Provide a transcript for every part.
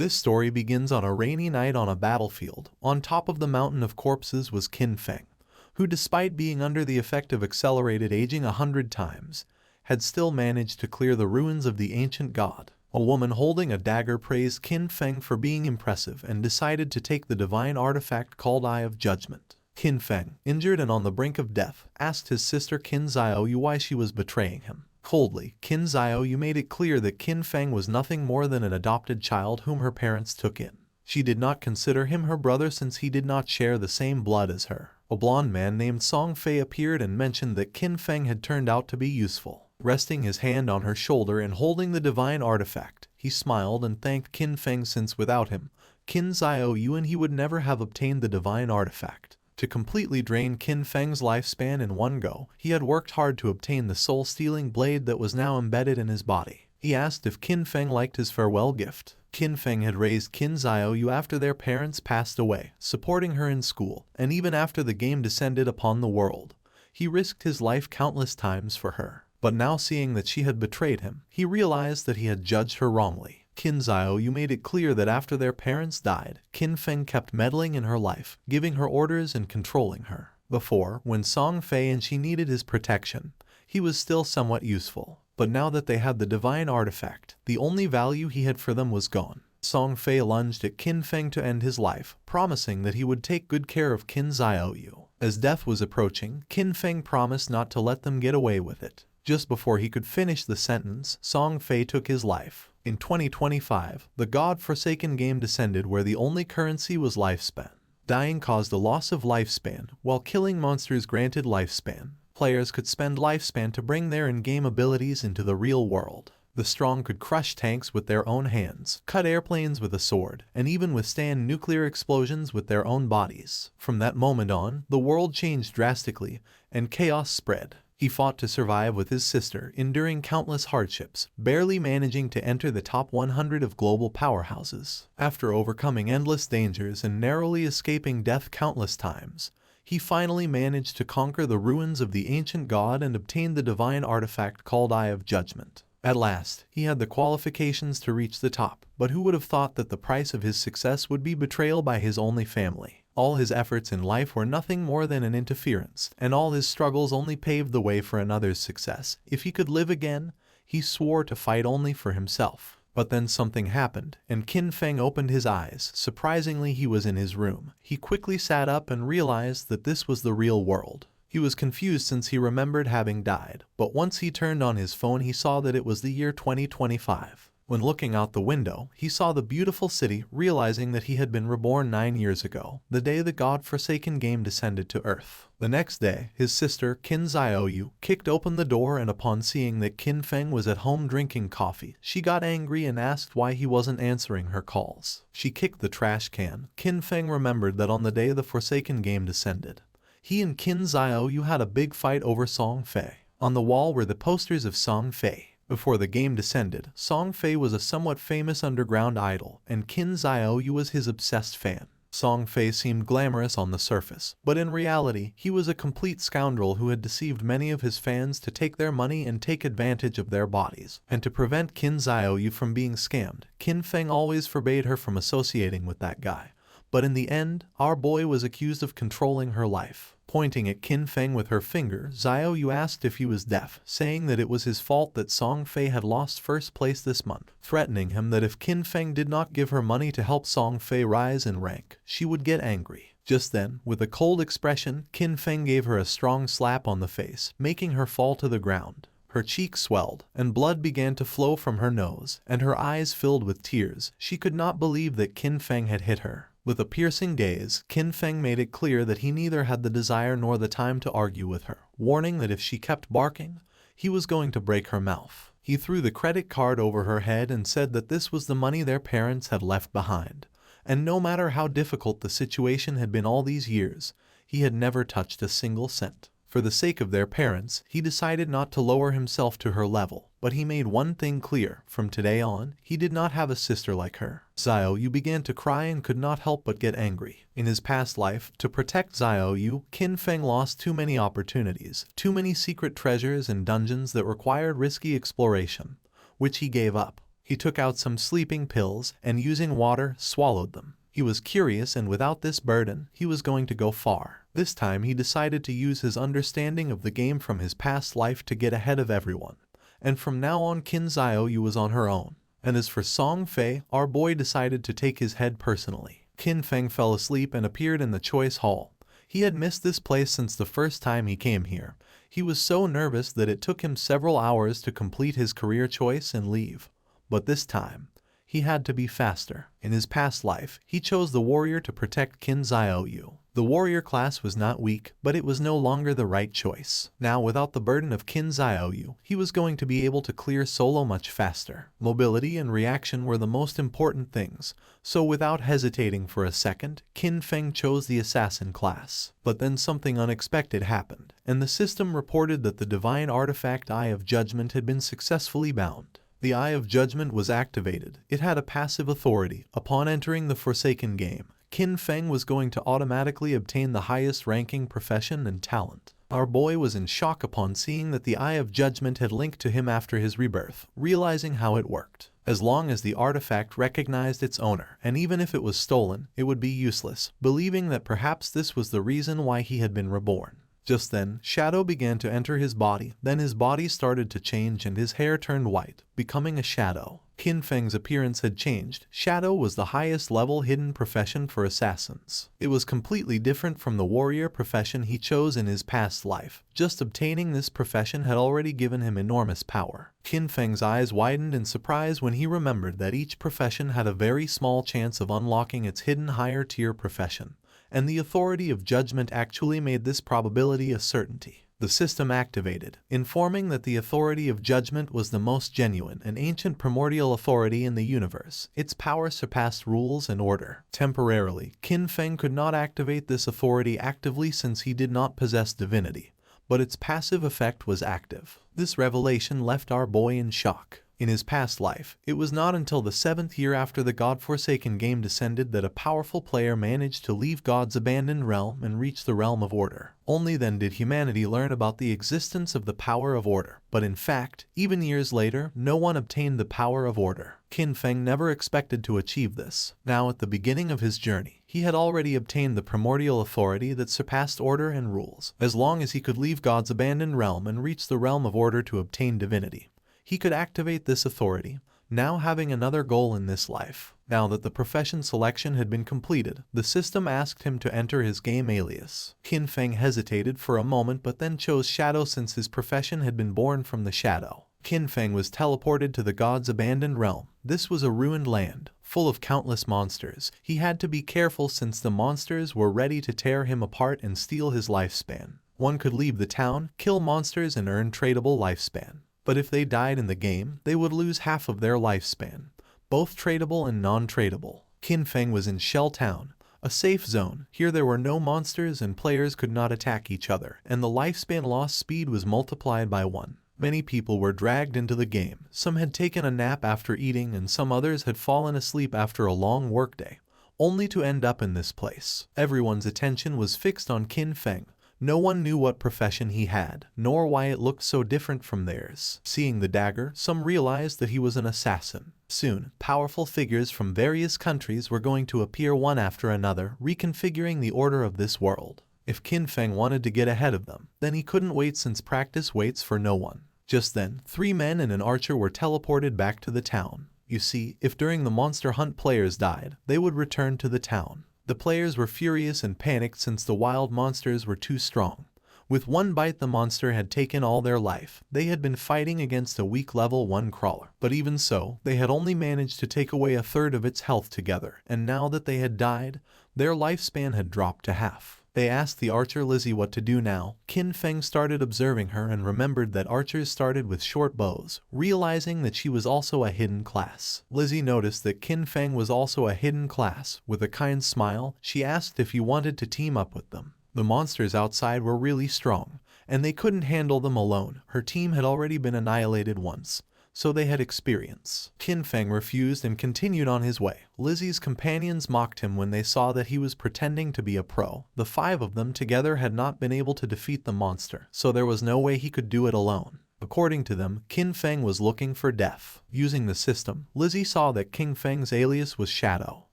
This story begins on a rainy night on a battlefield. On top of the mountain of corpses was Qin Feng, who despite being under the effect of accelerated aging 100 times, had still managed to clear the ruins of the ancient god. A woman holding a dagger praised Qin Feng for being impressive and decided to take the divine artifact called Eye of Judgment. Qin Feng, injured and on the brink of death, asked his sister Qin Xiaoyu why she was betraying him. Coldly, Qin Xiaoyu made it clear that Qin Feng was nothing more than an adopted child whom her parents took in. She did not consider him her brother since he did not share the same blood as her. A blonde man named Song Fei appeared and mentioned that Qin Feng had turned out to be useful. Resting his hand on her shoulder and holding the divine artifact, he smiled and thanked Qin Feng since without him, Qin Xiaoyu and he would never have obtained the divine artifact. To completely drain Qin Feng's lifespan in one go, he had worked hard to obtain the soul-stealing blade that was now embedded in his body. He asked if Qin Feng liked his farewell gift. Qin Feng had raised Qin Xiaoyu after their parents passed away, supporting her in school, and even after the game descended upon the world. He risked his life countless times for her. But now seeing that she had betrayed him, he realized that he had judged her wrongly. Qin Xiaoyu made it clear that after their parents died, Qin Feng kept meddling in her life, giving her orders and controlling her. Before, when Song Fei and she needed his protection, he was still somewhat useful. But now that they had the divine artifact, the only value he had for them was gone. Song Fei lunged at Qin Feng to end his life, promising that he would take good care of Qin Xiaoyu. As death was approaching, Qin Feng promised not to let them get away with it. Just before he could finish the sentence, Song Fei took his life. In 2025, the God-forsaken game descended where the only currency was lifespan. Dying caused a loss of lifespan, while killing monsters granted lifespan. Players could spend lifespan to bring their in-game abilities into the real world. The strong could crush tanks with their own hands, cut airplanes with a sword, and even withstand nuclear explosions with their own bodies. From that moment on, the world changed drastically, and chaos spread. He fought to survive with his sister, enduring countless hardships, barely managing to enter the top 100 of global powerhouses. After overcoming endless dangers and narrowly escaping death countless times, he finally managed to conquer the ruins of the ancient god and obtain the divine artifact called Eye of Judgment. At last, he had the qualifications to reach the top, but who would have thought that the price of his success would be betrayal by his only family? All his efforts in life were nothing more than an interference, and all his struggles only paved the way for another's success. If he could live again, he swore to fight only for himself. But then something happened, and Qin Feng opened his eyes. Surprisingly, he was in his room. He quickly sat up and realized that this was the real world. He was confused since he remembered having died, but once he turned on his phone he saw that it was the year 2025. When looking out the window, he saw the beautiful city, realizing that he had been reborn 9 years ago, the day the God-forsaken game descended to Earth. The next day, his sister, Qin Xiaoyu, kicked open the door and upon seeing that Qin Feng was at home drinking coffee, she got angry and asked why he wasn't answering her calls. She kicked the trash can. Qin Feng remembered that on the day the Forsaken game descended, he and Qin Xiaoyu had a big fight over Song Fei. On the wall were the posters of Song Fei. Before the game descended, Song Fei was a somewhat famous underground idol, and Qin Xiaoyu was his obsessed fan. Song Fei seemed glamorous on the surface, but in reality, he was a complete scoundrel who had deceived many of his fans to take their money and take advantage of their bodies. And to prevent Qin Xiaoyu from being scammed, Qin Feng always forbade her from associating with that guy. But in the end, our boy was accused of controlling her life. Pointing at Qin Feng with her finger, Xiaoyu asked if he was deaf, saying that it was his fault that Song Fei had lost first place this month, threatening him that if Qin Feng did not give her money to help Song Fei rise in rank, she would get angry. Just then, with a cold expression, Qin Feng gave her a strong slap on the face, making her fall to the ground. Her cheeks swelled, and blood began to flow from her nose, and her eyes filled with tears. She could not believe that Qin Feng had hit her. With a piercing gaze, Qin Feng made it clear that he neither had the desire nor the time to argue with her, warning that if she kept barking, he was going to break her mouth. He threw the credit card over her head and said that this was the money their parents had left behind, and no matter how difficult the situation had been all these years, he had never touched a single cent. For the sake of their parents, he decided not to lower himself to her level, but he made one thing clear: from today on, he did not have a sister like her. Xiaoyu began to cry and could not help but get angry. In his past life, to protect Xiaoyu, Qin Feng lost too many opportunities, too many secret treasures and dungeons that required risky exploration, which he gave up. He took out some sleeping pills and using water swallowed them. He was curious, and without this burden, he was going to go far. This time he decided to use his understanding of the game from his past life to get ahead of everyone. And from now on Qin Xiaoyu was on her own. And as for Song Fei, our boy decided to take his head personally. Qin Feng fell asleep and appeared in the choice hall. He had missed this place since the first time he came here. He was so nervous that it took him several hours to complete his career choice and leave. But this time, he had to be faster. In his past life, he chose the warrior to protect Qin Xiaoyu. The warrior class was not weak, but it was no longer the right choice. Now, without the burden of Qin Xiaoyu, he was going to be able to clear solo much faster. Mobility and reaction were the most important things, so without hesitating for a second, Qin Feng chose the assassin class. But then something unexpected happened, and the system reported that the divine artifact Eye of Judgment had been successfully bound. The Eye of Judgment was activated. It had a passive authority. Upon entering the Forsaken game, Qin Feng was going to automatically obtain the highest ranking profession and talent. Our boy was in shock upon seeing that the Eye of Judgment had linked to him after his rebirth, realizing how it worked. As long as the artifact recognized its owner, and even if it was stolen, it would be useless, believing that perhaps this was the reason why he had been reborn. Just then, shadow began to enter his body. Then his body started to change and his hair turned white, becoming a shadow. Qin Feng's appearance had changed. Shadow was the highest level hidden profession for assassins. It was completely different from the warrior profession he chose in his past life. Just obtaining this profession had already given him enormous power. Qin Feng's eyes widened in surprise when he remembered that each profession had a very small chance of unlocking its hidden higher tier profession. And the authority of judgment actually made this probability a certainty. The system activated, informing that the authority of judgment was the most genuine and ancient primordial authority in the universe. Its power surpassed rules and order. Temporarily, Qin Feng could not activate this authority actively since he did not possess divinity, but its passive effect was active. This revelation left our boy in shock. In his past life, it was not until the 7th year after the God-forsaken game descended that a powerful player managed to leave God's abandoned realm and reach the realm of order. Only then did humanity learn about the existence of the power of order. But in fact, even years later, no one obtained the power of order. Qin Feng never expected to achieve this. Now at the beginning of his journey, he had already obtained the primordial authority that surpassed order and rules. As long as he could leave God's abandoned realm and reach the realm of order to obtain divinity, he could activate this authority, now having another goal in this life. Now that the profession selection had been completed, the system asked him to enter his game alias. Qin Feng hesitated for a moment but then chose Shadow since his profession had been born from the shadow. Qin Feng was teleported to the god's abandoned realm. This was a ruined land, full of countless monsters. He had to be careful since the monsters were ready to tear him apart and steal his lifespan. One could leave the town, kill monsters and earn tradable lifespan. But if they died in the game, they would lose half of their lifespan, both tradable and non-tradable. Qin Feng was in Shell Town, a safe zone. Here there were no monsters and players could not attack each other, and the lifespan loss speed was multiplied by 1. Many people were dragged into the game. Some had taken a nap after eating and some others had fallen asleep after a long workday, only to end up in this place. Everyone's attention was fixed on Qin Feng. No one knew what profession he had, nor why it looked so different from theirs. Seeing the dagger, some realized that he was an assassin. Soon, powerful figures from various countries were going to appear one after another, reconfiguring the order of this world. If Qin Feng wanted to get ahead of them, then he couldn't wait since practice waits for no one. Just then, 3 men and an archer were teleported back to the town. You see, if during the monster hunt players died, they would return to the town. The players were furious and panicked since the wild monsters were too strong. With one bite the monster had taken all their life. They had been fighting against a weak level 1 crawler. But even so, they had only managed to take away a third of its health together, and now that they had died, their lifespan had dropped to half. They asked the archer Lizzie what to do now. Qin Feng started observing her and remembered that archers started with short bows, realizing that she was also a hidden class. Lizzie noticed that Qin Feng was also a hidden class. With a kind smile, she asked if he wanted to team up with them. The monsters outside were really strong, and they couldn't handle them alone. Her team had already been annihilated once, so they had experience. Qin Feng refused and continued on his way. Lizzie's companions mocked him when they saw that he was pretending to be a pro. The 5 of them together had not been able to defeat the monster, so there was no way he could do it alone. According to them, Qin Feng was looking for death. Using the system, Lizzie saw that Qin Feng's alias was Shadow.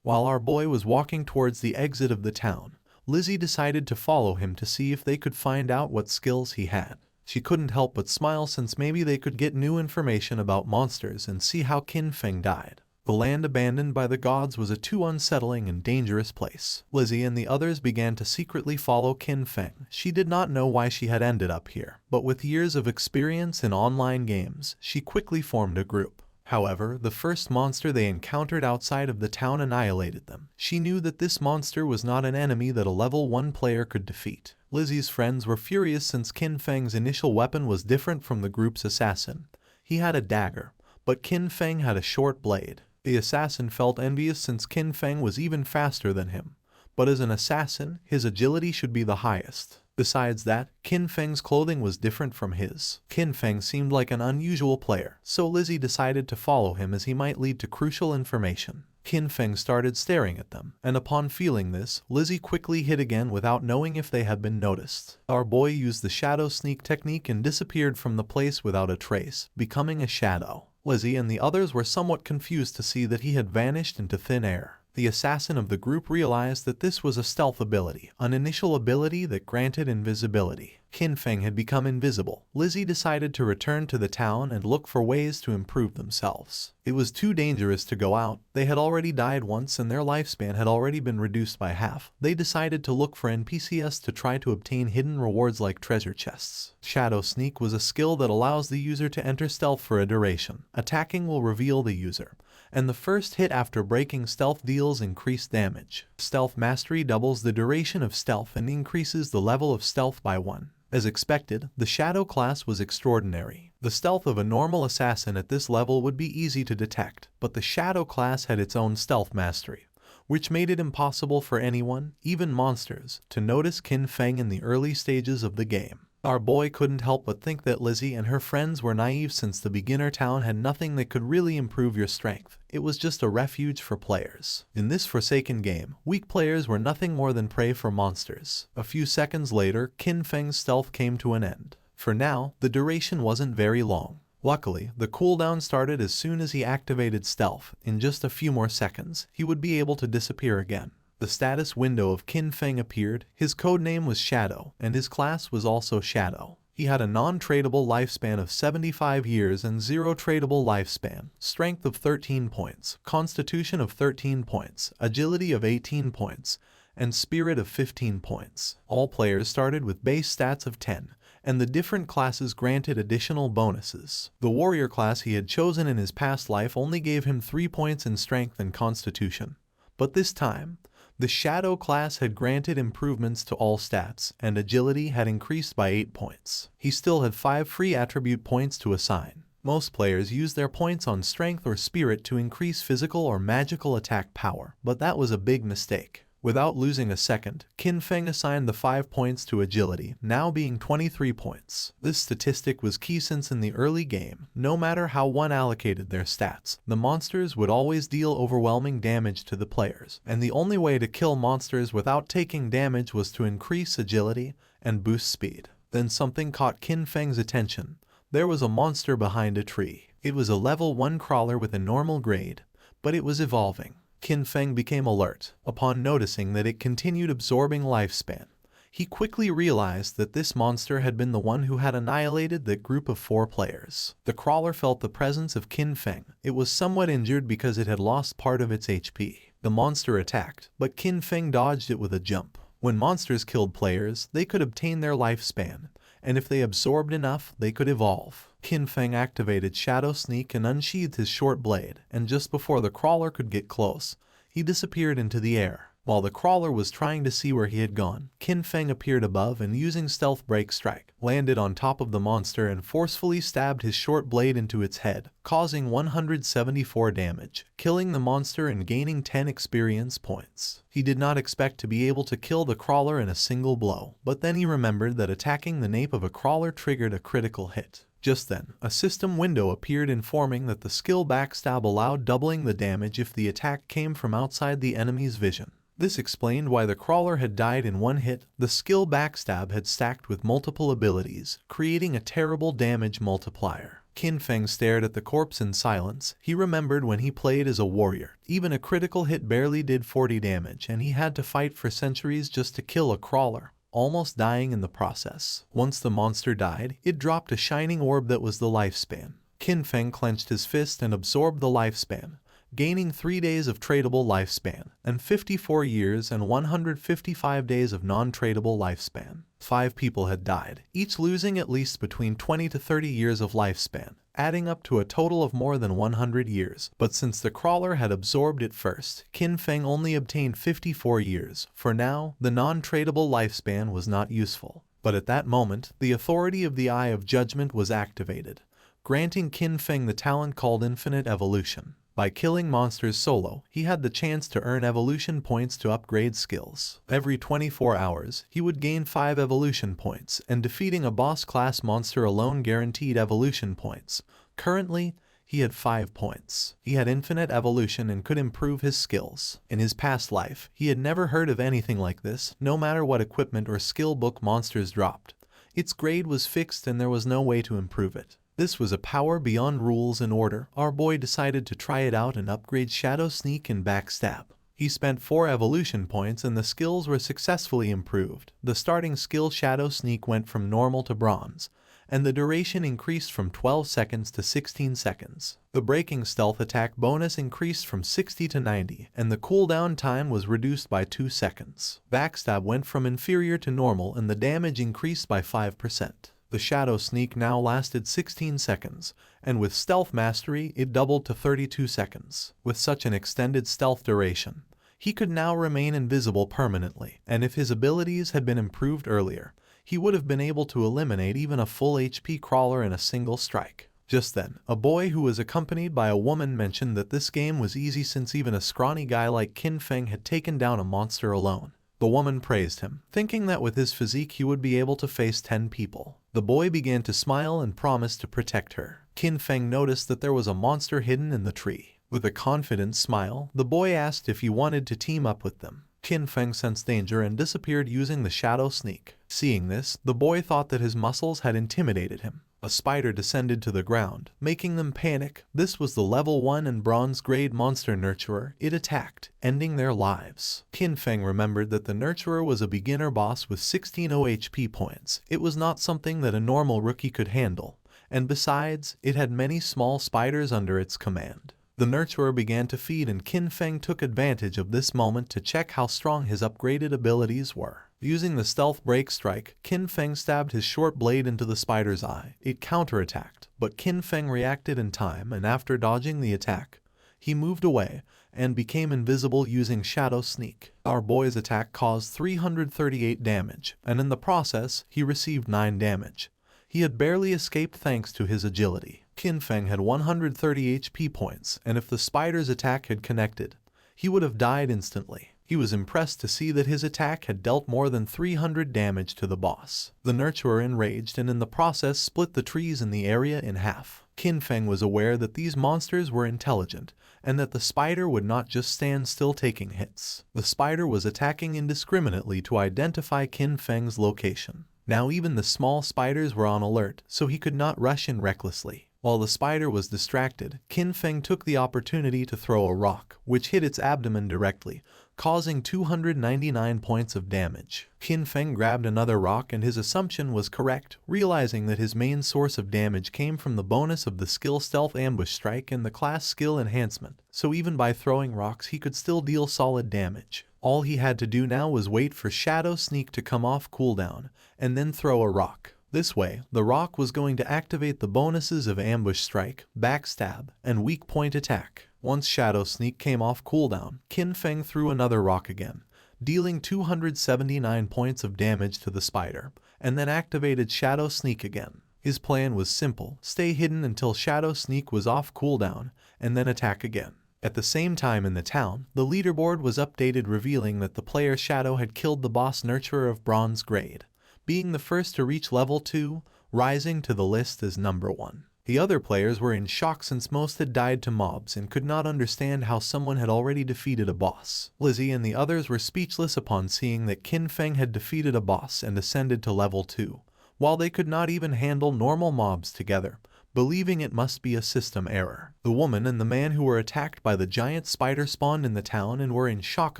While our boy was walking towards the exit of the town, Lizzie decided to follow him to see if they could find out what skills he had. She couldn't help but smile since maybe they could get new information about monsters and see how Qin Feng died. The land abandoned by the gods was a too unsettling and dangerous place. Lizzie and the others began to secretly follow Qin Feng. She did not know why she had ended up here, but with years of experience in online games, she quickly formed a group. However, the first monster they encountered outside of the town annihilated them. She knew that this monster was not an enemy that a level 1 player could defeat. Lizzie's friends were furious since Qin Feng's initial weapon was different from the group's assassin. He had a dagger, but Qin Feng had a short blade. The assassin felt envious since Qin Feng was even faster than him, but as an assassin, his agility should be the highest. Besides that, Qin Feng's clothing was different from his. Qin Feng seemed like an unusual player, so Lizzie decided to follow him as he might lead to crucial information. Qin Feng started staring at them, and upon feeling this, Lizzie quickly hid again without knowing if they had been noticed. Our boy used the shadow sneak technique and disappeared from the place without a trace, becoming a shadow. Lizzie and the others were somewhat confused to see that he had vanished into thin air. The assassin of the group realized that this was a stealth ability, an initial ability that granted invisibility. Qin Feng had become invisible. Lizzie decided to return to the town and look for ways to improve themselves. It was too dangerous to go out. They had already died once and their lifespan had already been reduced by half. They decided to look for NPCs to try to obtain hidden rewards like treasure chests. Shadow Sneak was a skill that allows the user to enter stealth for a duration. Attacking will reveal the user, and the first hit after breaking stealth deals increased damage. Stealth Mastery doubles the duration of stealth and increases the level of stealth by 1. As expected, the Shadow class was extraordinary. The stealth of a normal assassin at this level would be easy to detect, but the Shadow class had its own stealth mastery, which made it impossible for anyone, even monsters, to notice Qin Feng in the early stages of the game. Our boy couldn't help but think that Lizzie and her friends were naive since the beginner town had nothing that could really improve your strength. It was just a refuge for players. In this forsaken game, weak players were nothing more than prey for monsters. A few seconds later, Qin Feng's stealth came to an end. For now, the duration wasn't very long. Luckily, the cooldown started as soon as he activated stealth. In just a few more seconds, he would be able to disappear again. The status window of Qin Feng appeared. His codename was Shadow, and his class was also Shadow. He had a non-tradable lifespan of 75 years and 0 tradable lifespan, strength of 13 points, constitution of 13 points, agility of 18 points, and spirit of 15 points. All players started with base stats of 10, and the different classes granted additional bonuses. The warrior class he had chosen in his past life only gave him 3 points in strength and constitution, but this time, the Shadow class had granted improvements to all stats, and agility had increased by 8 points. He still had 5 free attribute points to assign. Most players use their points on strength or spirit to increase physical or magical attack power, but that was a big mistake. Without losing a second, Qin Feng assigned the 5 points to agility, now being 23 points. This statistic was key since in the early game, no matter how one allocated their stats, the monsters would always deal overwhelming damage to the players, and the only way to kill monsters without taking damage was to increase agility and boost speed. Then something caught Qin Feng's attention. There was a monster behind a tree. It was a level 1 crawler with a normal grade, but it was evolving. Qin Feng became alert upon noticing that it continued absorbing lifespan. He quickly realized that this monster had been the one who had annihilated that group of 4 players. The crawler felt the presence of Qin Feng. It was somewhat injured because it had lost part of its HP. The monster attacked, but Qin Feng dodged it with a jump. When monsters killed players, they could obtain their lifespan, and if they absorbed enough, they could evolve. Qin Feng activated Shadow Sneak and unsheathed his short blade, and just before the crawler could get close, he disappeared into the air. While the crawler was trying to see where he had gone, Qin Feng appeared above and using Stealth Break Strike, landed on top of the monster and forcefully stabbed his short blade into its head, causing 174 damage, killing the monster and gaining 10 experience points. He did not expect to be able to kill the crawler in a single blow, but then he remembered that attacking the nape of a crawler triggered a critical hit. Just then, a system window appeared informing that the skill Backstab allowed doubling the damage if the attack came from outside the enemy's vision. This explained why the crawler had died in one hit. The skill Backstab had stacked with multiple abilities, creating a terrible damage multiplier. Qin Feng stared at the corpse in silence. He remembered when he played as a warrior. Even a critical hit barely did 40 damage, and he had to fight for centuries just to kill a crawler, almost dying in the process. Once the monster died, it dropped a shining orb that was the lifespan. Qin Feng clenched his fist and absorbed the lifespan, gaining 3 days of tradable lifespan, and 54 years and 155 days of non-tradable lifespan. 5 people had died, each losing at least between 20 to 30 years of lifespan, adding up to a total of more than 100 years. But since the crawler had absorbed it first, Qin Feng only obtained 54 years. For now, the non-tradable lifespan was not useful. But at that moment, the authority of the Eye of Judgment was activated, granting Qin Feng the talent called Infinite Evolution. By killing monsters solo, he had the chance to earn evolution points to upgrade skills. Every 24 hours, he would gain 5 evolution points, and defeating a boss-class monster alone guaranteed evolution points. Currently, he had 5 points. He had infinite evolution and could improve his skills. In his past life, he had never heard of anything like this. No matter what equipment or skill book monsters dropped, its grade was fixed and there was no way to improve it. This was a power beyond rules and order. Our boy decided to try it out and upgrade Shadow Sneak and Backstab. He spent 4 evolution points and the skills were successfully improved. The starting skill Shadow Sneak went from normal to bronze, and the duration increased from 12 seconds to 16 seconds. The breaking stealth attack bonus increased from 60 to 90, and the cooldown time was reduced by 2 seconds. Backstab went from inferior to normal and the damage increased by 5%. The Shadow Sneak now lasted 16 seconds, and with Stealth Mastery it doubled to 32 seconds. With such an extended stealth duration, he could now remain invisible permanently, and if his abilities had been improved earlier, he would have been able to eliminate even a full HP crawler in a single strike. Just then, a boy who was accompanied by a woman mentioned that this game was easy since even a scrawny guy like Qin Feng had taken down a monster alone. The woman praised him, thinking that with his physique he would be able to face 10 people. The boy began to smile and promised to protect her. Qin Feng noticed that there was a monster hidden in the tree. With a confident smile, the boy asked if he wanted to team up with them. Qin Feng sensed danger and disappeared using the Shadow Sneak. Seeing this, the boy thought that his muscles had intimidated him. A spider descended to the ground, making them panic. This was the level 1 and bronze grade monster nurturer. It attacked, ending their lives. Qin Feng remembered that the nurturer was a beginner boss with 16 OHP points. It was not something that a normal rookie could handle, and besides, it had many small spiders under its command. The nurturer began to feed and Qin Feng took advantage of this moment to check how strong his upgraded abilities were. Using the stealth break strike, Qin Feng stabbed his short blade into the spider's eye. It counterattacked, but Qin Feng reacted in time and after dodging the attack, he moved away and became invisible using Shadow Sneak. Our boy's attack caused 338 damage, and in the process, he received 9 damage. He had barely escaped thanks to his agility. Qin Feng had 130 HP points, and if the spider's attack had connected, he would have died instantly. He was impressed to see that his attack had dealt more than 300 damage to the boss. The nurturer enraged and in the process split the trees in the area in half. Qin Feng was aware that these monsters were intelligent, and that the spider would not just stand still taking hits. The spider was attacking indiscriminately to identify Qin Feng's location. Now even the small spiders were on alert, so he could not rush in recklessly. While the spider was distracted, Qin Feng took the opportunity to throw a rock, which hit its abdomen directly, causing 299 points of damage. Qin Feng grabbed another rock and his assumption was correct, realizing that his main source of damage came from the bonus of the skill Stealth Ambush Strike and the class skill Enhancement, so even by throwing rocks he could still deal solid damage. All he had to do now was wait for Shadow Sneak to come off cooldown, and then throw a rock. This way, the rock was going to activate the bonuses of Ambush Strike, Backstab, and Weak Point Attack. Once Shadow Sneak came off cooldown, Qin Feng threw another rock again, dealing 279 points of damage to the spider, and then activated Shadow Sneak again. His plan was simple: stay hidden until Shadow Sneak was off cooldown, and then attack again. At the same time in the town, the leaderboard was updated revealing that the player Shadow had killed the boss nurturer of bronze grade, being the first to reach level 2, rising to the list as number 1. The other players were in shock since most had died to mobs and could not understand how someone had already defeated a boss. Lizzie and the others were speechless upon seeing that Qin Feng had defeated a boss and ascended to level 2, while they could not even handle normal mobs together, believing it must be a system error. The woman and the man who were attacked by the giant spider spawned in the town and were in shock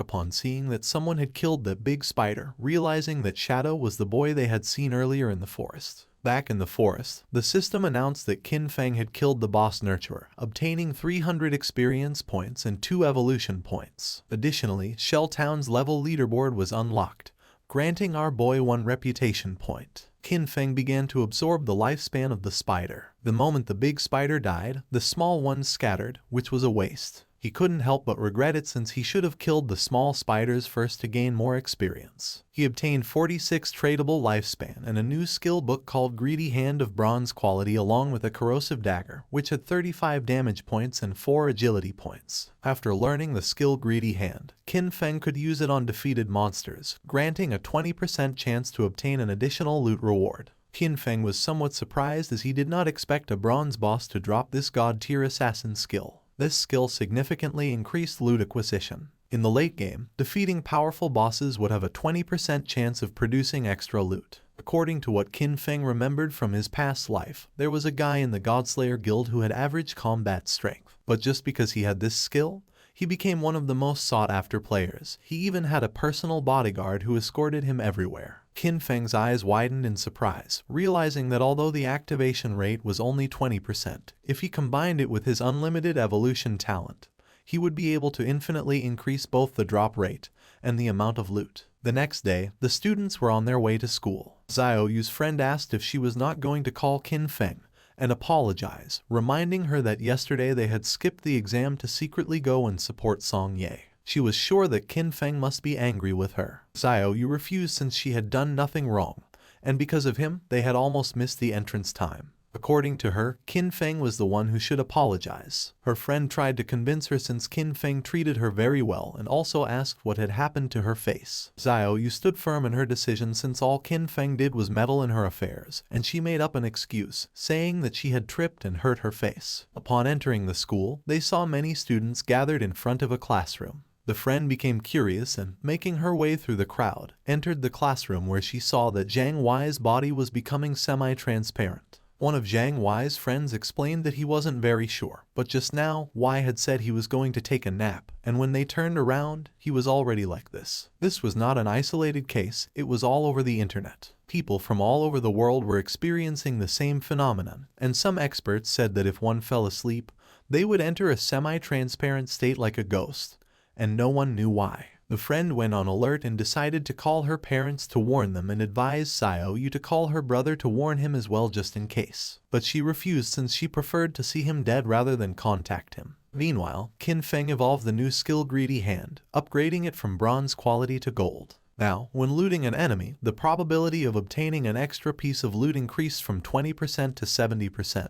upon seeing that someone had killed the big spider, realizing that Shadow was the boy they had seen earlier in the forest. Back in the forest, the system announced that Qin Feng had killed the boss nurturer, obtaining 300 experience points and 2 evolution points. Additionally, Shell Town's level leaderboard was unlocked, granting our boy 1 reputation point. Qin Feng began to absorb the lifespan of the spider. The moment the big spider died, the small ones scattered, which was a waste. He couldn't help but regret it since he should have killed the small spiders first to gain more experience. He obtained 46 tradable lifespan and a new skill book called Greedy Hand of bronze quality along with a corrosive dagger, which had 35 damage points and 4 agility points. After learning the skill Greedy Hand, Qin Feng could use it on defeated monsters, granting a 20% chance to obtain an additional loot reward. Qin Feng was somewhat surprised as he did not expect a bronze boss to drop this god-tier assassin skill. This skill significantly increased loot acquisition. In the late game, defeating powerful bosses would have a 20% chance of producing extra loot. According to what Qin Feng remembered from his past life, there was a guy in the Godslayer guild who had average combat strength. But just because he had this skill, he became one of the most sought-after players. He even had a personal bodyguard who escorted him everywhere. Qin Feng's eyes widened in surprise, realizing that although the activation rate was only 20%, if he combined it with his unlimited evolution talent, he would be able to infinitely increase both the drop rate and the amount of loot. The next day, the students were on their way to school. Xiaoyu's friend asked if she was not going to call Qin Feng and apologize, reminding her that yesterday they had skipped the exam to secretly go and support Song Ye. She was sure that Qin Feng must be angry with her. Xiaoyu refused since she had done nothing wrong, and because of him, they had almost missed the entrance time. According to her, Qin Feng was the one who should apologize. Her friend tried to convince her since Qin Feng treated her very well and also asked what had happened to her face. Xiaoyu stood firm in her decision since all Qin Feng did was meddle in her affairs, and she made up an excuse, saying that she had tripped and hurt her face. Upon entering the school, they saw many students gathered in front of a classroom. The friend became curious and, making her way through the crowd, entered the classroom where she saw that Zhang Wei's body was becoming semi-transparent. One of Zhang Wei's friends explained that he wasn't very sure, but just now, Wei had said he was going to take a nap, and when they turned around, he was already like this. This was not an isolated case, it was all over the internet. People from all over the world were experiencing the same phenomenon, and some experts said that if one fell asleep, they would enter a semi-transparent state like a ghost, and no one knew why. The friend went on alert and decided to call her parents to warn them and advised Xiaoyu to call her brother to warn him as well just in case. But she refused since she preferred to see him dead rather than contact him. Meanwhile, Qin Feng evolved the new skill Greedy Hand, upgrading it from bronze quality to gold. Now, when looting an enemy, the probability of obtaining an extra piece of loot increased from 20% to 70%.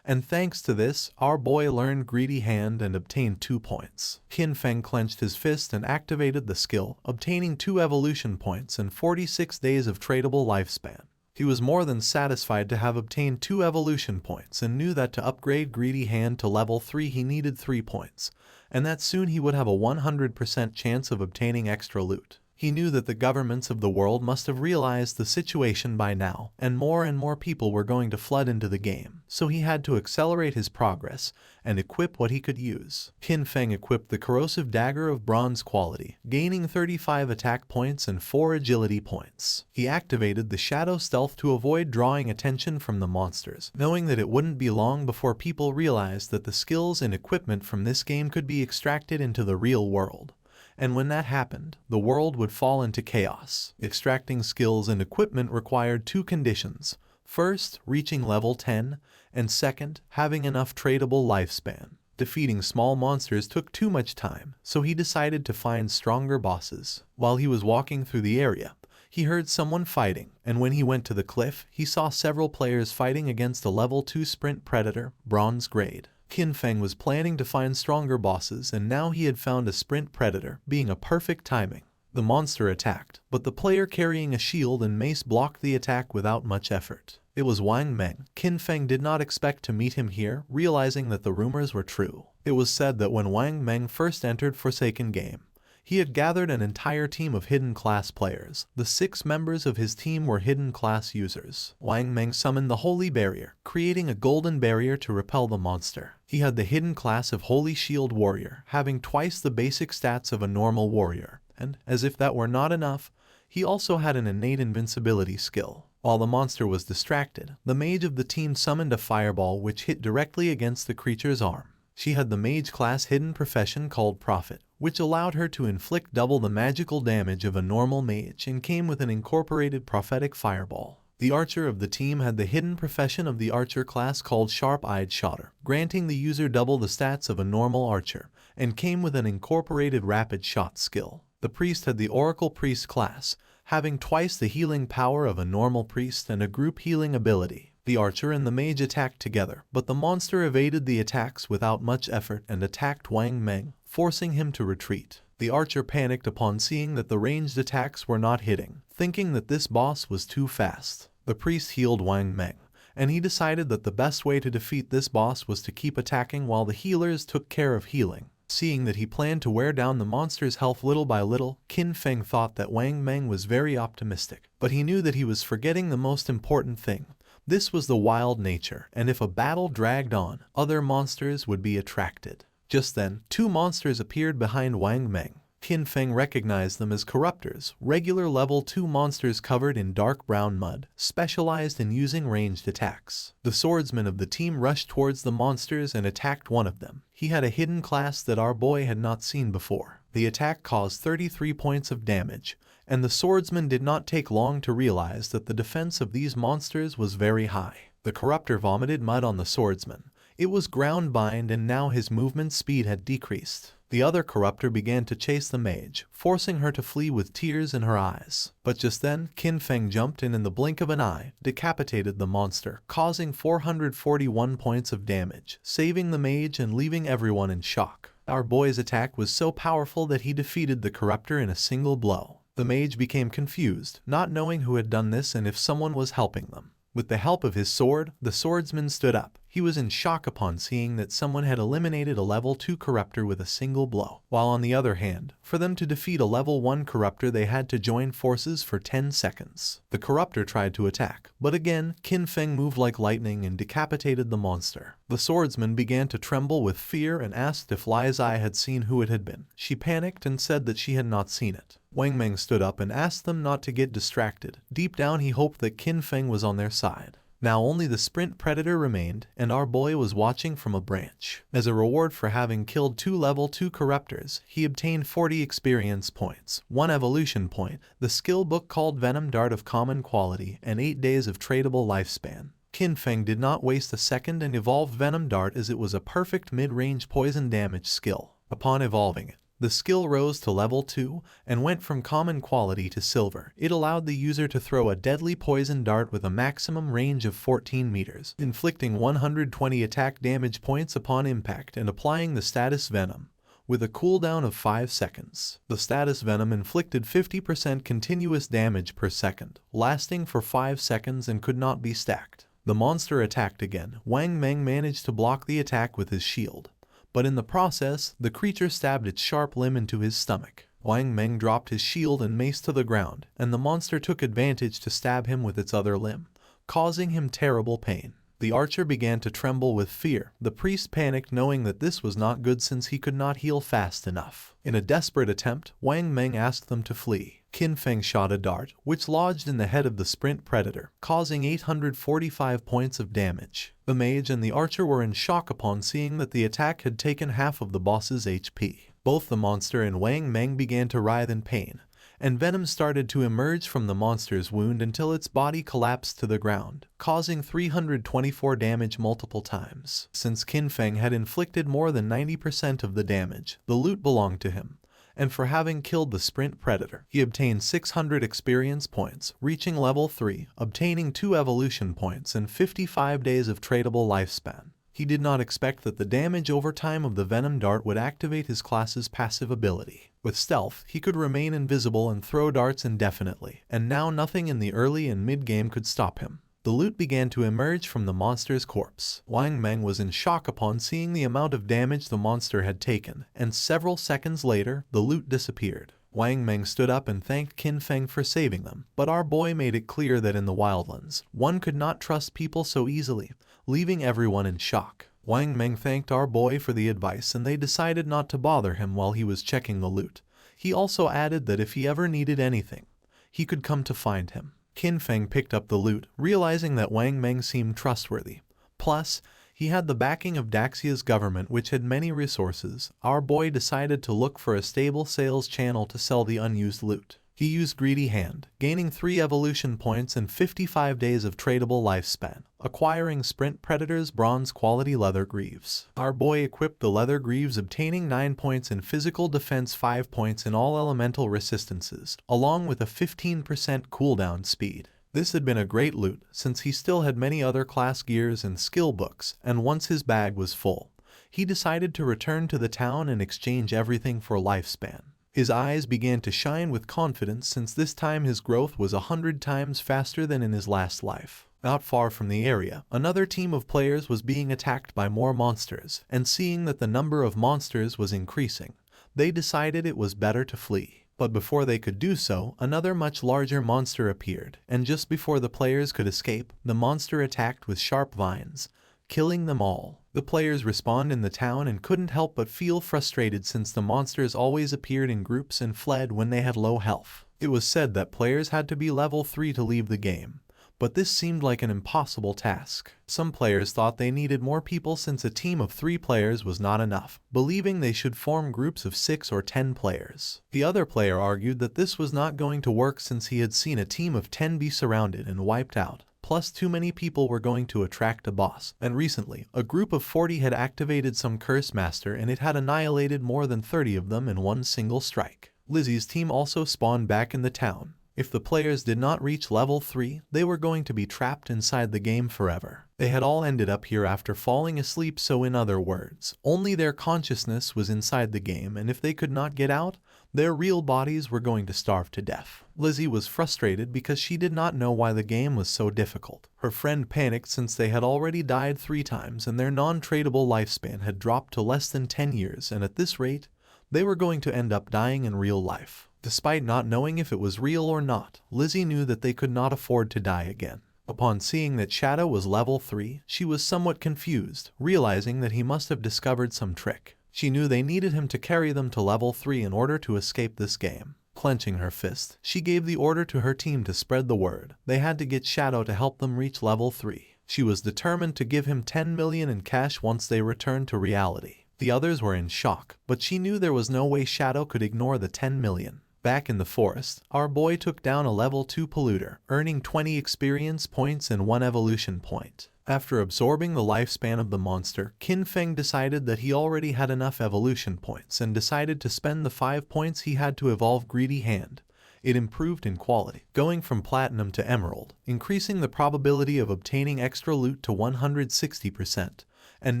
And thanks to this, our boy learned Greedy Hand and obtained 2 points. Qin Feng clenched his fist and activated the skill, obtaining 2 evolution points and 46 days of tradable lifespan. He was more than satisfied to have obtained 2 evolution points and knew that to upgrade Greedy Hand to level 3 he needed 3 points, and that soon he would have a 100% chance of obtaining extra loot. He knew that the governments of the world must have realized the situation by now, and more people were going to flood into the game, so he had to accelerate his progress and equip what he could use. Qin Feng equipped the corrosive dagger of bronze quality, gaining 35 attack points and 4 agility points. He activated the shadow stealth to avoid drawing attention from the monsters, knowing that it wouldn't be long before people realized that the skills and equipment from this game could be extracted into the real world. And when that happened, the world would fall into chaos. Extracting skills and equipment required 2 conditions. First, reaching level 10, and second, having enough tradable lifespan. Defeating small monsters took too much time, so he decided to find stronger bosses. While he was walking through the area, he heard someone fighting, and when he went to the cliff, he saw several players fighting against a level 2 sprint predator, bronze grade. Qin Feng was planning to find stronger bosses, and now he had found a sprint predator, being a perfect timing. The monster attacked, but the player carrying a shield and mace blocked the attack without much effort. It was Wang Meng. Qin Feng did not expect to meet him here, realizing that the rumors were true. It was said that when Wang Meng first entered Forsaken Game, he had gathered an entire team of hidden class players. The 6 members of his team were hidden class users. Wang Meng summoned the Holy Barrier, creating a golden barrier to repel the monster. He had the hidden class of Holy Shield Warrior, having twice the basic stats of a normal warrior. And, as if that were not enough, he also had an innate invincibility skill. While the monster was distracted, the mage of the team summoned a fireball which hit directly against the creature's arm. She had the mage class hidden profession called Prophet, which allowed her to inflict double the magical damage of a normal mage and came with an incorporated prophetic fireball. The archer of the team had the hidden profession of the archer class called Sharp-Eyed Shotter, granting the user double the stats of a normal archer, and came with an incorporated rapid shot skill. The priest had the Oracle Priest class, having twice the healing power of a normal priest and a group healing ability. The archer and the mage attacked together, but the monster evaded the attacks without much effort and attacked Wang Meng, forcing him to retreat. The archer panicked upon seeing that the ranged attacks were not hitting, thinking that this boss was too fast. The priest healed Wang Meng, and he decided that the best way to defeat this boss was to keep attacking while the healers took care of healing. Seeing that he planned to wear down the monster's health little by little, Qin Feng thought that Wang Meng was very optimistic, but he knew that he was forgetting the most important thing. This was the wild nature, and if a battle dragged on, other monsters would be attracted. Just then, 2 monsters appeared behind Wang Meng. Qin Feng recognized them as corruptors, regular level 2 monsters covered in dark brown mud, specialized in using ranged attacks. The swordsman of the team rushed towards the monsters and attacked one of them. He had a hidden class that our boy had not seen before. The attack caused 33 points of damage, and the swordsman did not take long to realize that the defense of these monsters was very high. The corruptor vomited mud on the swordsman. It was ground bind and now his movement speed had decreased. The other corruptor began to chase the mage, forcing her to flee with tears in her eyes. But just then, Qin Feng jumped in the blink of an eye, decapitated the monster, causing 441 points of damage, saving the mage and leaving everyone in shock. Our boy's attack was so powerful that he defeated the corruptor in a single blow. The mage became confused, not knowing who had done this and if someone was helping them. With the help of his sword, the swordsman stood up. He was in shock upon seeing that someone had eliminated a level 2 corruptor with a single blow. While on the other hand, for them to defeat a level 1 corruptor they had to join forces for 10 seconds. The corruptor tried to attack, but again, Qin Feng moved like lightning and decapitated the monster. The swordsman began to tremble with fear and asked if Li's eye had seen who it had been. She panicked and said that she had not seen it. Wang Meng stood up and asked them not to get distracted. Deep down he hoped that Qin Feng was on their side. Now only the sprint predator remained, and our boy was watching from a branch. As a reward for having killed 2 level 2 corruptors, he obtained 40 experience points, 1 evolution point, the skill book called Venom Dart of common quality, and 8 days of tradable lifespan. Qin Feng did not waste a second and evolved Venom Dart as it was a perfect mid-range poison damage skill. Upon evolving it, the skill rose to level 2 and went from common quality to silver. It allowed the user to throw a deadly poison dart with a maximum range of 14 meters, inflicting 120 attack damage points upon impact and applying the status Venom, with a cooldown of 5 seconds. The status Venom inflicted 50% continuous damage per second, lasting for 5 seconds and could not be stacked. The monster attacked again. Wang Meng managed to block the attack with his shield, but in the process, the creature stabbed its sharp limb into his stomach. Wang Meng dropped his shield and mace to the ground, and the monster took advantage to stab him with its other limb, causing him terrible pain. The archer began to tremble with fear. The priest panicked knowing that this was not good since he could not heal fast enough. In a desperate attempt, Wang Meng asked them to flee. Qin Feng shot a dart, which lodged in the head of the sprint predator, causing 845 points of damage. The mage and the archer were in shock upon seeing that the attack had taken half of the boss's HP. Both the monster and Wang Meng began to writhe in pain, and venom started to emerge from the monster's wound until its body collapsed to the ground, causing 324 damage multiple times. Since Qin Feng had inflicted more than 90% of the damage, the loot belonged to him, and for having killed the sprint predator, he obtained 600 experience points, reaching level 3, obtaining 2 evolution points and 55 days of tradable lifespan. He did not expect that the damage over time of the Venom Dart would activate his class's passive ability. With stealth, he could remain invisible and throw darts indefinitely, and now nothing in the early and mid-game could stop him. the loot began to emerge from the monster's corpse. Wang Meng was in shock upon seeing the amount of damage the monster had taken, and several seconds later, the loot disappeared. Wang Meng stood up and thanked Qin Feng for saving them, but our boy made it clear that in the wildlands, one could not trust people so easily, leaving everyone in shock. Wang Meng thanked our boy for the advice and they decided not to bother him while he was checking the loot. He also added that if he ever needed anything, he could come to find him. Qin Feng picked up the loot, realizing that Wang Meng seemed trustworthy. Plus, he had the backing of Daxia's government, which had many resources. Our boy decided to look for a stable sales channel to sell the unused loot. He used Greedy Hand, gaining 3 evolution points and 55 days of tradable lifespan, acquiring Sprint Predator's bronze quality leather greaves. Our boy equipped the leather greaves, obtaining 9 points in physical defense, 5 points in all elemental resistances, along with a 15% cooldown speed. This had been a great loot, since he still had many other class gears and skill books, and once his bag was full, he decided to return to the town and exchange everything for lifespan. His eyes began to shine with confidence since this time his growth was 100 times faster than in his last life. Not far from the area, another team of players was being attacked by more monsters, and seeing that the number of monsters was increasing, they decided it was better to flee. But before they could do so, another much larger monster appeared, and just before the players could escape, the monster attacked with sharp vines, killing them all. The players respawned in the town and couldn't help but feel frustrated since the monsters always appeared in groups and fled when they had low health. It was said that players had to be level 3 to leave the game, but this seemed like an impossible task. Some players thought they needed more people since a team of 3 players was not enough, believing they should form groups of 6 or 10 players. The other player argued that this was not going to work since he had seen a team of 10 be surrounded and wiped out. Plus, too many people were going to attract a boss, and recently, a group of 40 had activated some Curse Master and it had annihilated more than 30 of them in one single strike. Lizzie's team also spawned back in the town. If the players did not reach level 3, they were going to be trapped inside the game forever. They had all ended up here after falling asleep, so in other words, only their consciousness was inside the game, and if they could not get out, their real bodies were going to starve to death. Lizzie was frustrated because she did not know why the game was so difficult. Her friend panicked since they had already died 3 times and their non-tradable lifespan had dropped to less than 10 years, and at this rate, they were going to end up dying in real life. Despite not knowing if it was real or not, Lizzie knew that they could not afford to die again. Upon seeing that Shadow was level 3, she was somewhat confused, realizing that he must have discovered some trick. She knew they needed him to carry them to level 3 in order to escape this game. Clenching her fist, she gave the order to her team to spread the word. They had to get Shadow to help them reach level 3. She was determined to give him 10 million in cash once they returned to reality. The others were in shock, but she knew there was no way Shadow could ignore the 10 million. Back in the forest, our boy took down a level 2 polluter, earning 20 experience points and 1 evolution point. After absorbing the lifespan of the monster, Qin Feng decided that he already had enough evolution points and decided to spend the 5 points he had to evolve Greedy Hand. It improved in quality, going from platinum to emerald, increasing the probability of obtaining extra loot to 160%, and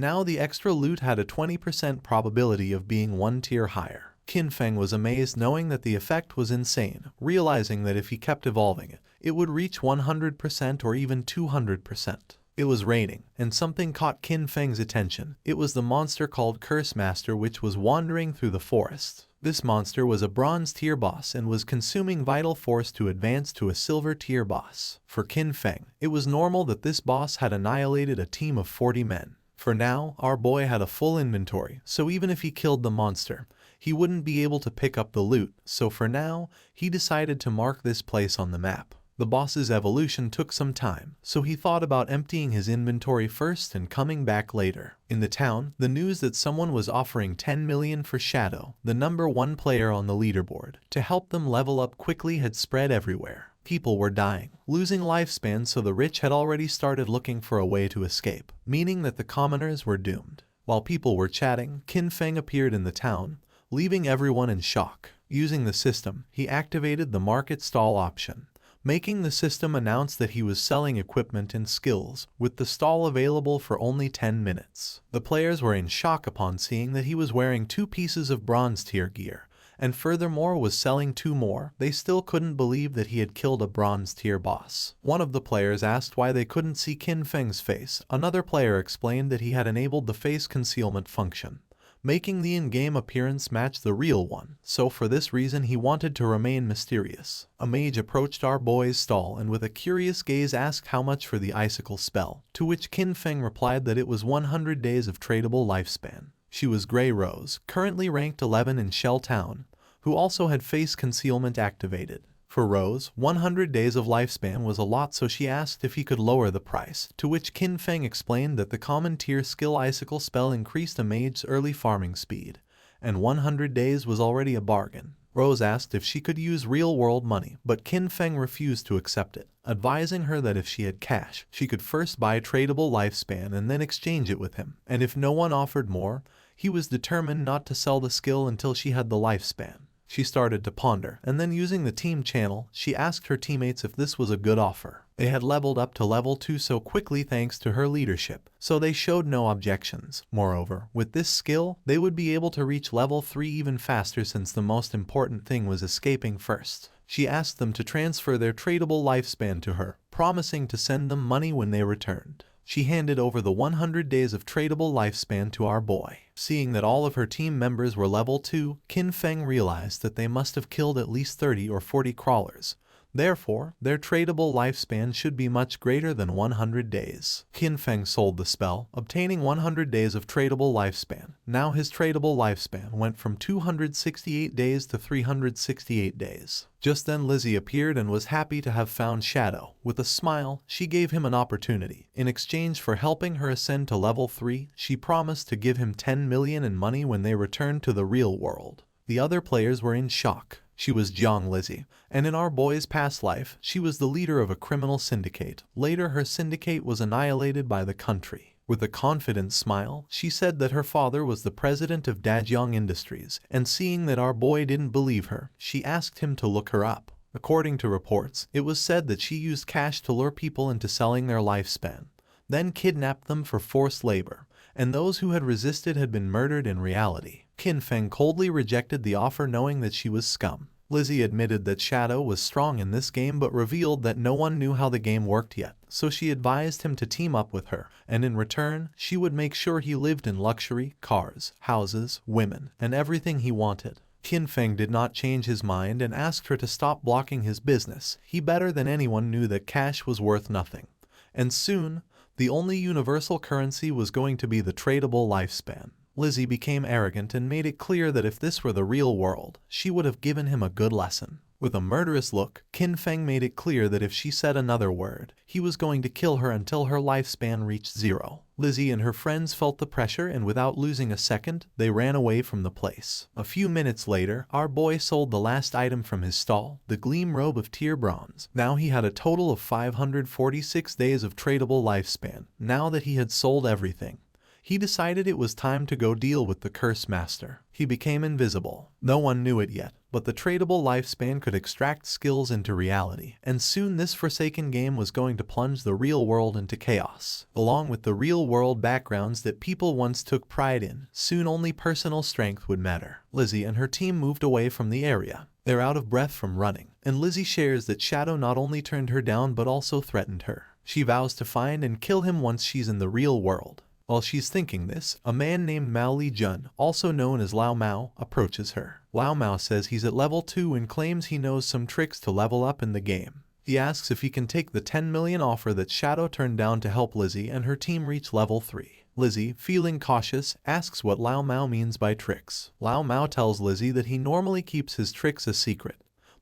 now the extra loot had a 20% probability of being 1 tier higher. Qin Feng was amazed knowing that the effect was insane, realizing that if he kept evolving it, it would reach 100% or even 200%. It was raining, and something caught Qin Feng's attention. It was the monster called Curse Master, which was wandering through the forest. This monster was a bronze tier boss and was consuming vital force to advance to a silver tier boss. For Qin Feng, it was normal that this boss had annihilated a team of 40 men. For now, our boy had a full inventory, so even if he killed the monster, he wouldn't be able to pick up the loot, so for now, he decided to mark this place on the map. The boss's evolution took some time, so he thought about emptying his inventory first and coming back later. In the town, the news that someone was offering 10 million for Shadow, the number 1 player on the leaderboard, to help them level up quickly had spread everywhere. People were dying, losing lifespan, so the rich had already started looking for a way to escape, meaning that the commoners were doomed. While people were chatting, Qin Feng appeared in the town, leaving everyone in shock. Using the system, he activated the market stall option, making the system announce that he was selling equipment and skills, with the stall available for only 10 minutes. The players were in shock upon seeing that he was wearing 2 pieces of bronze tier gear, and furthermore was selling 2 more, they still couldn't believe that he had killed a bronze tier boss. One of the players asked why they couldn't see Qin Feng's face. Another player explained that he had enabled the face concealment function, making the in-game appearance match the real one, so for this reason he wanted to remain mysterious. A mage approached our boy's stall and with a curious gaze asked how much for the icicle spell, to which Qin Feng replied that it was 100 days of tradable lifespan. She was Grey Rose, currently ranked 11 in Shell Town, who also had face concealment activated. For Rose, 100 days of lifespan was a lot, so she asked if he could lower the price, to which Qin Feng explained that the common tier skill icicle spell increased a mage's early farming speed, and 100 days was already a bargain. Rose asked if she could use real-world money, but Qin Feng refused to accept it, advising her that if she had cash, she could first buy tradable lifespan and then exchange it with him, and if no one offered more, he was determined not to sell the skill until she had the lifespan. She started to ponder, and then using the team channel, she asked her teammates if this was a good offer. They had leveled up to level 2 so quickly thanks to her leadership, so they showed no objections. Moreover, with this skill, they would be able to reach level 3 even faster since the most important thing was escaping first. She asked them to transfer their tradable lifespan to her, promising to send them money when they returned. She handed over the 100 days of tradable lifespan to our boy. Seeing that all of her team members were level 2, Qin Feng realized that they must have killed at least 30 or 40 crawlers. Therefore, their tradable lifespan should be much greater than 100 days. Qin Feng sold the spell, obtaining 100 days of tradable lifespan. Now his tradable lifespan went from 268 days to 368 days. Just then Lizzie appeared and was happy to have found Shadow. With a smile, she gave him an opportunity. In exchange for helping her ascend to level 3, she promised to give him 10 million in money when they returned to the real world. The other players were in shock. She was Jiang Lizzie, and in our boy's past life, she was the leader of a criminal syndicate. Later her syndicate was annihilated by the country. With a confident smile, she said that her father was the president of Dajiang Industries, and seeing that our boy didn't believe her, she asked him to look her up. According to reports, it was said that she used cash to lure people into selling their lifespan, then kidnapped them for forced labor, and those who had resisted had been murdered in reality. Qin Feng coldly rejected the offer knowing that she was scum. Lizzie admitted that Shadow was strong in this game but revealed that no one knew how the game worked yet, so she advised him to team up with her, and in return, she would make sure he lived in luxury, cars, houses, women, and everything he wanted. Qin Feng did not change his mind and asked her to stop blocking his business. He better than anyone knew that cash was worth nothing. And soon, the only universal currency was going to be the tradable lifespan. Lizzie became arrogant and made it clear that if this were the real world, she would have given him a good lesson. With a murderous look, Qin Feng made it clear that if she said another word, he was going to kill her until her lifespan reached 0. Lizzie and her friends felt the pressure and without losing a second, they ran away from the place. A few minutes later, our boy sold the last item from his stall, the Gleam Robe of Tier Bronze. Now he had a total of 546 days of tradable lifespan. Now that he had sold everything, he decided it was time to go deal with the Curse Master. He became invisible. No one knew it yet, but the tradable lifespan could extract skills into reality, and soon this forsaken game was going to plunge the real world into chaos. Along with the real world backgrounds that people once took pride in, soon only personal strength would matter. Lizzie and her team moved away from the area. They're out of breath from running, and Lizzie shares that Shadow not only turned her down but also threatened her. She vows to find and kill him once she's in the real world. While she's thinking this, a man named Mao Li Jun, also known as Lao Mao, approaches her. Lao Mao says he's at level 2 and claims he knows some tricks to level up in the game. He asks if he can take the 10 million offer that Shadow turned down to help Lizzie and her team reach level 3. Lizzie, feeling cautious, asks what Lao Mao means by tricks. Lao Mao tells Lizzie that he normally keeps his tricks a secret,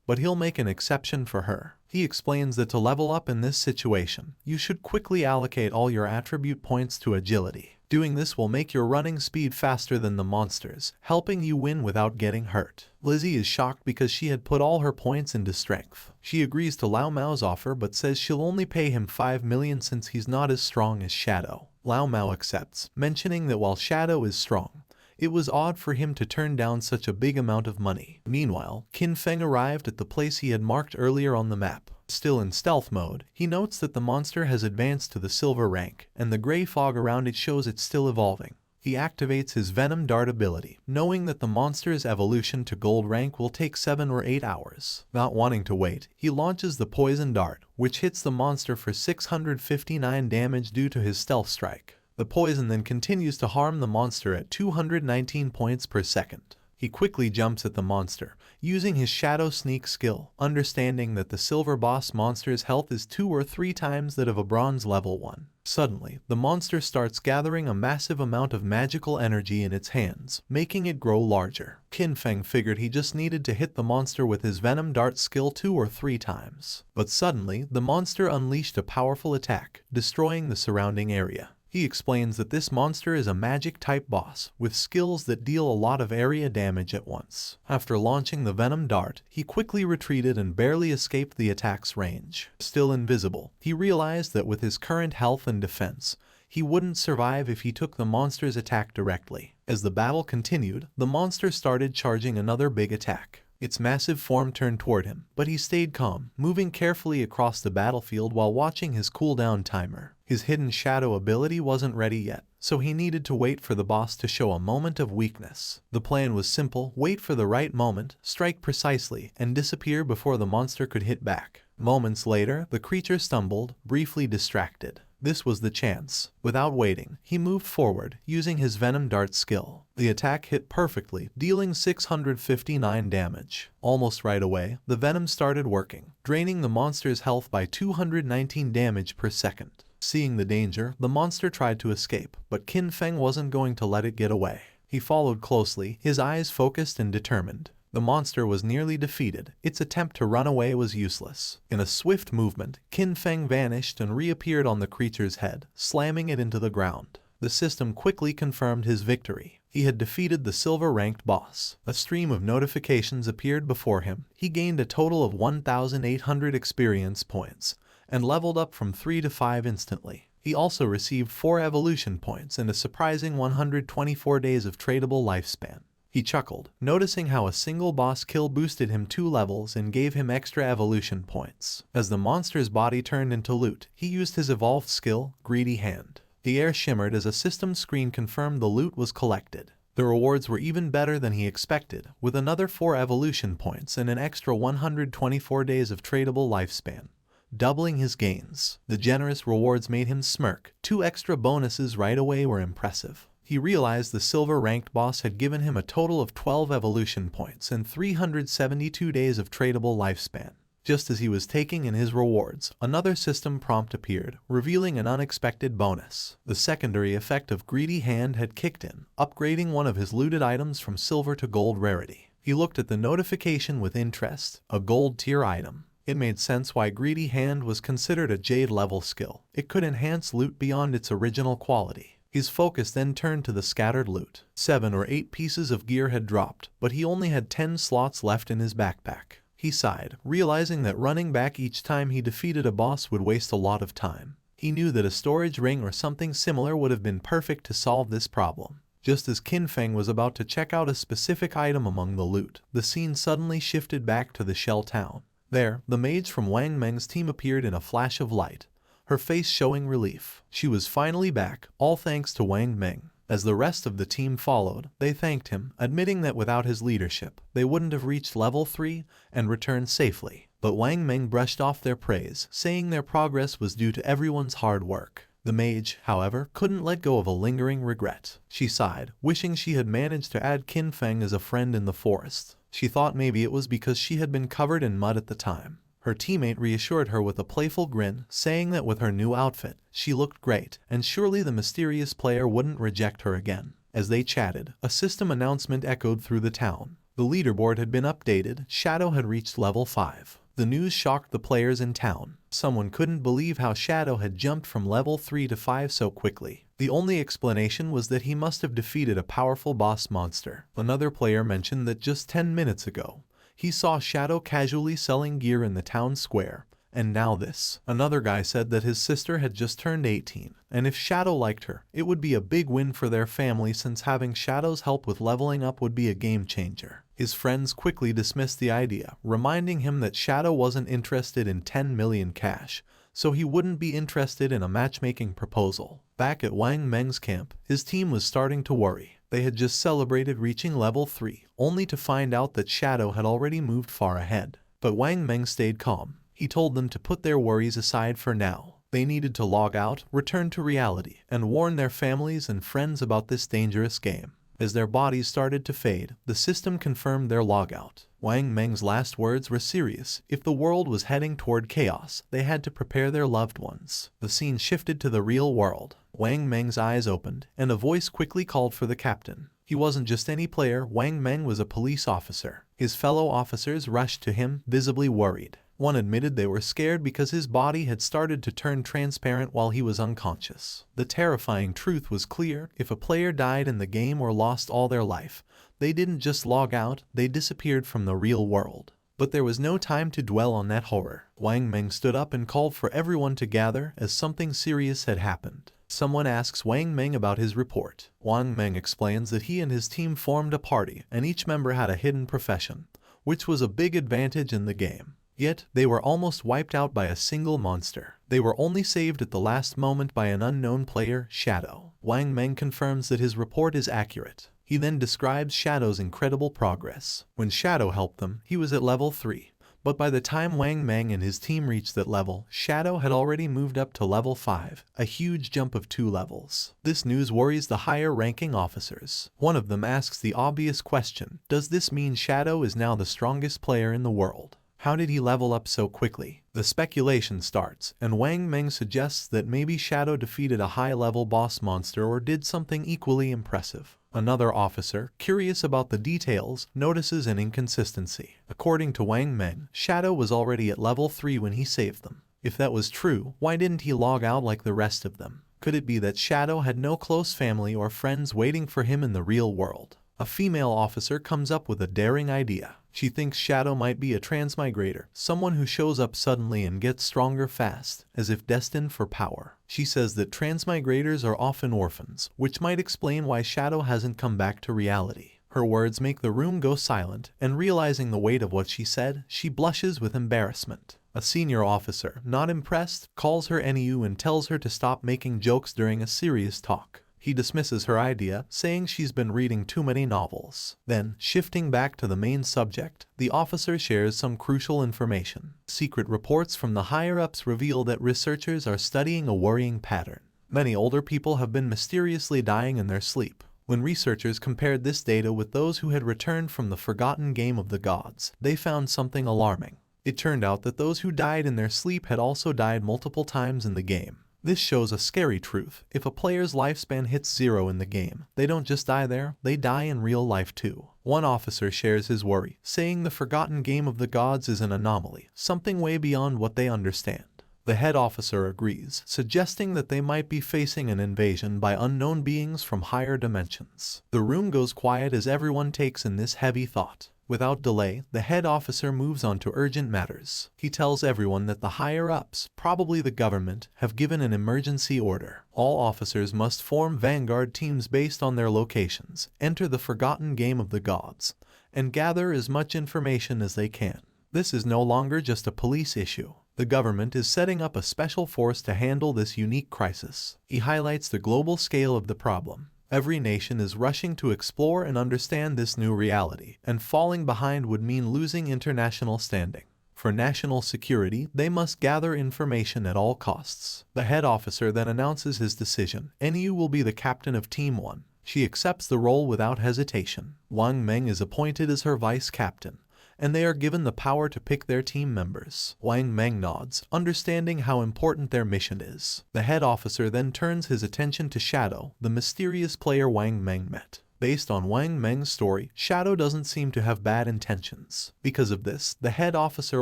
but he'll make an exception for her. He explains that to level up in this situation, you should quickly allocate all your attribute points to agility. Doing this will make your running speed faster than the monsters, helping you win without getting hurt. Lizzie is shocked because she had put all her points into strength. She agrees to Lao Mao's offer but says she'll only pay him 5 million since he's not as strong as Shadow. Lao Mao accepts, mentioning that while Shadow is strong, it was odd for him to turn down such a big amount of money. Meanwhile, Qin Feng arrived at the place he had marked earlier on the map. Still in stealth mode, he notes that the monster has advanced to the silver rank, and the gray fog around it shows it's still evolving. He activates his Venom Dart ability, knowing that the monster's evolution to gold rank will take 7 or 8 hours. Not wanting to wait, he launches the Poison Dart, which hits the monster for 659 damage due to his stealth strike. The poison then continues to harm the monster at 219 points per second. He quickly jumps at the monster, using his Shadow Sneak skill, understanding that the Silver Boss monster's health is 2 or 3 times that of a Bronze level 1. Suddenly, the monster starts gathering a massive amount of magical energy in its hands, making it grow larger. Qin Feng figured he just needed to hit the monster with his Venom Dart skill 2 or 3 times. But suddenly, the monster unleashed a powerful attack, destroying the surrounding area. He explains that this monster is a magic-type boss, with skills that deal a lot of area damage at once. After launching the Venom Dart, he quickly retreated and barely escaped the attack's range. Still invisible, he realized that with his current health and defense, he wouldn't survive if he took the monster's attack directly. As the battle continued, the monster started charging another big attack. Its massive form turned toward him, but he stayed calm, moving carefully across the battlefield while watching his cooldown timer. His hidden shadow ability wasn't ready yet, so he needed to wait for the boss to show a moment of weakness. The plan was simple: wait for the right moment, strike precisely, and disappear before the monster could hit back. Moments later, the creature stumbled, briefly distracted. This was the chance. Without waiting, he moved forward, using his Venom Dart skill. The attack hit perfectly, dealing 659 damage. Almost right away, the venom started working, draining the monster's health by 219 damage per second. Seeing the danger, the monster tried to escape, but Qin Feng wasn't going to let it get away. He followed closely, his eyes focused and determined. The monster was nearly defeated. Its attempt to run away was useless. In a swift movement, Qin Feng vanished and reappeared on the creature's head, slamming it into the ground. The system quickly confirmed his victory. He had defeated the silver-ranked boss. A stream of notifications appeared before him. He gained a total of 1,800 experience points, and leveled up from 3 to 5 instantly. He also received 4 evolution points and a surprising 124 days of tradable lifespan. He chuckled, noticing how a single boss kill boosted him 2 levels and gave him extra evolution points. As the monster's body turned into loot, he used his evolved skill, Greedy Hand. The air shimmered as a system screen confirmed the loot was collected. The rewards were even better than he expected, with another 4 evolution points and an extra 124 days of tradable lifespan, doubling his gains. The generous rewards made him smirk. 2 extra bonuses right away were impressive. He realized the silver-ranked boss had given him a total of 12 evolution points and 372 days of tradable lifespan. Just as he was taking in his rewards, another system prompt appeared, revealing an unexpected bonus. The secondary effect of Greedy Hand had kicked in, upgrading one of his looted items from silver to gold rarity. He looked at the notification with interest. A gold tier item. It made sense why Greedy Hand was considered a Jade level skill. It could enhance loot beyond its original quality. His focus then turned to the scattered loot. 7 or 8 pieces of gear had dropped, but he only had 10 slots left in his backpack. He sighed, realizing that running back each time he defeated a boss would waste a lot of time. He knew that a storage ring or something similar would have been perfect to solve this problem. Just as Qin Feng was about to check out a specific item among the loot, the scene suddenly shifted back to the Shell Town. There, the mage from Wang Meng's team appeared in a flash of light, her face showing relief. She was finally back, all thanks to Wang Meng. As the rest of the team followed, they thanked him, admitting that without his leadership, they wouldn't have reached level 3 and returned safely. But Wang Meng brushed off their praise, saying their progress was due to everyone's hard work. The mage, however, couldn't let go of a lingering regret. She sighed, wishing she had managed to add Qin Feng as a friend in the forest. She thought maybe it was because she had been covered in mud at the time. Her teammate reassured her with a playful grin, saying that with her new outfit, she looked great, and surely the mysterious player wouldn't reject her again. As they chatted, a system announcement echoed through the town. The leaderboard had been updated. Shadow had reached level 5. The news shocked the players in town. Someone couldn't believe how Shadow had jumped from level 3 to 5 so quickly. The only explanation was that he must have defeated a powerful boss monster. Another player mentioned that just 10 minutes ago, he saw Shadow casually selling gear in the town square, and now this. Another guy said that his sister had just turned 18, and if Shadow liked her, it would be a big win for their family since having Shadow's help with leveling up would be a game changer. His friends quickly dismissed the idea, reminding him that Shadow wasn't interested in 10 million cash, so he wouldn't be interested in a matchmaking proposal. Back at Wang Meng's camp, his team was starting to worry. They had just celebrated reaching level 3, only to find out that Shadow had already moved far ahead. But Wang Meng stayed calm. He told them to put their worries aside for now. They needed to log out, return to reality, and warn their families and friends about this dangerous game. As their bodies started to fade, the system confirmed their logout. Wang Meng's last words were serious. If the world was heading toward chaos, they had to prepare their loved ones. The scene shifted to the real world. Wang Meng's eyes opened, and a voice quickly called for the captain. He wasn't just any player. Wang Meng was a police officer. His fellow officers rushed to him, visibly worried. One admitted they were scared because his body had started to turn transparent while he was unconscious. The terrifying truth was clear: if a player died in the game or lost all their life, they didn't just log out, they disappeared from the real world. But there was no time to dwell on that horror. Wang Meng stood up and called for everyone to gather, as something serious had happened. Someone asks Wang Meng about his report. Wang Meng explains that he and his team formed a party, and each member had a hidden profession, which was a big advantage in the game. Yet, they were almost wiped out by a single monster. They were only saved at the last moment by an unknown player, Shadow. Wang Meng confirms that his report is accurate. He then describes Shadow's incredible progress. When Shadow helped them, he was at level 3. But by the time Wang Meng and his team reached that level, Shadow had already moved up to level 5, a huge jump of 2 levels. This news worries the higher-ranking officers. One of them asks the obvious question: does this mean Shadow is now the strongest player in the world? How did he level up so quickly? The speculation starts, and Wang Meng suggests that maybe Shadow defeated a high-level boss monster or did something equally impressive. Another officer, curious about the details, notices an inconsistency. According to Wang Meng, Shadow was already at level 3 when he saved them. If that was true, why didn't he log out like the rest of them? Could it be that Shadow had no close family or friends waiting for him in the real world? A female officer comes up with a daring idea. She thinks Shadow might be a transmigrator, someone who shows up suddenly and gets stronger fast, as if destined for power. She says that transmigrators are often orphans, which might explain why Shadow hasn't come back to reality. Her words make the room go silent, and realizing the weight of what she said, she blushes with embarrassment. A senior officer, not impressed, calls her NEU and tells her to stop making jokes during a serious talk. He dismisses her idea, saying she's been reading too many novels. Then, shifting back to the main subject, the officer shares some crucial information. Secret reports from the higher-ups reveal that researchers are studying a worrying pattern. Many older people have been mysteriously dying in their sleep. When researchers compared this data with those who had returned from the forgotten game of the gods, they found something alarming. It turned out that those who died in their sleep had also died multiple times in the game. This shows a scary truth. If a player's lifespan hits 0 in the game, they don't just die there, they die in real life too. One officer shares his worry, saying the forgotten game of the gods is an anomaly, something way beyond what they understand. The head officer agrees, suggesting that they might be facing an invasion by unknown beings from higher dimensions. The room goes quiet as everyone takes in this heavy thought. Without delay, the head officer moves on to urgent matters. He tells everyone that the higher-ups, probably the government, have given an emergency order. All officers must form vanguard teams based on their locations, enter the forgotten game of the gods, and gather as much information as they can. This is no longer just a police issue. The government is setting up a special force to handle this unique crisis. He highlights the global scale of the problem. Every nation is rushing to explore and understand this new reality, and falling behind would mean losing international standing. For national security, they must gather information at all costs. The head officer then announces his decision. NEU will be the captain of Team 1. She accepts the role without hesitation. Wang Meng is appointed as her vice captain, and they are given the power to pick their team members. Wang Meng nods, understanding how important their mission is. The head officer then turns his attention to Shadow, the mysterious player Wang Meng met. Based on Wang Meng's story, Shadow doesn't seem to have bad intentions. Because of this, the head officer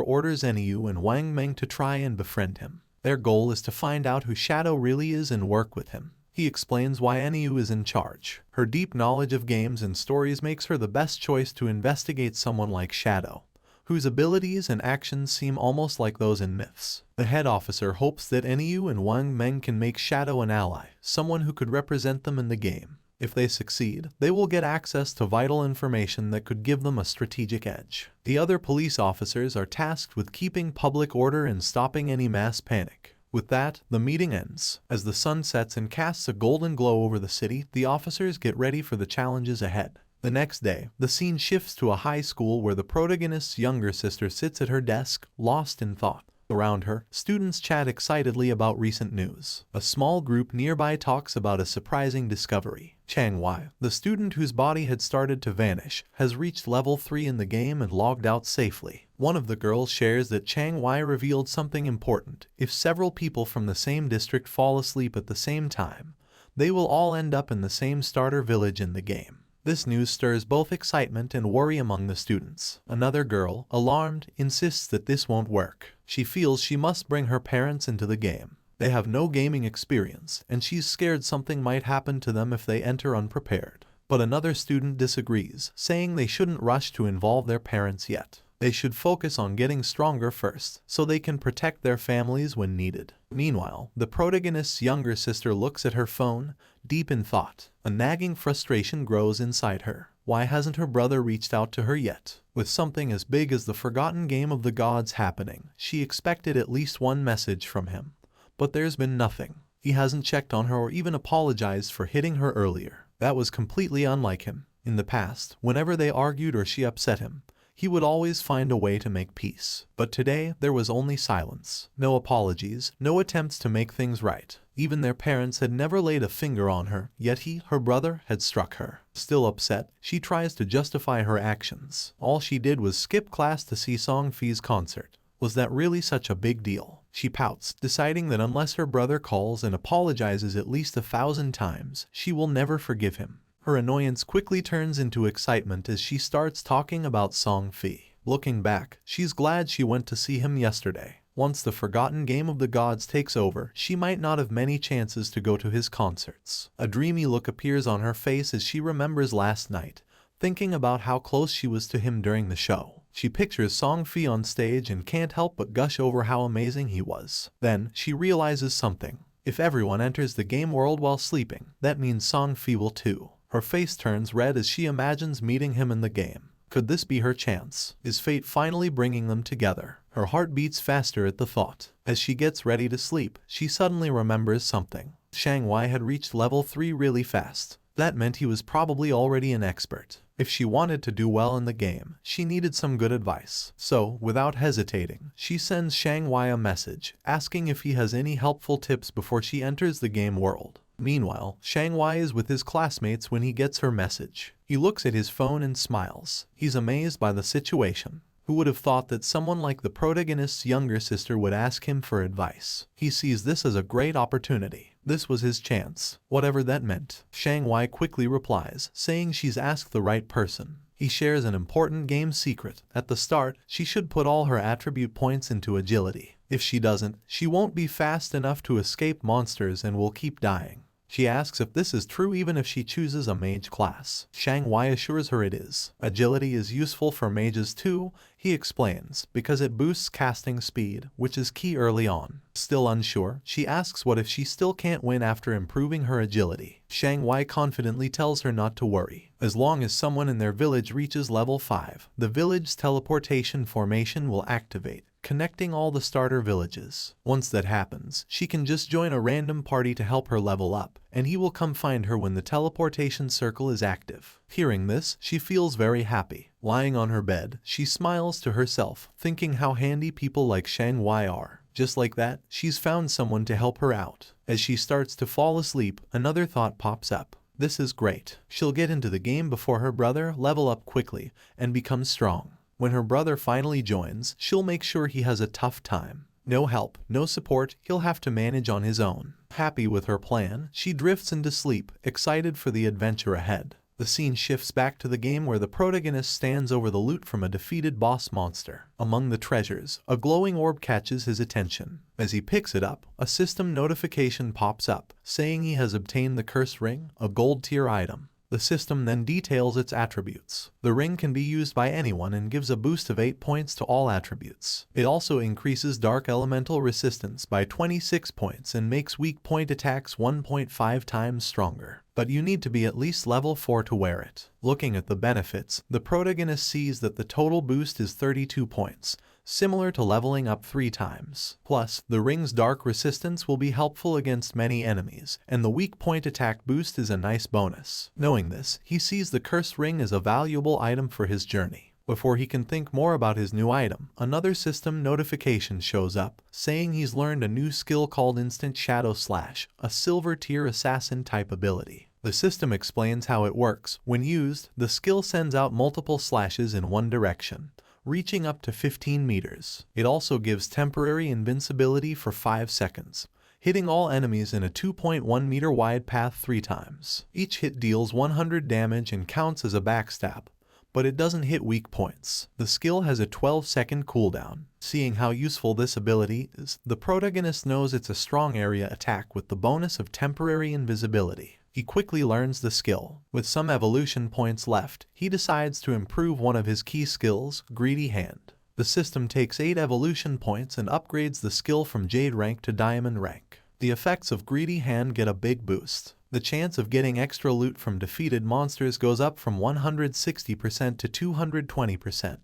orders NEU and Wang Meng to try and befriend him. Their goal is to find out who Shadow really is and work with him. He explains why NEU is in charge. Her deep knowledge of games and stories makes her the best choice to investigate someone like Shadow, whose abilities and actions seem almost like those in myths. The head officer hopes that NEU and Wang Meng can make Shadow an ally, someone who could represent them in the game. If they succeed, they will get access to vital information that could give them a strategic edge. The other police officers are tasked with keeping public order and stopping any mass panic. With that, the meeting ends. As the sun sets and casts a golden glow over the city, the officers get ready for the challenges ahead. The next day, the scene shifts to a high school where the protagonist's younger sister sits at her desk, lost in thought. Around her, students chat excitedly about recent news. A small group nearby talks about a surprising discovery. Chang-wai, the student whose body had started to vanish, has reached level 3 in the game and logged out safely. One of the girls shares that Chang-wai revealed something important. If several people from the same district fall asleep at the same time, they will all end up in the same starter village in the game. This news stirs both excitement and worry among the students. Another girl, alarmed, insists that this won't work. She feels she must bring her parents into the game. They have no gaming experience, and she's scared something might happen to them if they enter unprepared. But another student disagrees, saying they shouldn't rush to involve their parents yet. They should focus on getting stronger first, so they can protect their families when needed. Meanwhile, the protagonist's younger sister looks at her phone, deep in thought. A nagging frustration grows inside her. Why hasn't her brother reached out to her yet? With something as big as the forgotten game of the gods happening, she expected at least one message from him. But there's been nothing. He hasn't checked on her or even apologized for hitting her earlier. That was completely unlike him. In the past, whenever they argued or she upset him, he would always find a way to make peace. But today, there was only silence. No apologies, no attempts to make things right. Even their parents had never laid a finger on her, yet he, her brother, had struck her. Still upset, she tries to justify her actions. All she did was skip class to see Song-fi's concert. Was that really such a big deal? She pouts, deciding that unless her brother calls and apologizes at least 1,000 times, she will never forgive him. Her annoyance quickly turns into excitement as she starts talking about Song-fi. Looking back, she's glad she went to see him yesterday. Once the forgotten game of the gods takes over, she might not have many chances to go to his concerts. A dreamy look appears on her face as she remembers last night, thinking about how close she was to him during the show. She pictures Song-fi on stage and can't help but gush over how amazing he was. Then, she realizes something. If everyone enters the game world while sleeping, that means Song-fi will too. Her face turns red as she imagines meeting him in the game. Could this be her chance? Is fate finally bringing them together? Her heart beats faster at the thought. As she gets ready to sleep, she suddenly remembers something. Chang-wai had reached level 3 really fast. That meant he was probably already an expert. If she wanted to do well in the game, she needed some good advice. So, without hesitating, she sends Chang-wai a message, asking if he has any helpful tips before she enters the game world. Meanwhile, Chang-wai is with his classmates when he gets her message. He looks at his phone and smiles. He's amazed by the situation. Who would have thought that someone like the protagonist's younger sister would ask him for advice? He sees this as a great opportunity. This was his chance, whatever that meant. Chang-wai quickly replies, saying she's asked the right person. He shares an important game secret. At the start, she should put all her attribute points into agility. If she doesn't, she won't be fast enough to escape monsters and will keep dying. She asks if this is true even if she chooses a mage class. Chang-wai assures her it is. Agility is useful for mages too, he explains, because it boosts casting speed, which is key early on. Still unsure, she asks what if she still can't win after improving her agility. Chang-wai confidently tells her not to worry. As long as someone in their village reaches level 5, the village's teleportation formation will activate, connecting all the starter villages. Once that happens, she can just join a random party to help her level up, and he will come find her when the teleportation circle is active. Hearing this, she feels very happy. Lying on her bed, she smiles to herself, thinking how handy people like Chang-wai are. Just like that, she's found someone to help her out. As she starts to fall asleep, another thought pops up. This is great. She'll get into the game before her brother, level up quickly, and become strong. When her brother finally joins, she'll make sure he has a tough time. No help, no support, he'll have to manage on his own. Happy with her plan, she drifts into sleep, excited for the adventure ahead. The scene shifts back to the game where the protagonist stands over the loot from a defeated boss monster. Among the treasures, a glowing orb catches his attention. As he picks it up, a system notification pops up, saying he has obtained the cursed ring, a gold tier item. The system then details its attributes. The ring can be used by anyone and gives a boost of 8 points to all attributes. It also increases dark elemental resistance by 26 points and makes weak point attacks 1.5 times stronger. But you need to be at least level 4 to wear it. Looking at the benefits, the protagonist sees that the total boost is 32 points, similar to leveling up 3 times. Plus, the ring's dark resistance will be helpful against many enemies, and the weak point attack boost is a nice bonus. Knowing this, he sees the cursed ring as a valuable item for his journey. Before he can think more about his new item, another system notification shows up, saying he's learned a new skill called Instant Shadow Slash, a silver tier assassin type ability. The system explains how it works. When used, the skill sends out multiple slashes in one direction, reaching up to 15 meters. It also gives temporary invincibility for 5 seconds, hitting all enemies in a 2.1 meter wide path 3 times. Each hit deals 100 damage and counts as a backstab, but it doesn't hit weak points. The skill has a 12-second cooldown. Seeing how useful this ability is, the protagonist knows it's a strong area attack with the bonus of temporary invisibility. He quickly learns the skill. With some evolution points left, he decides to improve one of his key skills, Greedy Hand. The system takes 8 evolution points and upgrades the skill from Jade rank to Diamond rank. The effects of Greedy Hand get a big boost. The chance of getting extra loot from defeated monsters goes up from 160% to 220%,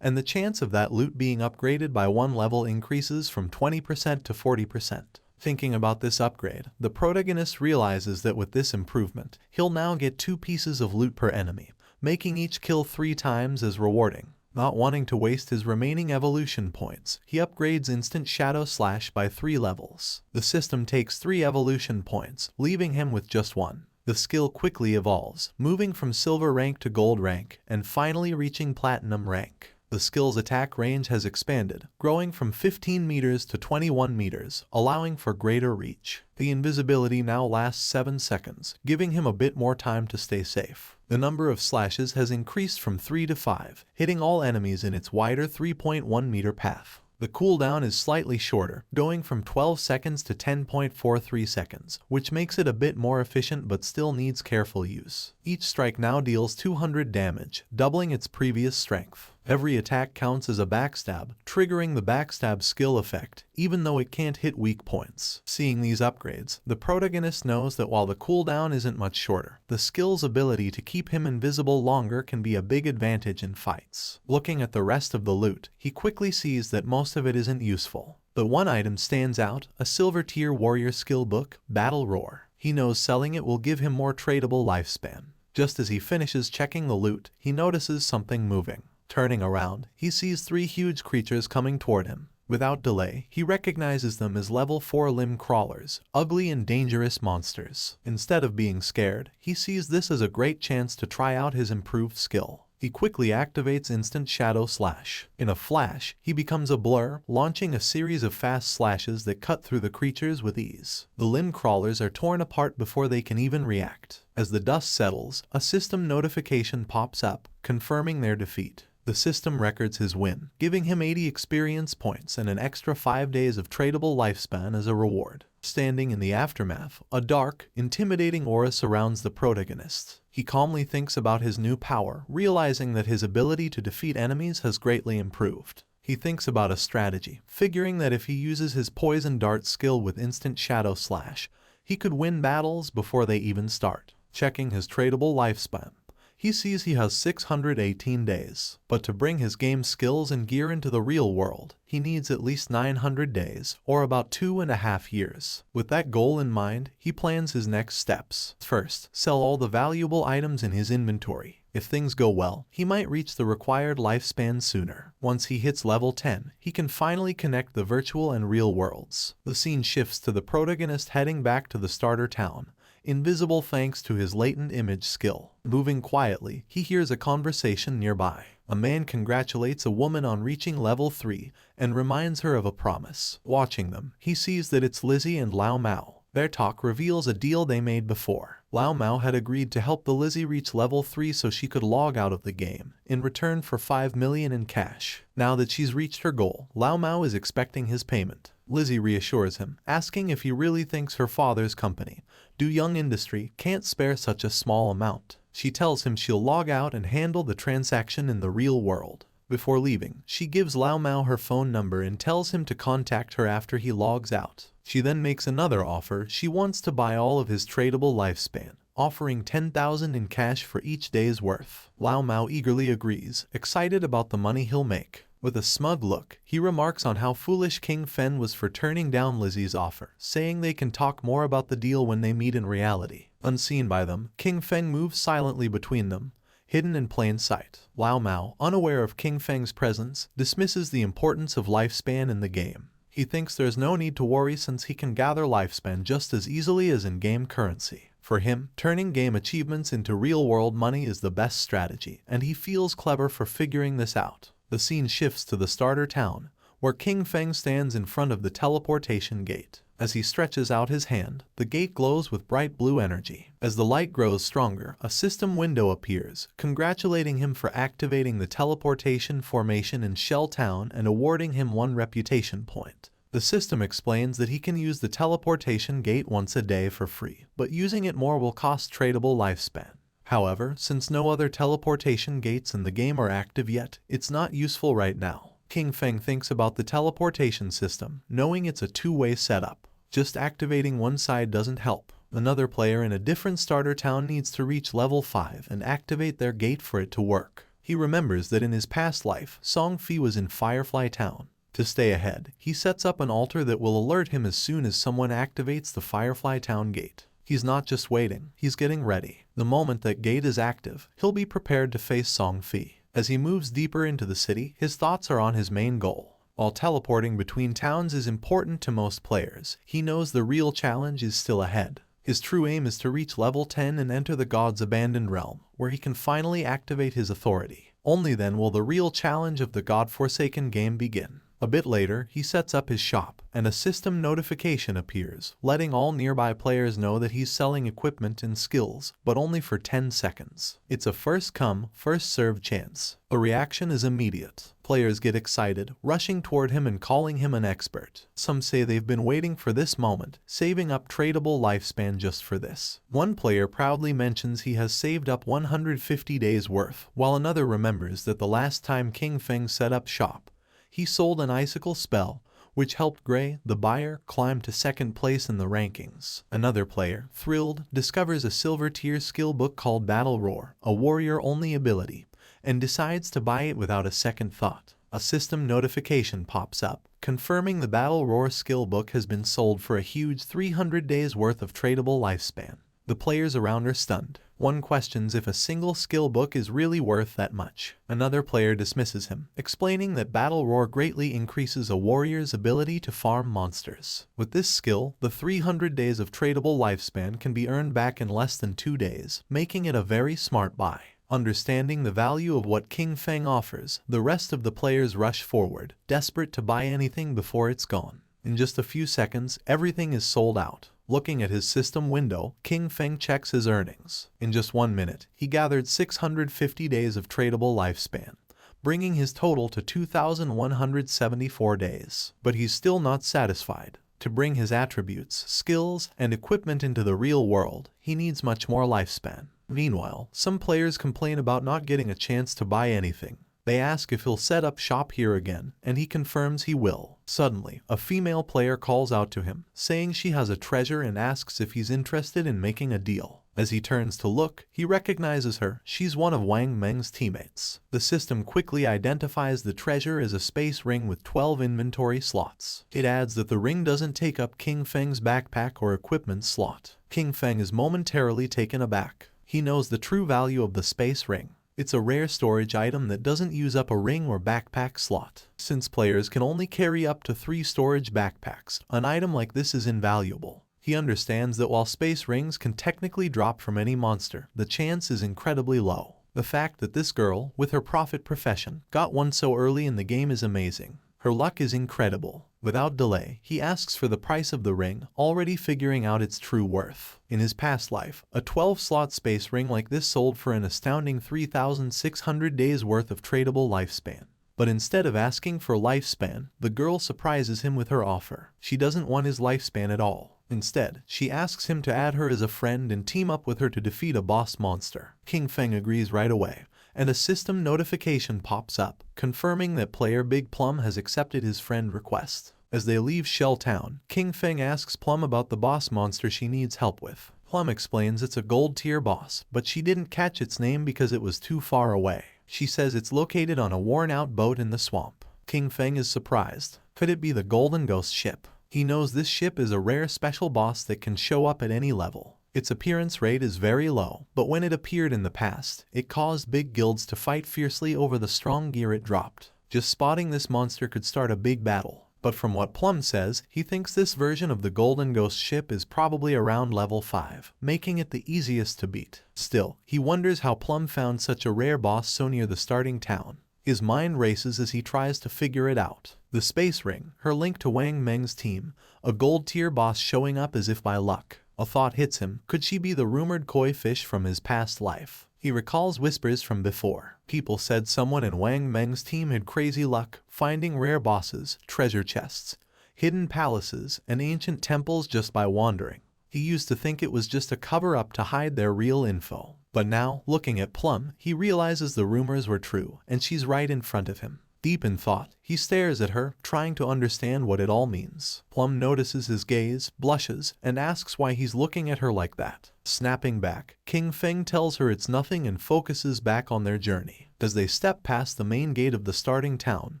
and the chance of that loot being upgraded by 1 level increases from 20% to 40%. Thinking about this upgrade, the protagonist realizes that with this improvement, he'll now get 2 pieces of loot per enemy, making each kill 3 times as rewarding. Not wanting to waste his remaining evolution points, he upgrades Instant Shadow Slash by 3 levels. The system takes 3 evolution points, leaving him with just 1. The skill quickly evolves, moving from silver rank to gold rank, and finally reaching platinum rank. The skill's attack range has expanded, growing from 15 meters to 21 meters, allowing for greater reach. The invisibility now lasts 7 seconds, giving him a bit more time to stay safe. The number of slashes has increased from 3 to 5, hitting all enemies in its wider 3.1 meter path. The cooldown is slightly shorter, going from 12 seconds to 10.43 seconds, which makes it a bit more efficient but still needs careful use. Each strike now deals 200 damage, doubling its previous strength. Every attack counts as a backstab, triggering the backstab skill effect, even though it can't hit weak points. Seeing these upgrades, the protagonist knows that while the cooldown isn't much shorter, the skill's ability to keep him invisible longer can be a big advantage in fights. Looking at the rest of the loot, he quickly sees that most of it isn't useful. But one item stands out, a silver tier warrior skill book, Battle Roar. He knows selling it will give him more tradable lifespan. Just as he finishes checking the loot, he notices something moving. Turning around, he sees 3 huge creatures coming toward him. Without delay, he recognizes them as level 4 limb crawlers, ugly and dangerous monsters. Instead of being scared, he sees this as a great chance to try out his improved skill. He quickly activates Instant Shadow Slash. In a flash, he becomes a blur, launching a series of fast slashes that cut through the creatures with ease. The limb crawlers are torn apart before they can even react. As the dust settles, a system notification pops up, confirming their defeat. The system records his win, giving him 80 experience points and an extra 5 days of tradable lifespan as a reward. Standing in the aftermath, a dark, intimidating aura surrounds the protagonist. He calmly thinks about his new power, realizing that his ability to defeat enemies has greatly improved. He thinks about a strategy, figuring that if he uses his Poison Dart skill with Instant Shadow Slash, he could win battles before they even start. Checking his tradable lifespan, he sees he has 618 days, but to bring his game skills and gear into the real world, he needs at least 900 days, or about 2.5 years. With that goal in mind, he plans his next steps. First, sell all the valuable items in his inventory. If things go well, he might reach the required lifespan sooner. Once he hits level 10, he can finally connect the virtual and real worlds. The scene shifts to the protagonist heading back to the starter town, invisible thanks to his latent image skill. Moving quietly, he hears a conversation nearby. A man congratulates a woman on reaching level 3 and reminds her of a promise. Watching them, he sees that it's Lizzie and Lao Mao. Their talk reveals a deal they made before. Lao Mao had agreed to help the Lizzie reach level 3 so she could log out of the game, in return for 5 million in cash. Now that she's reached her goal, Lao Mao is expecting his payment. Lizzie reassures him, asking if he really thinks her father's company, Do Young Industry, can't spare such a small amount. She tells him she'll log out and handle the transaction in the real world. Before leaving, she gives Lao Mao her phone number and tells him to contact her after he logs out. She then makes another offer. She wants to buy all of his tradable lifespan, offering 10,000 in cash for each day's worth. Lao Mao eagerly agrees, excited about the money he'll make. With a smug look, he remarks on how foolish King Fen was for turning down Lizzie's offer, saying they can talk more about the deal when they meet in reality. Unseen by them, King Feng moves silently between them, hidden in plain sight. Lao Mao, unaware of King Feng's presence, dismisses the importance of lifespan in the game. He thinks there's no need to worry since he can gather lifespan just as easily as in-game currency. For him, turning game achievements into real-world money is the best strategy, and he feels clever for figuring this out. The scene shifts to the starter town, where King Feng stands in front of the teleportation gate. As he stretches out his hand, the gate glows with bright blue energy. As the light grows stronger, a system window appears, congratulating him for activating the teleportation formation in Shell Town and awarding him 1 reputation point. The system explains that he can use the teleportation gate once a day for free, but using it more will cost tradable lifespan. However, since no other teleportation gates in the game are active yet, it's not useful right now. King Feng thinks about the teleportation system, knowing it's a two-way setup. Just activating one side doesn't help. Another player in a different starter town needs to reach level 5 and activate their gate for it to work. He remembers that in his past life, Song Fi was in Firefly Town. To stay ahead, he sets up an altar that will alert him as soon as someone activates the Firefly Town gate. He's not just waiting, he's getting ready. The moment that gate is active, he'll be prepared to face Song Fi. As he moves deeper into the city, his thoughts are on his main goal. While teleporting between towns is important to most players, he knows the real challenge is still ahead. His true aim is to reach level 10 and enter the God's Abandoned Realm, where he can finally activate his authority. Only then will the real challenge of the God-forsaken game begin. A bit later, he sets up his shop, and a system notification appears, letting all nearby players know that he's selling equipment and skills, but only for 10 seconds. It's a first-come, first-served chance. The reaction is immediate. Players get excited, rushing toward him and calling him an expert. Some say they've been waiting for this moment, saving up tradable lifespan just for this. One player proudly mentions he has saved up 150 days worth, while another remembers that the last time King Feng set up shop, he sold an icicle spell, which helped Gray, the buyer, climb to second place in the rankings. Another player, thrilled, discovers a silver tier skill book called Battle Roar, a warrior-only ability, and decides to buy it without a second thought. A system notification pops up, confirming the Battle Roar skill book has been sold for a huge 300 days worth of tradable lifespan. The players around are stunned. One questions if a single skill book is really worth that much. Another player dismisses him, explaining that Battle Roar greatly increases a warrior's ability to farm monsters. With this skill, the 300 days of tradable lifespan can be earned back in less than 2 days, making it a very smart buy. Understanding the value of what King Feng offers, the rest of the players rush forward, desperate to buy anything before it's gone. In just a few seconds, everything is sold out. Looking at his system window, King Feng checks his earnings. In just 1 minute, he gathered 650 days of tradable lifespan, bringing his total to 2,174 days. But he's still not satisfied. To bring his attributes, skills, and equipment into the real world, he needs much more lifespan. Meanwhile, some players complain about not getting a chance to buy anything. They ask if he'll set up shop here again, and he confirms he will. Suddenly, a female player calls out to him, saying she has a treasure and asks if he's interested in making a deal. As he turns to look, he recognizes her. She's one of Wang Meng's teammates. The system quickly identifies the treasure as a space ring with 12 inventory slots. It adds that the ring doesn't take up King Feng's backpack or equipment slot. King Feng is momentarily taken aback. He knows the true value of the space ring. It's a rare storage item that doesn't use up a ring or backpack slot. Since players can only carry up to 3 storage backpacks, an item like this is invaluable. He understands that while space rings can technically drop from any monster, the chance is incredibly low. The fact that this girl, with her prophet profession, got one so early in the game is amazing. Her luck is incredible. Without delay, he asks for the price of the ring, already figuring out its true worth. In his past life, a 12-slot space ring like this sold for an astounding 3,600 days worth of tradable lifespan. But instead of asking for lifespan, the girl surprises him with her offer. She doesn't want his lifespan at all. Instead, she asks him to add her as a friend and team up with her to defeat a boss monster. King Feng agrees right away, and a system notification pops up, confirming that player Big Plum has accepted his friend request. As they leave Shell Town, King Feng asks Plum about the boss monster she needs help with. Plum explains it's a gold tier boss, but she didn't catch its name because it was too far away. She says it's located on a worn-out boat in the swamp. King Feng is surprised. Could it be the Golden Ghost ship? He knows this ship is a rare special boss that can show up at any level. Its appearance rate is very low, but when it appeared in the past, it caused big guilds to fight fiercely over the strong gear it dropped. Just spotting this monster could start a big battle. But from what Plum says, he thinks this version of the Golden Ghost ship is probably around level 5, making it the easiest to beat. Still, he wonders how Plum found such a rare boss so near the starting town. His mind races as he tries to figure it out. The space ring, her link to Wang Meng's team, a gold tier boss showing up as if by luck. A thought hits him. Could she be the rumored koi fish from his past life? He recalls whispers from before. People said someone in Wang Meng's team had crazy luck, finding rare bosses, treasure chests, hidden palaces, and ancient temples just by wandering. He used to think it was just a cover-up to hide their real info. But now, looking at Plum, he realizes the rumors were true, and she's right in front of him. Deep in thought, he stares at her, trying to understand what it all means. Plum notices his gaze, blushes, and asks why he's looking at her like that. Snapping back, King Feng tells her it's nothing and focuses back on their journey. As they step past the main gate of the starting town,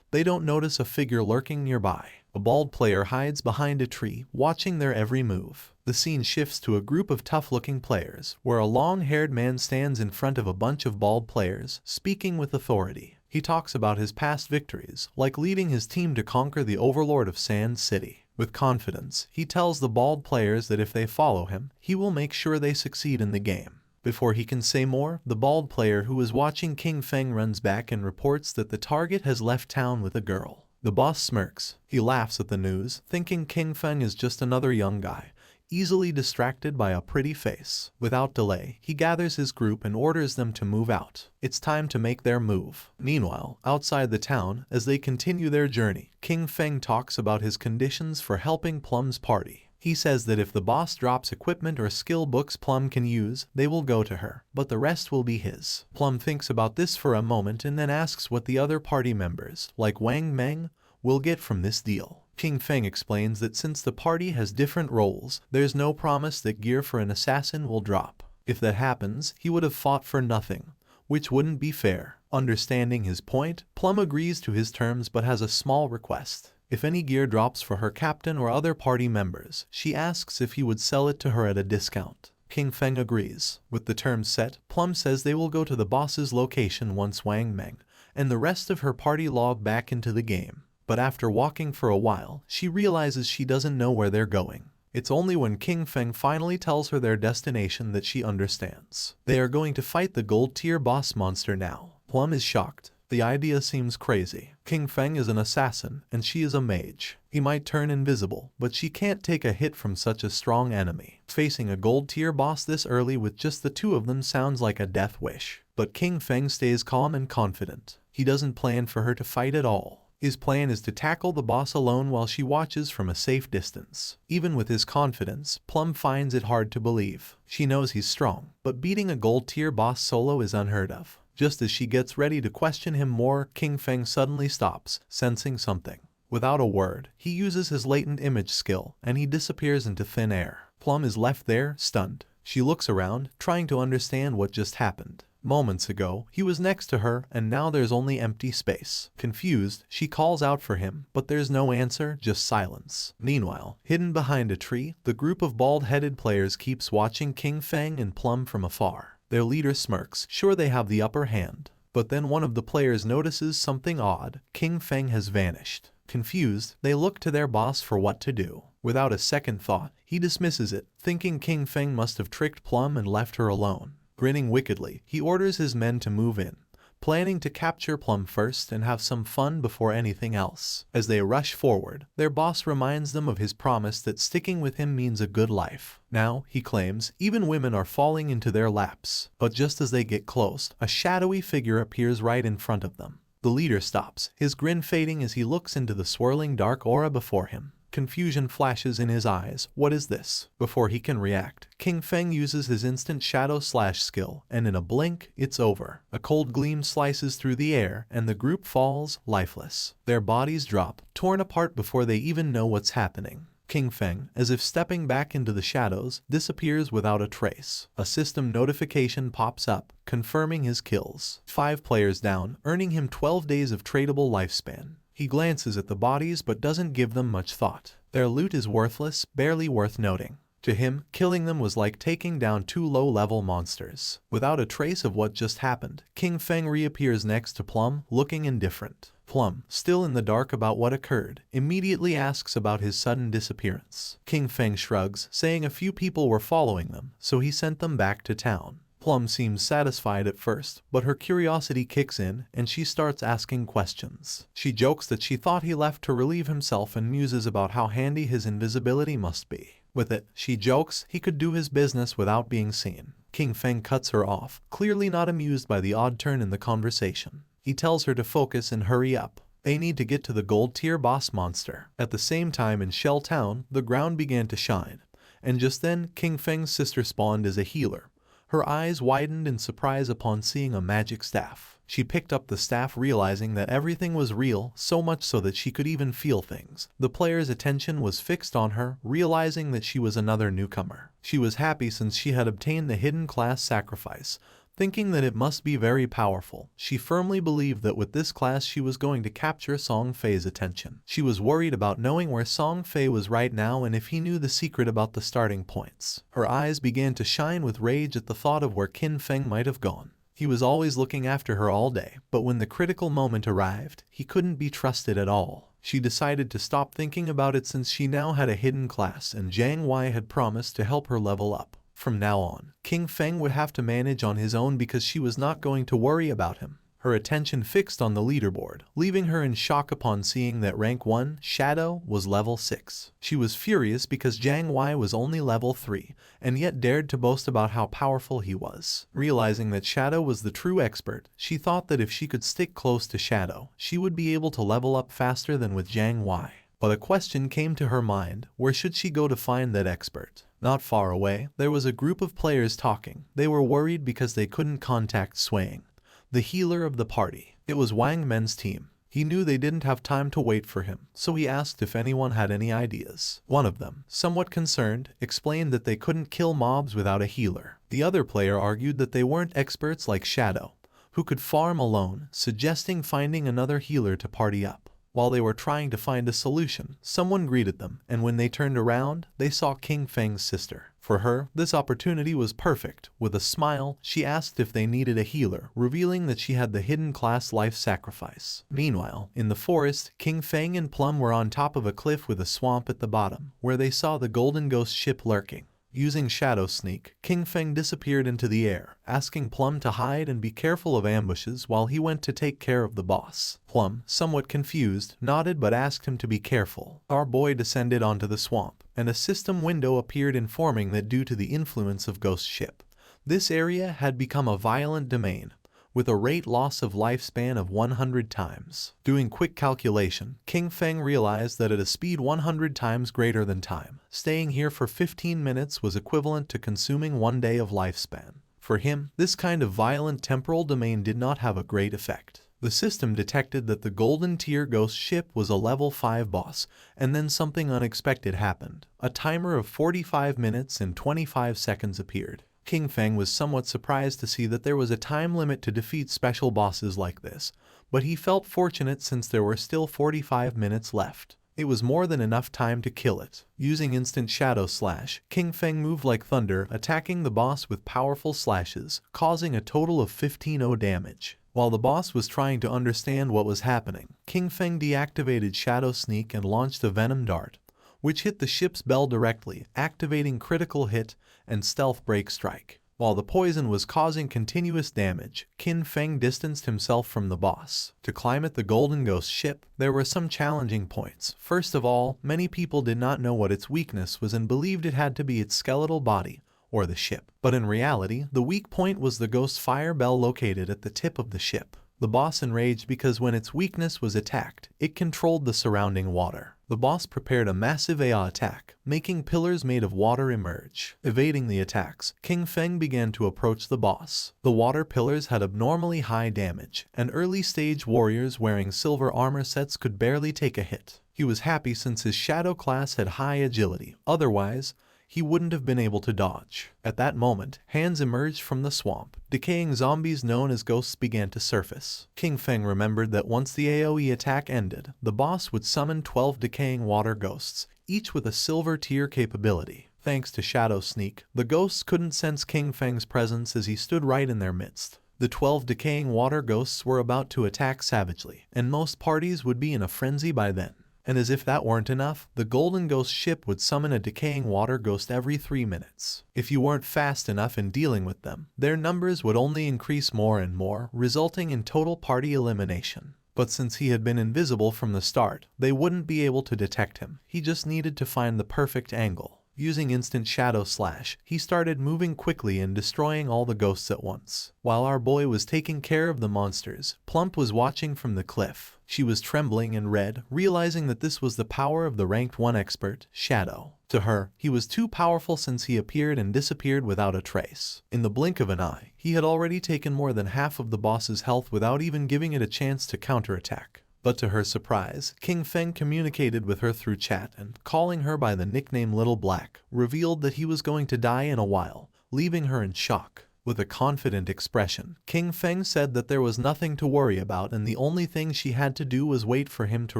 they don't notice a figure lurking nearby. A bald player hides behind a tree, watching their every move. The scene shifts to a group of tough-looking players, where a long-haired man stands in front of a bunch of bald players, speaking with authority. He talks about his past victories, like leading his team to conquer the overlord of Sand City. With confidence, he tells the bald players that if they follow him, he will make sure they succeed in the game. Before he can say more, the bald player who is watching King Feng runs back and reports that the target has left town with a girl. The boss smirks. He laughs at the news, thinking King Feng is just another young guy, easily distracted by a pretty face. Without delay, he gathers his group and orders them to move out. It's time to make their move. Meanwhile, outside the town, as they continue their journey, King Feng talks about his conditions for helping Plum's party. He says that if the boss drops equipment or skill books Plum can use, they will go to her, but the rest will be his. Plum thinks about this for a moment and then asks what the other party members, like Wang Meng, will get from this deal. King Feng explains that since the party has different roles, there's no promise that gear for an assassin will drop. If that happens, he would have fought for nothing, which wouldn't be fair. Understanding his point, Plum agrees to his terms but has a small request. If any gear drops for her captain or other party members, she asks if he would sell it to her at a discount. King Feng agrees. With the terms set, Plum says they will go to the boss's location once Wang Meng and the rest of her party log back into the game. But after walking for a while, she realizes she doesn't know where they're going. It's only when King Feng finally tells her their destination that she understands. They are going to fight the gold tier boss monster now. Plum is shocked. The idea seems crazy. King Feng is an assassin, and she is a mage. He might turn invisible, but she can't take a hit from such a strong enemy. Facing a gold tier boss this early with just the two of them sounds like a death wish. But King Feng stays calm and confident. He doesn't plan for her to fight at all. His plan is to tackle the boss alone while she watches from a safe distance. Even with his confidence, Plum finds it hard to believe. She knows he's strong, but beating a gold tier boss solo is unheard of. Just as she gets ready to question him more, King Feng suddenly stops, sensing something. Without a word, he uses his latent image skill, and he disappears into thin air. Plum is left there, stunned. She looks around, trying to understand what just happened. Moments ago, he was next to her, and now there's only empty space. Confused, she calls out for him, but there's no answer, just silence. Meanwhile, hidden behind a tree, the group of bald-headed players keeps watching King Feng and Plum from afar. Their leader smirks, sure they have the upper hand. But then one of the players notices something odd. King Feng has vanished. Confused, they look to their boss for what to do. Without a second thought, he dismisses it, thinking King Feng must have tricked Plum and left her alone. Grinning wickedly, he orders his men to move in, planning to capture Plum first and have some fun before anything else. As they rush forward, their boss reminds them of his promise that sticking with him means a good life. Now, he claims, even women are falling into their laps. But just as they get close, a shadowy figure appears right in front of them. The leader stops, his grin fading as he looks into the swirling dark aura before him. Confusion flashes in his eyes. What is this? Before he can react, King Feng uses his instant shadow slash skill, and in a blink, it's over. A cold gleam slices through the air, and the group falls, lifeless. Their bodies drop, torn apart before they even know what's happening. King Feng, as if stepping back into the shadows, disappears without a trace. A system notification pops up, confirming his kills. 5 players down, earning him 12 days of tradable lifespan. He glances at the bodies but doesn't give them much thought. Their loot is worthless, barely worth noting. To him, killing them was like taking down 2 low-level monsters. Without a trace of what just happened, King Feng reappears next to Plum, looking indifferent. Plum, still in the dark about what occurred, immediately asks about his sudden disappearance. King Feng shrugs, saying a few people were following them, so he sent them back to town. Plum seems satisfied at first, but her curiosity kicks in and she starts asking questions. She jokes that she thought he left to relieve himself and muses about how handy his invisibility must be. With it, she jokes he could do his business without being seen. King Feng cuts her off, clearly not amused by the odd turn in the conversation. He tells her to focus and hurry up. They need to get to the gold-tier boss monster. At the same time in Shell Town, the ground began to shine. And just then, King Feng's sister spawned as a healer. Her eyes widened in surprise upon seeing a magic staff. She picked up the staff realizing that everything was real, so much so that she could even feel things. The player's attention was fixed on her, realizing that she was another newcomer. She was happy since she had obtained the hidden class sacrifice, thinking that it must be very powerful. She firmly believed that with this class she was going to capture Song Fei's attention. She was worried about knowing where Song Fei was right now and if he knew the secret about the starting points. Her eyes began to shine with rage at the thought of where Qin Feng might have gone. He was always looking after her all day, but when the critical moment arrived, he couldn't be trusted at all. She decided to stop thinking about it since she now had a hidden class and Jiang Wei had promised to help her level up. From now on, King Feng would have to manage on his own because she was not going to worry about him. Her attention fixed on the leaderboard, leaving her in shock upon seeing that rank 1, Shadow, was level 6. She was furious because Jiang Wei was only level 3, and yet dared to boast about how powerful he was. Realizing that Shadow was the true expert, she thought that if she could stick close to Shadow, she would be able to level up faster than with Jiang Wei. But a question came to her mind: where should she go to find that expert? Not far away, there was a group of players talking. They were worried because they couldn't contact Swaying, the healer of the party. It was Wang Men's team. He knew they didn't have time to wait for him, so he asked if anyone had any ideas. One of them, somewhat concerned, explained that they couldn't kill mobs without a healer. The other player argued that they weren't experts like Shadow, who could farm alone, suggesting finding another healer to party up. While they were trying to find a solution, someone greeted them, and when they turned around, they saw King Feng's sister. For her, this opportunity was perfect. With a smile, she asked if they needed a healer, revealing that she had the hidden class life sacrifice. Meanwhile, in the forest, King Feng and Plum were on top of a cliff with a swamp at the bottom, where they saw the Golden Ghost ship lurking. Using Shadow Sneak, King Feng disappeared into the air, asking Plum to hide and be careful of ambushes while he went to take care of the boss. Plum, somewhat confused, nodded but asked him to be careful. Our boy descended onto the swamp, and a system window appeared informing that due to the influence of Ghost Ship, this area had become a violent domain, with a rate loss of lifespan of 100 times. Doing quick calculation, King Feng realized that at a speed 100 times greater than time, staying here for 15 minutes was equivalent to consuming 1 day of lifespan. For him, this kind of violent temporal domain did not have a great effect. The system detected that the Golden Tier Ghost Ship was a level 5 boss, and then something unexpected happened. A timer of 45 minutes and 25 seconds appeared. King Feng was somewhat surprised to see that there was a time limit to defeat special bosses like this, but he felt fortunate since there were still 45 minutes left. It was more than enough time to kill it. Using instant shadow slash, King Feng moved like thunder, attacking the boss with powerful slashes, causing a total of 15-0 damage. While the boss was trying to understand what was happening, King Feng deactivated Shadow Sneak and launched a Venom Dart, which hit the ship's bell directly, activating Critical Hit and Stealth Break Strike. While the poison was causing continuous damage, Qin Feng distanced himself from the boss. To climb at the Golden Ghost ship, there were some challenging points. First of all, many people did not know what its weakness was and believed it had to be its skeletal body, or the ship. But in reality, the weak point was the ghost fire bell located at the tip of the ship. The boss enraged because when its weakness was attacked, it controlled the surrounding water. The boss prepared a massive AI attack, making pillars made of water emerge. Evading the attacks, King Feng began to approach the boss. The water pillars had abnormally high damage, and early-stage warriors wearing silver armor sets could barely take a hit. He was happy since his shadow class had high agility, otherwise, he wouldn't have been able to dodge. At that moment, hands emerged from the swamp. Decaying zombies known as ghosts began to surface. King Feng remembered that once the AoE attack ended, the boss would summon 12 decaying water ghosts, each with a silver tier capability. Thanks to Shadow Sneak, the ghosts couldn't sense King Feng's presence as he stood right in their midst. The 12 decaying water ghosts were about to attack savagely, and most parties would be in a frenzy by then. And as if that weren't enough, the Golden Ghost ship would summon a decaying water ghost every 3 minutes. If you weren't fast enough in dealing with them, their numbers would only increase more and more, resulting in total party elimination. But since he had been invisible from the start, they wouldn't be able to detect him. He just needed to find the perfect angle. Using instant shadow slash, he started moving quickly and destroying all the ghosts at once. While our boy was taking care of the monsters, Plump was watching from the cliff. She was trembling and red, realizing that this was the power of the ranked 1 expert, Shadow. To her, he was too powerful since he appeared and disappeared without a trace. In the blink of an eye, he had already taken more than half of the boss's health without even giving it a chance to counterattack. But to her surprise, King Feng communicated with her through chat and, calling her by the nickname Little Black, revealed that he was going to die in a while, leaving her in shock. With a confident expression, King Feng said that there was nothing to worry about and the only thing she had to do was wait for him to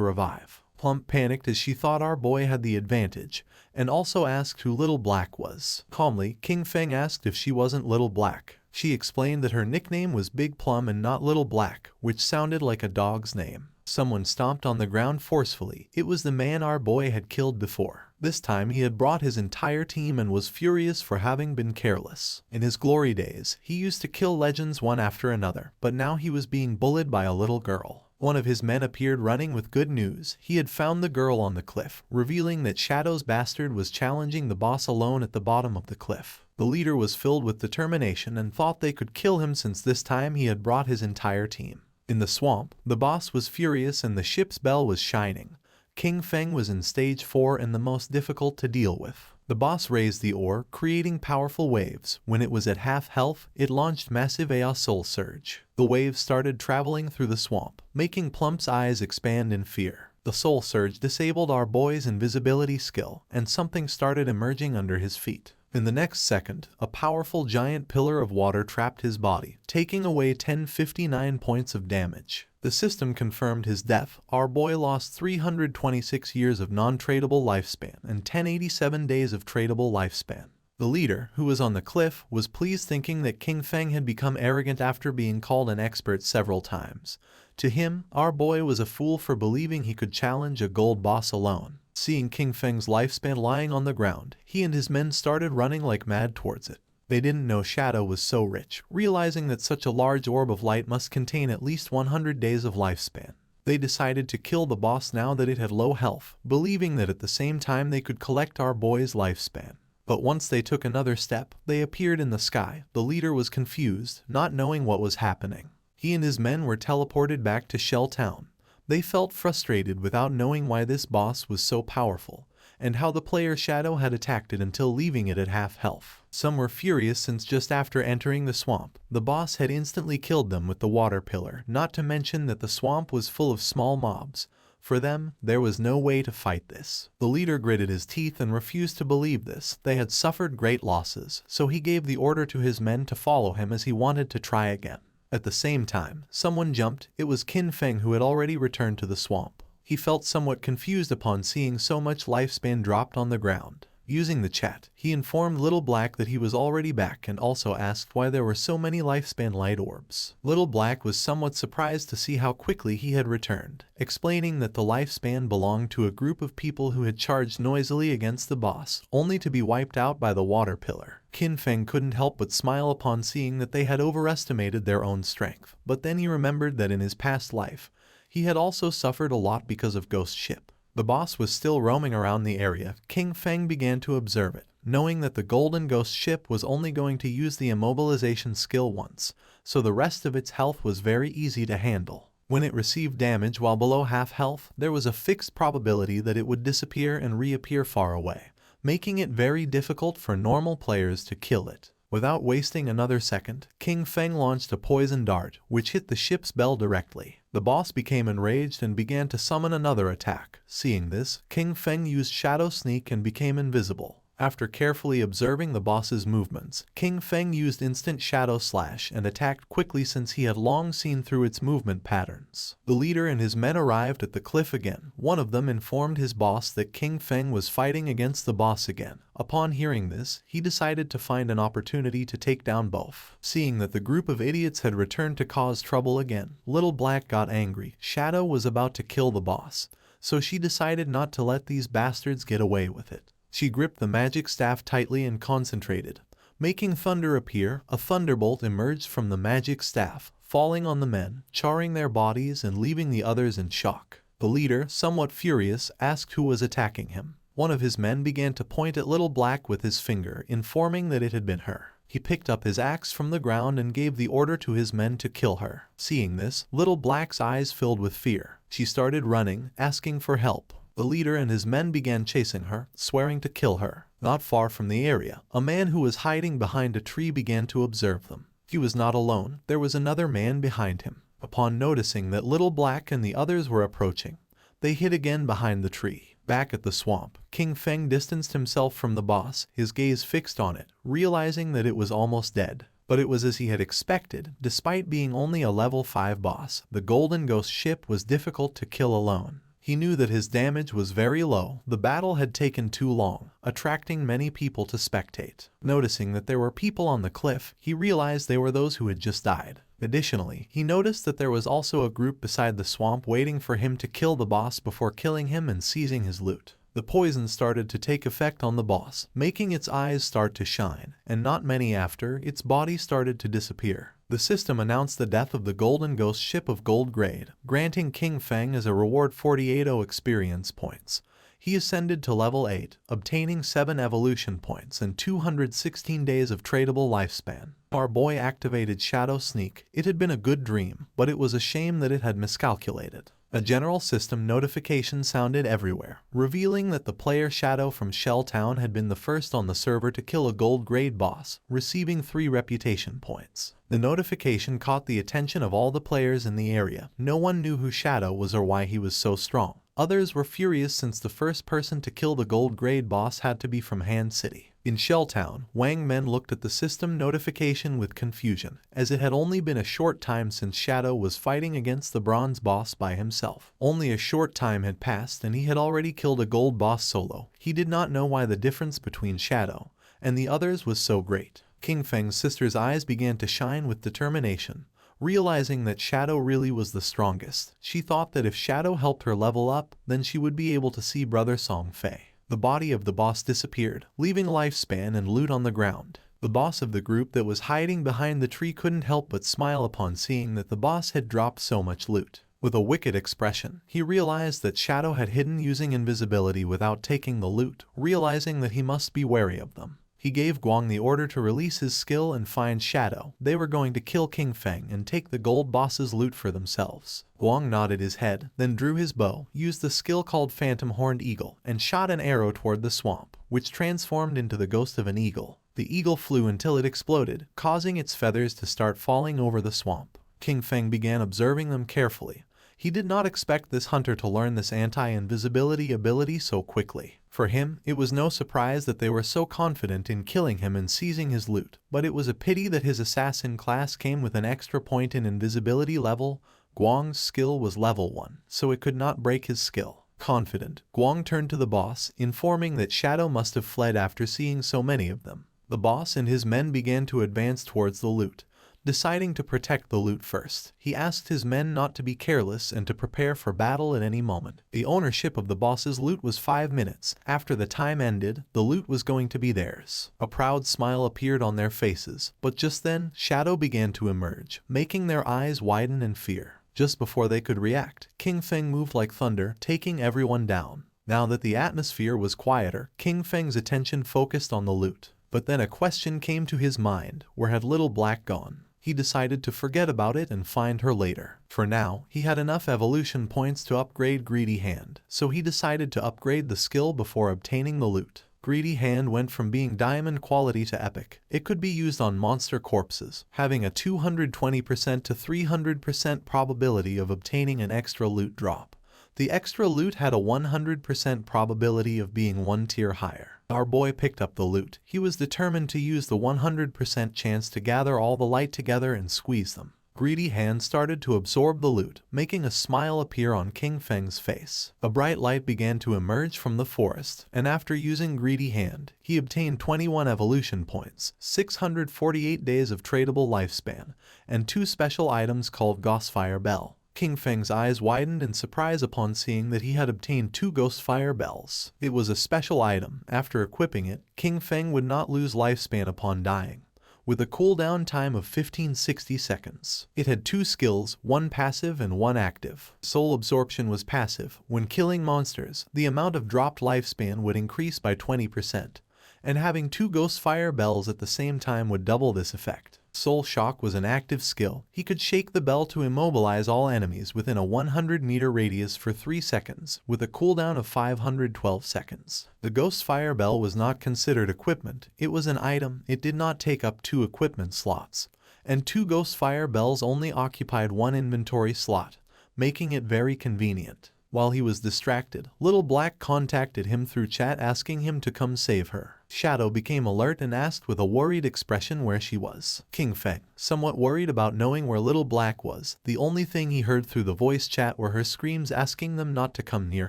revive. Plump panicked as she thought our boy had the advantage, and also asked who Little Black was. Calmly, King Feng asked if she wasn't Little Black. She explained that her nickname was Big Plum and not Little Black, which sounded like a dog's name. Someone stomped on the ground forcefully. It was the man our boy had killed before. This time he had brought his entire team and was furious for having been careless. In his glory days, he used to kill legends one after another, but now he was being bullied by a little girl. One of his men appeared running with good news. He had found the girl on the cliff, revealing that Shadow's bastard was challenging the boss alone at the bottom of the cliff. The leader was filled with determination and thought they could kill him since this time he had brought his entire team. In the swamp, the boss was furious and the ship's bell was shining. King Feng was in stage 4 and the most difficult to deal with. The boss raised the ore, creating powerful waves. When it was at half health, it launched massive Aeos Soul Surge. The waves started traveling through the swamp, making Plump's eyes expand in fear. The Soul Surge disabled our boy's invisibility skill, and something started emerging under his feet. In the next second, a powerful giant pillar of water trapped his body, taking away 1059 points of damage. The system confirmed his death. Our boy lost 326 years of non-tradable lifespan and 1087 days of tradable lifespan. The leader, who was on the cliff, was pleased thinking that King Feng had become arrogant after being called an expert several times. To him, our boy was a fool for believing he could challenge a gold boss alone. Seeing King Feng's lifespan lying on the ground, he and his men started running like mad towards it. They didn't know Shadow was so rich, realizing that such a large orb of light must contain at least 100 days of lifespan. They decided to kill the boss now that it had low health, believing that at the same time they could collect our boy's lifespan. But once they took another step, they appeared in the sky. The leader was confused, not knowing what was happening. He and his men were teleported back to Shell Town. They felt frustrated without knowing why this boss was so powerful, and how the player Shadow had attacked it until leaving it at half health. Some were furious since just after entering the swamp, the boss had instantly killed them with the water pillar, not to mention that the swamp was full of small mobs. For them, there was no way to fight this. The leader gritted his teeth and refused to believe this. They had suffered great losses, so he gave the order to his men to follow him as he wanted to try again. At the same time, someone jumped. It was Kin Feng, who had already returned to the swamp. He felt somewhat confused upon seeing so much lifespan dropped on the ground. Using the chat, he informed Little Black that he was already back and also asked why there were so many lifespan light orbs. Little Black was somewhat surprised to see how quickly he had returned, explaining that the lifespan belonged to a group of people who had charged noisily against the boss, only to be wiped out by the water pillar. Kin Feng couldn't help but smile upon seeing that they had overestimated their own strength, but then he remembered that in his past life, he had also suffered a lot because of Ghost Ship. The boss was still roaming around the area. King Feng began to observe it, knowing that the Golden Ghost ship was only going to use the immobilization skill once, so the rest of its health was very easy to handle. When it received damage while below half health, there was a fixed probability that it would disappear and reappear far away, making it very difficult for normal players to kill it. Without wasting another second, King Feng launched a poison dart, which hit the ship's bell directly. The boss became enraged and began to summon another attack. Seeing this, King Feng used Shadow Sneak and became invisible. After carefully observing the boss's movements, King Feng used instant shadow slash and attacked quickly since he had long seen through its movement patterns. The leader and his men arrived at the cliff again. One of them informed his boss that King Feng was fighting against the boss again. Upon hearing this, he decided to find an opportunity to take down both. Seeing that the group of idiots had returned to cause trouble again, Little Black got angry. Shadow was about to kill the boss, so she decided not to let these bastards get away with it. She gripped the magic staff tightly and concentrated, making thunder appear. A thunderbolt emerged from the magic staff, falling on the men, charring their bodies and leaving the others in shock. The leader, somewhat furious, asked who was attacking him. One of his men began to point at Little Black with his finger, informing that it had been her. He picked up his axe from the ground and gave the order to his men to kill her. Seeing this, Little Black's eyes filled with fear. She started running, asking for help. The leader and his men began chasing her, swearing to kill her. Not far from the area, a man who was hiding behind a tree began to observe them. He was not alone. There was another man behind him. Upon noticing that Little Black and the others were approaching, they hid again behind the tree. Back at the swamp, King Feng distanced himself from the boss, his gaze fixed on it, realizing that it was almost dead. But it was as he had expected. Despite being only a level 5 boss, the Golden Ghost ship was difficult to kill alone. He knew that his damage was very low. The battle had taken too long, attracting many people to spectate. Noticing that there were people on the cliff, he realized they were those who had just died. Additionally, he noticed that there was also a group beside the swamp waiting for him to kill the boss before killing him and seizing his loot. The poison started to take effect on the boss, making its eyes start to shine, and not many after, its body started to disappear. The system announced the death of the Golden Ghost ship of gold grade, granting King Feng as a reward 48 experience points. He ascended to level 8, obtaining 7 evolution points and 216 days of tradable lifespan. Our boy activated Shadow Sneak. It had been a good dream, but it was a shame that it had miscalculated. A general system notification sounded everywhere, revealing that the player Shadow from Shell Town had been the first on the server to kill a gold grade boss, receiving 3 reputation points. The notification caught the attention of all the players in the area. No one knew who Shadow was or why he was so strong. Others were furious since the first person to kill the gold grade boss had to be from Han City. In Shelltown, Wang Men looked at the system notification with confusion, as it had only been a short time since Shadow was fighting against the bronze boss by himself. Only a short time had passed and he had already killed a gold boss solo. He did not know why the difference between Shadow and the others was so great. King Feng's sister's eyes began to shine with determination. Realizing that Shadow really was the strongest, she thought that if Shadow helped her level up, then she would be able to see Brother Song Fei. The body of the boss disappeared, leaving lifespan and loot on the ground. The boss of the group that was hiding behind the tree couldn't help but smile upon seeing that the boss had dropped so much loot. With a wicked expression, he realized that Shadow had hidden using invisibility without taking the loot, realizing that he must be wary of them. He gave Guang the order to release his skill and find Shadow. They were going to kill King Feng and take the gold boss's loot for themselves. Guang nodded his head, then drew his bow, used the skill called Phantom Horned Eagle, and shot an arrow toward the swamp, which transformed into the ghost of an eagle. The eagle flew until it exploded, causing its feathers to start falling over the swamp. King Feng began observing them carefully. He did not expect this hunter to learn this anti-invisibility ability so quickly. For him, it was no surprise that they were so confident in killing him and seizing his loot, but it was a pity that his assassin class came with an extra point in invisibility level. Guang's skill was level 1, so it could not break his skill. Confident, Guang turned to the boss, informing that Shadow must have fled after seeing so many of them. The boss and his men began to advance towards the loot. Deciding to protect the loot first, he asked his men not to be careless and to prepare for battle at any moment. The ownership of the boss's loot was 5 minutes. After the time ended, the loot was going to be theirs. A proud smile appeared on their faces, but just then, Shadow began to emerge, making their eyes widen in fear. Just before they could react, King Feng moved like thunder, taking everyone down. Now that the atmosphere was quieter, King Feng's attention focused on the loot. But then a question came to his mind: where had Little Black gone? He decided to forget about it and find her later. For now, he had enough evolution points to upgrade Greedy Hand, so he decided to upgrade the skill before obtaining the loot. Greedy Hand went from being diamond quality to epic. It could be used on monster corpses, having a 220% to 300% probability of obtaining an extra loot drop. The extra loot had a 100% probability of being 1 tier higher. Our boy picked up the loot. He was determined to use the 100% chance to gather all the light together and squeeze them. Greedy Hand started to absorb the loot, making a smile appear on King Feng's face. A bright light began to emerge from the forest, and after using Greedy Hand, he obtained 21 evolution points, 648 days of tradable lifespan, and 2 special items called Ghostfire Bell. King Feng's eyes widened in surprise upon seeing that he had obtained 2 Ghostfire Bells. It was a special item. After equipping it, King Feng would not lose lifespan upon dying, with a cooldown time of 1560 seconds. It had 2 skills, 1 passive and 1 active. Soul Absorption was passive. When killing monsters, the amount of dropped lifespan would increase by 20%, and having 2 Ghostfire Bells at the same time would double this effect. Soul Shock was an active skill. He could shake the bell to immobilize all enemies within a 100-meter radius for 3 seconds, with a cooldown of 512 seconds. The Ghostfire Bell was not considered equipment. It was an item. It did not take up 2 equipment slots, and 2 Ghostfire Bells only occupied 1 inventory slot, making it very convenient. While he was distracted, Little Black contacted him through chat asking him to come save her. Shadow became alert and asked with a worried expression where she was. King Feng, somewhat worried about knowing where Little Black was, the only thing he heard through the voice chat were her screams asking them not to come near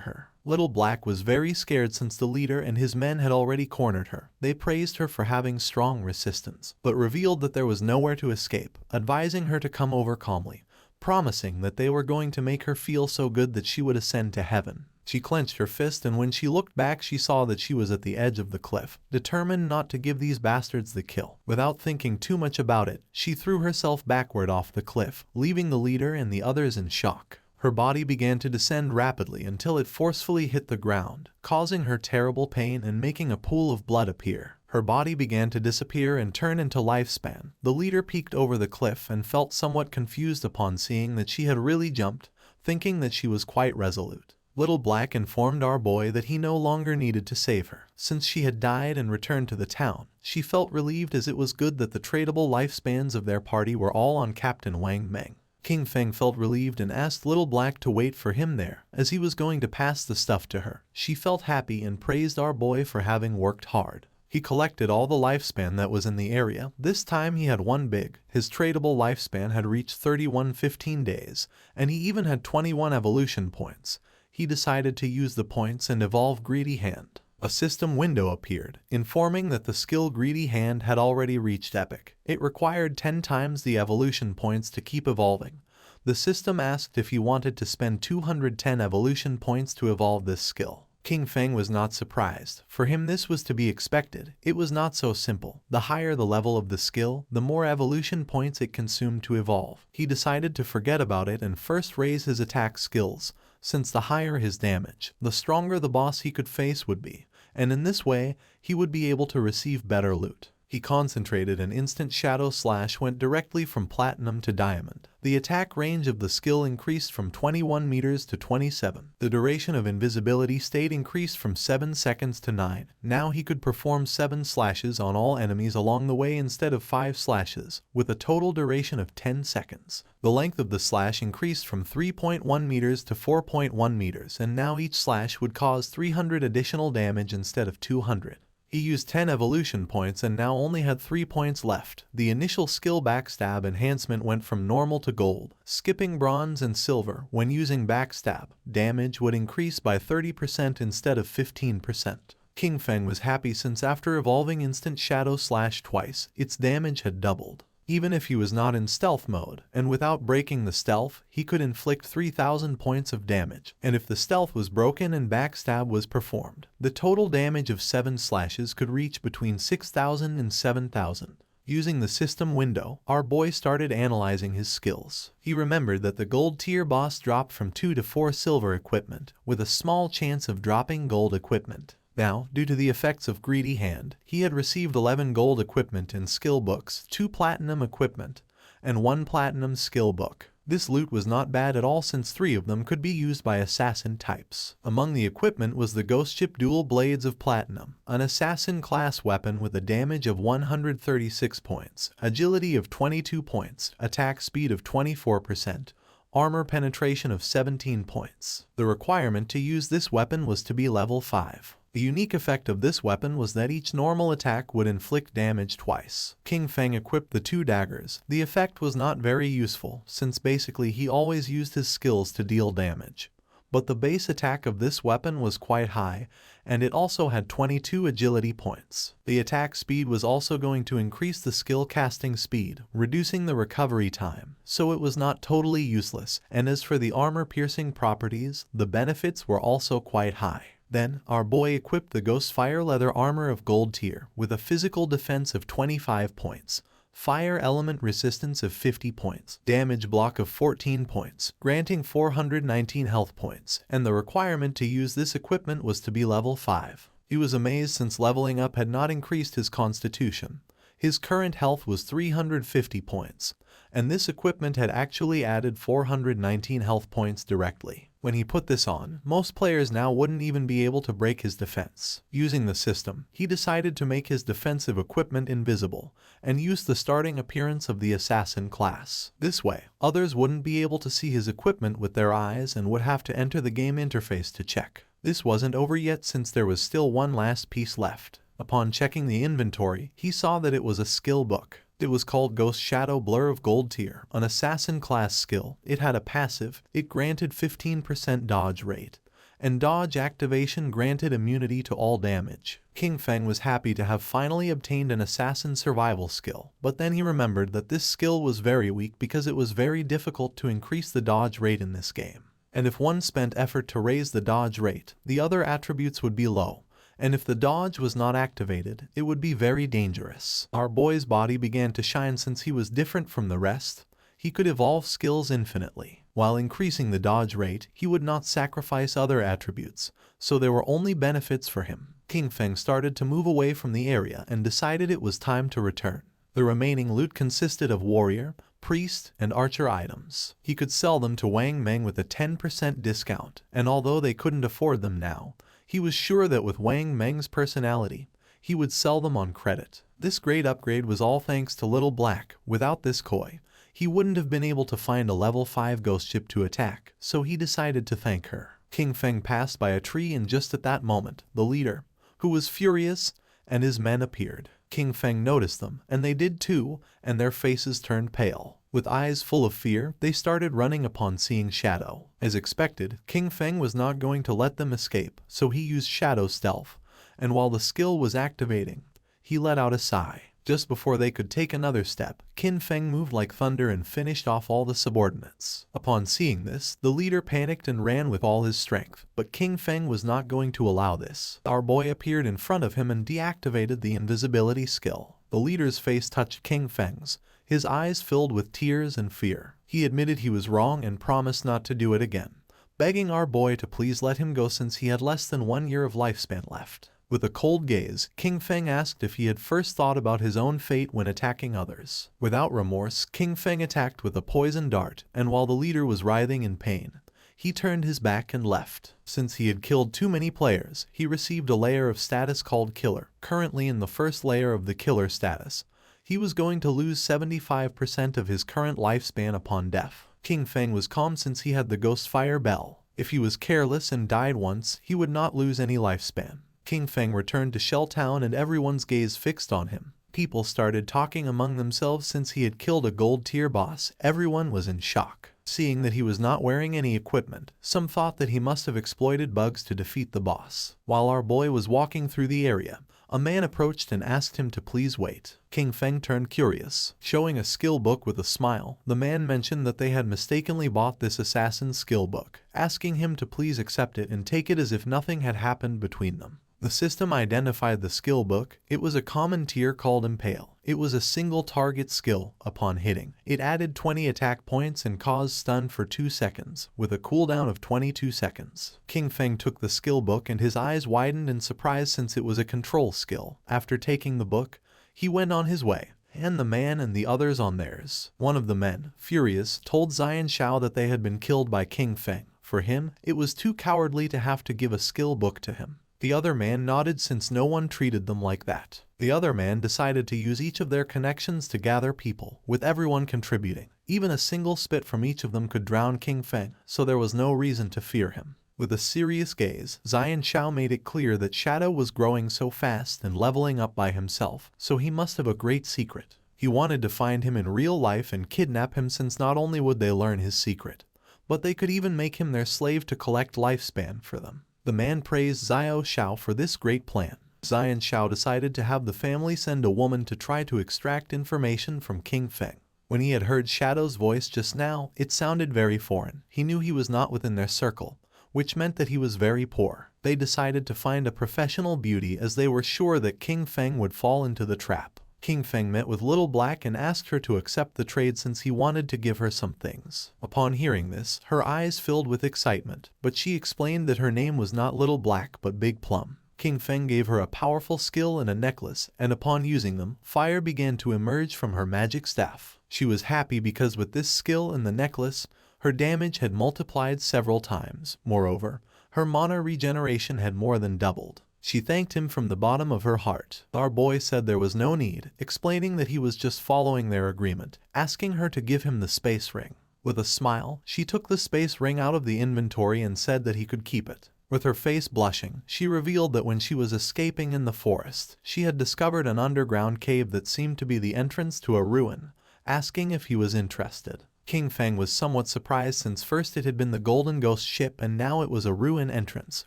her. Little Black was very scared since the leader and his men had already cornered her. They praised her for having strong resistance, but revealed that there was nowhere to escape, advising her to come over calmly, promising that they were going to make her feel so good that she would ascend to heaven. She clenched her fist, and when she looked back she saw that she was at the edge of the cliff, determined not to give these bastards the kill. Without thinking too much about it, she threw herself backward off the cliff, leaving the leader and the others in shock. Her body began to descend rapidly until it forcefully hit the ground, causing her terrible pain and making a pool of blood appear. Her body began to disappear and turn into lifespan. The leader peeked over the cliff and felt somewhat confused upon seeing that she had really jumped, thinking that she was quite resolute. Little Black informed our boy that he no longer needed to save her, since she had died and returned to the town. She felt relieved, as it was good that the tradable lifespans of their party were all on Captain Wang Meng. King Feng felt relieved and asked Little Black to wait for him there, as he was going to pass the stuff to her. She felt happy and praised our boy for having worked hard. He collected all the lifespan that was in the area. This time he had 1 big. His tradable lifespan had reached 3115 days, and he even had 21 evolution points. He decided to use the points and evolve Greedy Hand. A system window appeared, informing that the skill Greedy Hand had already reached epic. It required 10 times the evolution points to keep evolving. The system asked if he wanted to spend 210 evolution points to evolve this skill. King Feng was not surprised. For him this was to be expected. It was not so simple. The higher the level of the skill, the more evolution points it consumed to evolve. He decided to forget about it and first raise his attack skills, since the higher his damage, the stronger the boss he could face would be, and in this way, he would be able to receive better loot. He concentrated, and instant Shadow Slash went directly from Platinum to Diamond. The attack range of the skill increased from 21 meters to 27. The duration of invisibility stayed increased from 7 seconds to 9. Now he could perform 7 slashes on all enemies along the way instead of 5 slashes, with a total duration of 10 seconds. The length of the slash increased from 3.1 meters to 4.1 meters, and now each slash would cause 300 additional damage instead of 200. He used 10 evolution points and now only had 3 points left. The initial skill Backstab enhancement went from normal to gold, skipping bronze and silver. When using Backstab, damage would increase by 30% instead of 15%. King Feng was happy, since after evolving Instant Shadow Slash twice, its damage had doubled. Even if he was not in stealth mode, and without breaking the stealth, he could inflict 3,000 points of damage. And if the stealth was broken and Backstab was performed, the total damage of 7 slashes could reach between 6,000 and 7,000. Using the system window, our boy started analyzing his skills. He remembered that the gold tier boss dropped from 2 to 4 silver equipment, with a small chance of dropping gold equipment. Now, due to the effects of Greedy Hand, he had received 11 gold equipment in skill books, 2 platinum equipment, and 1 platinum skill book. This loot was not bad at all, since 3 of them could be used by assassin types. Among the equipment was the Ghost Ship Dual Blades of Platinum, an assassin class weapon with a damage of 136 points, agility of 22 points, attack speed of 24%, armor penetration of 17 points. The requirement to use this weapon was to be level 5. The unique effect of this weapon was that each normal attack would inflict damage twice. King Feng equipped the 2 daggers. The effect was not very useful, since basically he always used his skills to deal damage. But the base attack of this weapon was quite high, and it also had 22 agility points. The attack speed was also going to increase the skill casting speed, reducing the recovery time, so it was not totally useless, and as for the armor-piercing properties, the benefits were also quite high. Then, our boy equipped the Ghost Fire Leather Armor of Gold tier with a physical defense of 25 points. Fire element resistance of 50 points, damage block of 14 points, granting 419 health points, and the requirement to use this equipment was to be level 5. He was amazed since leveling up had not increased his constitution. His current health was 350 points, and this equipment had actually added 419 health points directly. When he put this on, most players now wouldn't even be able to break his defense. Using the system, he decided to make his defensive equipment invisible, and use the starting appearance of the assassin class. This way, others wouldn't be able to see his equipment with their eyes and would have to enter the game interface to check. This wasn't over yet since there was still one last piece left. Upon checking the inventory, he saw that it was a skill book. It was called Ghost Shadow Blur of Gold tier, an assassin class skill. It had a passive, it granted 15% dodge rate, and dodge activation granted immunity to all damage. King Feng was happy to have finally obtained an assassin survival skill, but then he remembered that this skill was very weak because it was very difficult to increase the dodge rate in this game. And if one spent effort to raise the dodge rate, the other attributes would be low. And if the dodge was not activated, it would be very dangerous. Our boy's body began to shine since he was different from the rest. He could evolve skills infinitely. While increasing the dodge rate, he would not sacrifice other attributes, so there were only benefits for him. King Feng started to move away from the area and decided it was time to return. The remaining loot consisted of warrior, priest, and archer items. He could sell them to Wang Meng with a 10% discount, and although they couldn't afford them now, he was sure that with Wang Meng's personality, he would sell them on credit. This great upgrade was all thanks to Little Black. Without this koi, he wouldn't have been able to find a level 5 ghost ship to attack, so he decided to thank her. King Feng passed by a tree and just at that moment, the leader, who was furious, and his men appeared. King Feng noticed them, and they did too, and their faces turned pale. With eyes full of fear, they started running upon seeing Shadow. As expected, King Feng was not going to let them escape, so he used Shadow Stealth, and while the skill was activating, he let out a sigh. Just before they could take another step, King Feng moved like thunder and finished off all the subordinates. Upon seeing this, the leader panicked and ran with all his strength, but King Feng was not going to allow this. Our boy appeared in front of him and deactivated the invisibility skill. The leader's face touched King Feng's. His eyes filled with tears and fear. He admitted he was wrong and promised not to do it again, begging our boy to please let him go since he had less than 1 year of lifespan left. With a cold gaze, King Feng asked if he had first thought about his own fate when attacking others. Without remorse, King Feng attacked with a poison dart, and while the leader was writhing in pain, he turned his back and left. Since he had killed too many players, he received a layer of status called Killer. Currently in the first layer of the Killer status, he was going to lose 75% of his current lifespan upon death. King Feng was calm since he had the Ghost Fire Bell. If he was careless and died once, he would not lose any lifespan. King Feng returned to Shell Town and everyone's gaze fixed on him. People started talking among themselves since he had killed a gold tier boss. Everyone was in shock. Seeing that he was not wearing any equipment, some thought that he must have exploited bugs to defeat the boss. While our boy was walking through the area, a man approached and asked him to please wait. King Feng turned curious. Showing a skill book with a smile, the man mentioned that they had mistakenly bought this assassin's skill book, asking him to please accept it and take it as if nothing had happened between them. The system identified the skill book. It was a common tier called Impale. It was a single target skill. Upon hitting, it added 20 attack points and caused stun for 2 seconds, with a cooldown of 22 seconds. King Feng took the skill book and his eyes widened in surprise since it was a control skill. After taking the book, he went on his way, and the man and the others on theirs. One of the men, furious, told Zion Shao that they had been killed by King Feng. For him, it was too cowardly to have to give a skill book to him. The other man nodded since no one treated them like that. The other man decided to use each of their connections to gather people, with everyone contributing. Even a single spit from each of them could drown King Feng, so there was no reason to fear him. With a serious gaze, Zion Shao made it clear that Shadow was growing so fast and leveling up by himself, so he must have a great secret. He wanted to find him in real life and kidnap him, since not only would they learn his secret, but they could even make him their slave to collect lifespan for them. The man praised Zion Shao for this great plan. Zion Shao decided to have the family send a woman to try to extract information from King Feng. When he had heard Shadow's voice just now, it sounded very foreign. He knew he was not within their circle, which meant that he was very poor. They decided to find a professional beauty, as they were sure that King Feng would fall into the trap. King Feng met with Little Black and asked her to accept the trade, since he wanted to give her some things. Upon hearing this, her eyes filled with excitement, but she explained that her name was not Little Black but Big Plum. King Feng gave her a powerful skill and a necklace, and upon using them, fire began to emerge from her magic staff. She was happy because with this skill and the necklace, her damage had multiplied several times. Moreover, her mana regeneration had more than doubled. She thanked him from the bottom of her heart. Our boy said there was no need, explaining that he was just following their agreement, asking her to give him the space ring. With a smile, she took the space ring out of the inventory and said that he could keep it. With her face blushing, she revealed that when she was escaping in the forest, she had discovered an underground cave that seemed to be the entrance to a ruin, asking if he was interested. King Feng was somewhat surprised, since first it had been the Golden Ghost ship and now it was a ruin entrance,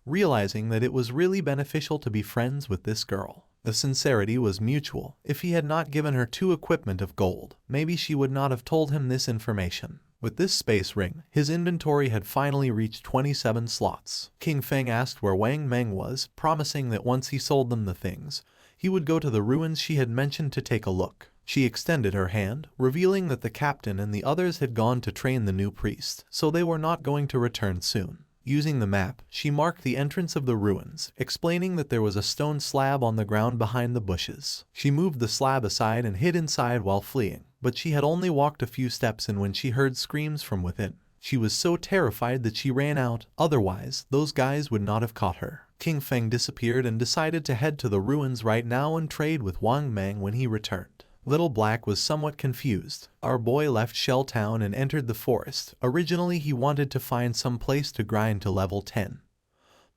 realizing that it was really beneficial to be friends with this girl. The sincerity was mutual. If he had not given her 2 equipment of gold, maybe she would not have told him this information. With this space ring, his inventory had finally reached 27 slots. King Feng asked where Wang Meng was, promising that once he sold them the things, he would go to the ruins she had mentioned to take a look. She extended her hand, revealing that the captain and the others had gone to train the new priest, so they were not going to return soon. Using the map, she marked the entrance of the ruins, explaining that there was a stone slab on the ground behind the bushes. She moved the slab aside and hid inside while fleeing, but she had only walked a few steps in when she heard screams from within. She was so terrified that she ran out, otherwise, those guys would not have caught her. King Feng disappeared and decided to head to the ruins right now and trade with Wang Meng when he returned. Little Black was somewhat confused. Our boy left Shell Town and entered the forest. Originally he wanted to find some place to grind to level 10.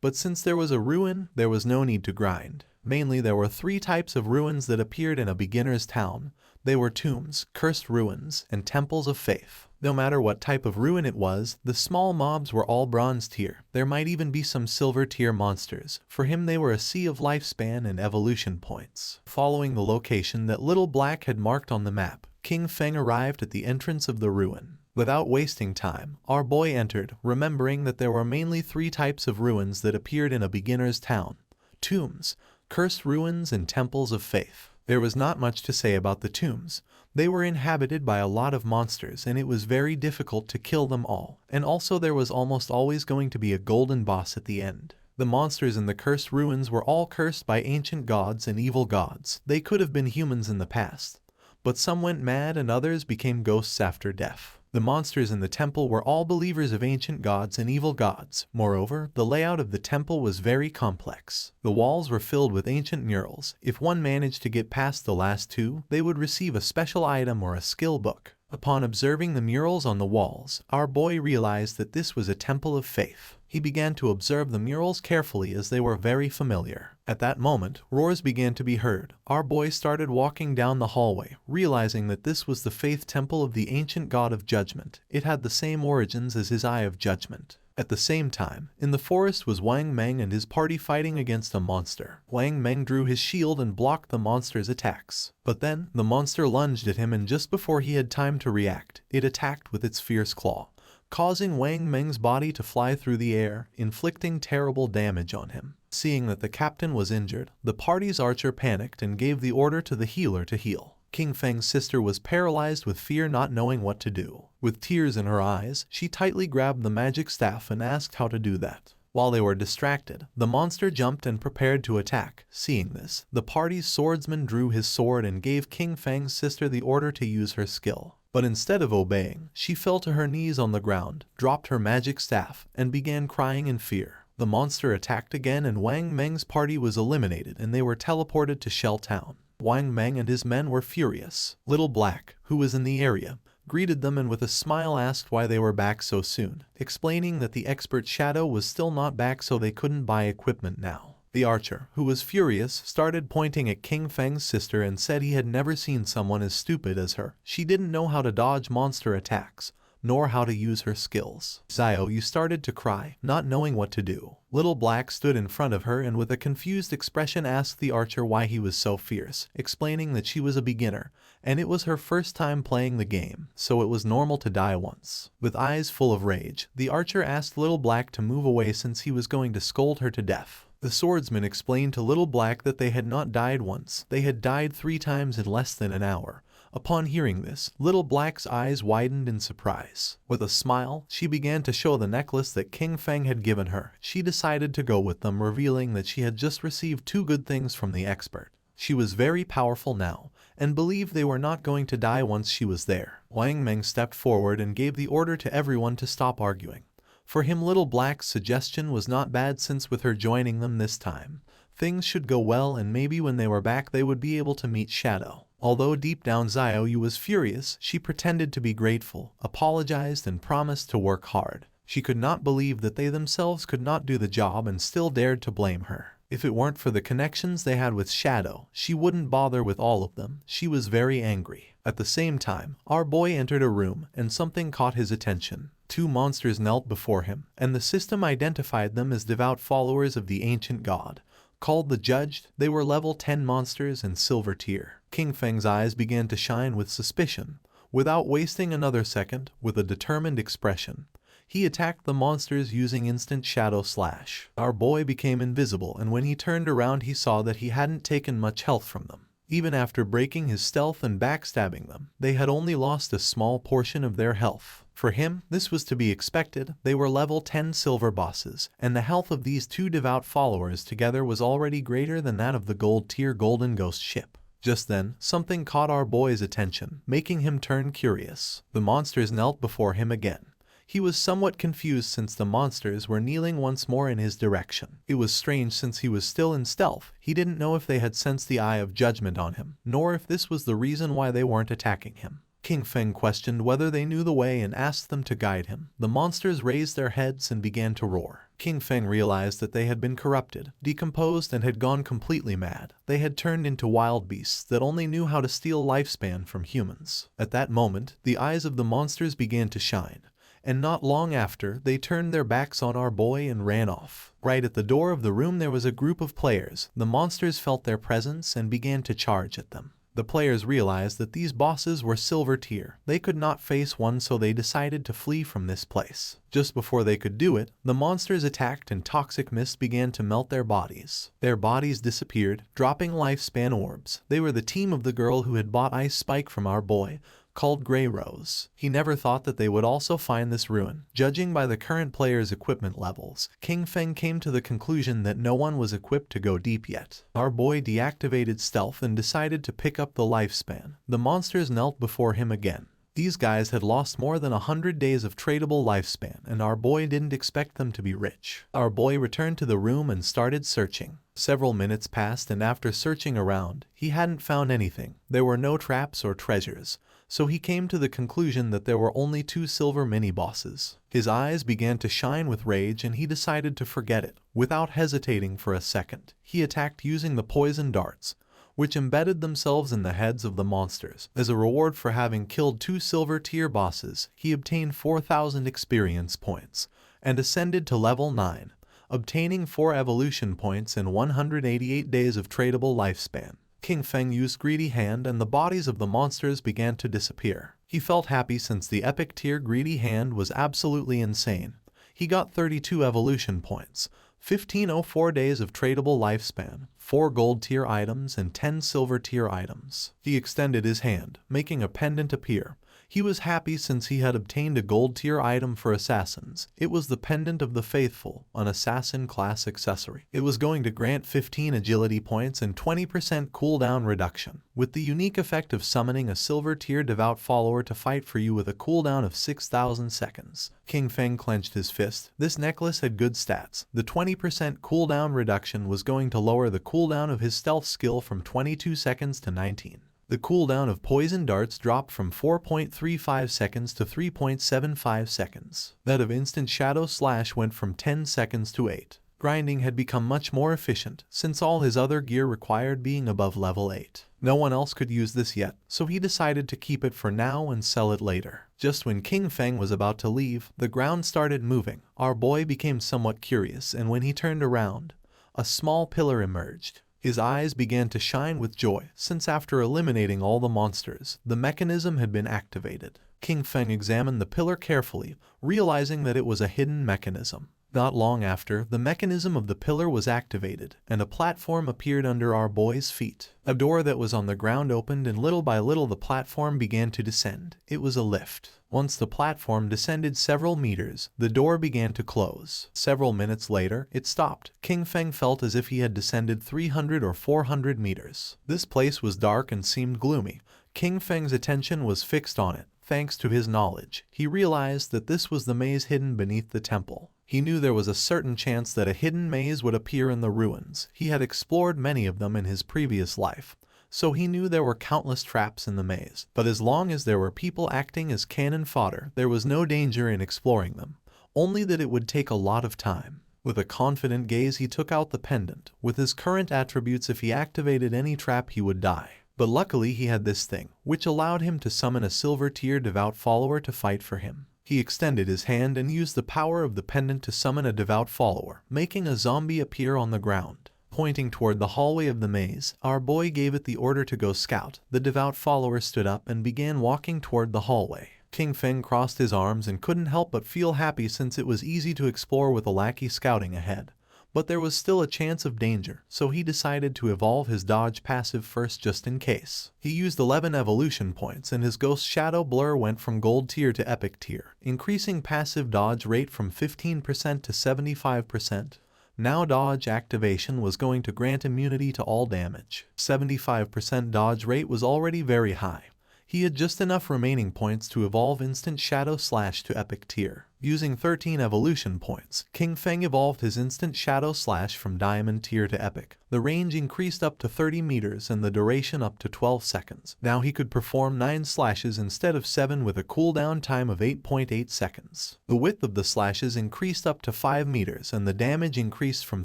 But since there was a ruin, there was no need to grind. Mainly there were 3 types of ruins that appeared in a beginner's town. They were tombs, cursed ruins, and temples of faith. No matter what type of ruin it was, the small mobs were all bronze tier. There might even be some silver tier monsters. For him they were a sea of lifespan and evolution points. Following the location that Little Black had marked on the map, King Feng arrived at the entrance of the ruin. Without wasting time, our boy entered, remembering that there were mainly 3 types of ruins that appeared in a beginner's town: tombs, cursed ruins, and temples of faith. There was not much to say about the tombs. They were inhabited by a lot of monsters and it was very difficult to kill them all, and also there was almost always going to be a golden boss at the end. The monsters in the cursed ruins were all cursed by ancient gods and evil gods. They could have been humans in the past, but some went mad and others became ghosts after death. The monsters in the temple were all believers of ancient gods and evil gods. Moreover, the layout of the temple was very complex. The walls were filled with ancient murals. If one managed to get past the last 2, they would receive a special item or a skill book. Upon observing the murals on the walls, our boy realized that this was a temple of faith. He began to observe the murals carefully as they were very familiar. At that moment, roars began to be heard. Our boy started walking down the hallway, realizing that this was the faith temple of the ancient god of judgment. It had the same origins as his Eye of Judgment. At the same time, in the forest was Wang Meng and his party fighting against a monster. Wang Meng drew his shield and blocked the monster's attacks. But then, the monster lunged at him and just before he had time to react, it attacked with its fierce claw, causing Wang Meng's body to fly through the air, inflicting terrible damage on him. Seeing that the captain was injured, the party's archer panicked and gave the order to the healer to heal. King Feng's sister was paralyzed with fear, not knowing what to do. With tears in her eyes, she tightly grabbed the magic staff and asked how to do that. While they were distracted, the monster jumped and prepared to attack. Seeing this, the party's swordsman drew his sword and gave King Feng's sister the order to use her skill. But instead of obeying, she fell to her knees on the ground, dropped her magic staff, and began crying in fear. The monster attacked again and Wang Meng's party was eliminated and they were teleported to Shell Town. Wang Meng and his men were furious. Little Black, who was in the area, greeted them and with a smile asked why they were back so soon, explaining that the expert Shadow was still not back so they couldn't buy equipment now. The archer, who was furious, started pointing at King Feng's sister and said he had never seen someone as stupid as her. She didn't know how to dodge monster attacks, nor how to use her skills. Xiao Yu started to cry, not knowing what to do. Little Black stood in front of her and with a confused expression asked the archer why he was so fierce, explaining that she was a beginner, and it was her first time playing the game, so it was normal to die once. With eyes full of rage, the archer asked Little Black to move away since he was going to scold her to death. The swordsman explained to Little Black that they had not died once, they had died 3 times in less than an hour. Upon hearing this, Little Black's eyes widened in surprise. With a smile, she began to show the necklace that King Feng had given her. She decided to go with them, revealing that she had just received 2 good things from the expert. She was very powerful now, and believed they were not going to die once she was there. Wang Meng stepped forward and gave the order to everyone to stop arguing. For him, Little Black's suggestion was not bad since with her joining them this time, things should go well and maybe when they were back they would be able to meet Shadow. Although deep down Xiao Yu was furious, she pretended to be grateful, apologized and promised to work hard. She could not believe that they themselves could not do the job and still dared to blame her. If it weren't for the connections they had with Shadow, she wouldn't bother with all of them. She was very angry. At the same time, our boy entered a room and something caught his attention. 2 monsters knelt before him, and the system identified them as devout followers of the ancient god. Called the Judged, they were level 10 monsters and silver tier. King Feng's eyes began to shine with suspicion. Without wasting another second, with a determined expression, he attacked the monsters using instant shadow slash. Our boy became invisible, and when he turned around he saw that he hadn't taken much health from them. Even after breaking his stealth and backstabbing them, they had only lost a small portion of their health. For him, this was to be expected. They were level 10 silver bosses, and the health of these 2 devout followers together was already greater than that of the gold tier Golden Ghost ship. Just then, something caught our boy's attention, making him turn curious. The monsters knelt before him again. He was somewhat confused since the monsters were kneeling once more in his direction. It was strange since he was still in stealth. He didn't know if they had sensed the eye of judgment on him, nor if this was the reason why they weren't attacking him. King Feng questioned whether they knew the way and asked them to guide him. The monsters raised their heads and began to roar. King Feng realized that they had been corrupted, decomposed, and had gone completely mad. They had turned into wild beasts that only knew how to steal lifespan from humans. At that moment, the eyes of the monsters began to shine, and not long after, they turned their backs on our boy and ran off. Right at the door of the room there was a group of players. The monsters felt their presence and began to charge at them. The players realized that these bosses were silver tier. They could not face one, so they decided to flee from this place. Just before they could do it, the monsters attacked and toxic mist began to melt their bodies. Their bodies disappeared, dropping lifespan orbs. They were the team of the girl who had bought Ice Spike from our boy, called Grey Rose. He never thought that they would also find this ruin. Judging by the current players' equipment levels, King Feng came to the conclusion that no one was equipped to go deep yet. Our boy deactivated stealth and decided to pick up the lifespan. The monsters knelt before him again. These guys had lost more than 100 days of tradable lifespan, and our boy didn't expect them to be rich. Our boy returned to the room and started searching. Several minutes passed, and after searching around, he hadn't found anything. There were no traps or treasures, so he came to the conclusion that there were only 2 silver mini-bosses. His eyes began to shine with rage and he decided to forget it. Without hesitating for a second, he attacked using the poison darts, which embedded themselves in the heads of the monsters. As a reward for having killed 2 silver tier bosses, he obtained 4,000 experience points and ascended to level 9, obtaining 4 evolution points and 188 days of tradable lifespan. King Feng used Greedy Hand and the bodies of the monsters began to disappear. He felt happy since the epic tier Greedy Hand was absolutely insane. He got 32 evolution points, 1504 days of tradable lifespan, 4 gold tier items and 10 silver tier items. He extended his hand, making a pendant appear. He was happy since he had obtained a gold tier item for assassins. It was the Pendant of the Faithful, an assassin class accessory. It was going to grant 15 agility points and 20% cooldown reduction, with the unique effect of summoning a silver tier devout follower to fight for you with a cooldown of 6,000 seconds. King Feng clenched his fist. This necklace had good stats. The 20% cooldown reduction was going to lower the cooldown of his stealth skill from 22 seconds to 19. The cooldown of poison darts dropped from 4.35 seconds to 3.75 seconds. That of instant shadow slash went from 10 seconds to 8. Grinding had become much more efficient, since all his other gear required being above level 8. No one else could use this yet, so he decided to keep it for now and sell it later. Just when King Feng was about to leave, the ground started moving. Our boy became somewhat curious, and when he turned around, a small pillar emerged. His eyes began to shine with joy, since after eliminating all the monsters, the mechanism had been activated. King Feng examined the pillar carefully, realizing that it was a hidden mechanism. Not long after, the mechanism of the pillar was activated, and a platform appeared under our boy's feet. A door that was on the ground opened, and little by little the platform began to descend. It was a lift. Once the platform descended several meters, the door began to close. Several minutes later, it stopped. King Feng felt as if he had descended 300 or 400 meters. This place was dark and seemed gloomy. King Feng's attention was fixed on it. Thanks to his knowledge, he realized that this was the maze hidden beneath the temple. He knew there was a certain chance that a hidden maze would appear in the ruins. He had explored many of them in his previous life, so he knew there were countless traps in the maze. But as long as there were people acting as cannon fodder, there was no danger in exploring them, only that it would take a lot of time. With a confident gaze, he took out the pendant. With his current attributes, if he activated any trap, he would die. But luckily he had this thing, which allowed him to summon a silver-tier devout follower to fight for him. He extended his hand and used the power of the pendant to summon a devout follower, making a zombie appear on the ground. Pointing toward the hallway of the maze, our boy gave it the order to go scout. The devout follower stood up and began walking toward the hallway. King Feng crossed his arms and couldn't help but feel happy, since it was easy to explore with a lackey scouting ahead. But there was still a chance of danger, so he decided to evolve his dodge passive first just in case. He used 11 evolution points, and his ghost shadow blur went from gold tier to epic tier, increasing passive dodge rate from 15% to 75%. Now dodge activation was going to grant immunity to all damage. 75% dodge rate was already very high. He had just enough remaining points to evolve instant shadow slash to epic tier. Using 13 evolution points, King Feng evolved his instant shadow slash from diamond tier to epic. The range increased up to 30 meters and the duration up to 12 seconds. Now he could perform 9 slashes instead of 7 with a cooldown time of 8.8 seconds. The width of the slashes increased up to 5 meters and the damage increased from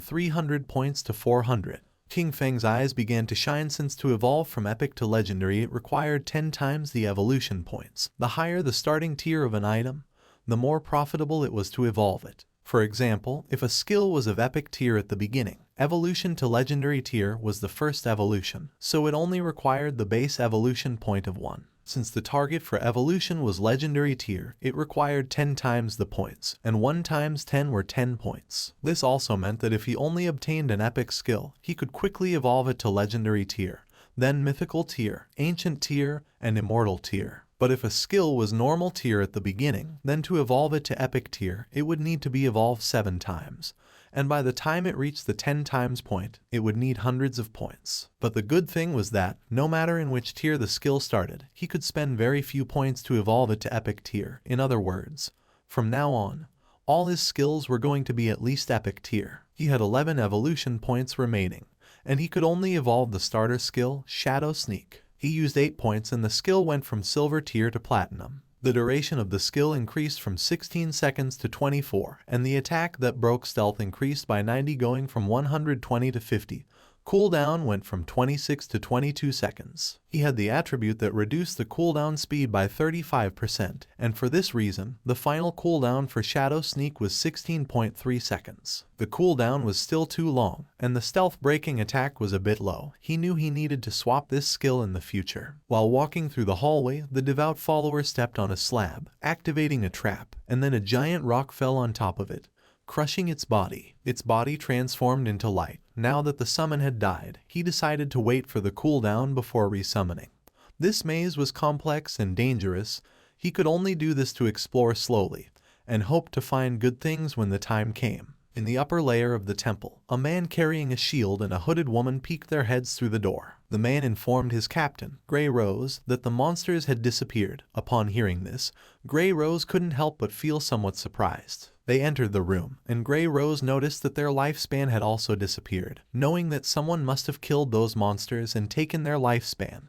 300 points to 400. King Feng's eyes began to shine, since to evolve from epic to legendary it required 10 times the evolution points. The higher the starting tier of an item, the more profitable it was to evolve it. For example, if a skill was of epic tier at the beginning, evolution to legendary tier was the first evolution, so it only required the base evolution point of 1. Since the target for evolution was legendary tier, it required 10 times the points, and 1 times 10 were 10 points. This also meant that if he only obtained an epic skill, he could quickly evolve it to legendary tier, then mythical tier, ancient tier, and immortal tier. But if a skill was normal tier at the beginning, then to evolve it to epic tier, it would need to be evolved 7 times. And by the time it reached the 10 times point, it would need hundreds of points. But the good thing was that, no matter in which tier the skill started, he could spend very few points to evolve it to epic tier. In other words, from now on, all his skills were going to be at least epic tier. He had 11 evolution points remaining, and he could only evolve the starter skill, Shadow Sneak. He used 8 points and the skill went from silver tier to platinum. The duration of the skill increased from 16 seconds to 24, and the attack that broke stealth increased by 90, going from 120 to 50. Cooldown went from 26 to 22 seconds. He had the attribute that reduced the cooldown speed by 35%, and for this reason, the final cooldown for Shadow Sneak was 16.3 seconds. The cooldown was still too long, and the stealth breaking attack was a bit low. He knew he needed to swap this skill in the future. While walking through the hallway, the devout follower stepped on a slab, activating a trap, and then a giant rock fell on top of it, crushing its body. Its body transformed into light. Now that the summon had died, he decided to wait for the cooldown before resummoning. This maze was complex and dangerous. He could only do this to explore slowly, and hope to find good things when the time came. In the upper layer of the temple, a man carrying a shield and a hooded woman peeked their heads through the door. The man informed his captain, Grey Rose, that the monsters had disappeared. Upon hearing this, Grey Rose couldn't help but feel somewhat surprised. They entered the room, and Grey Rose noticed that their lifespan had also disappeared, knowing that someone must have killed those monsters and taken their lifespan.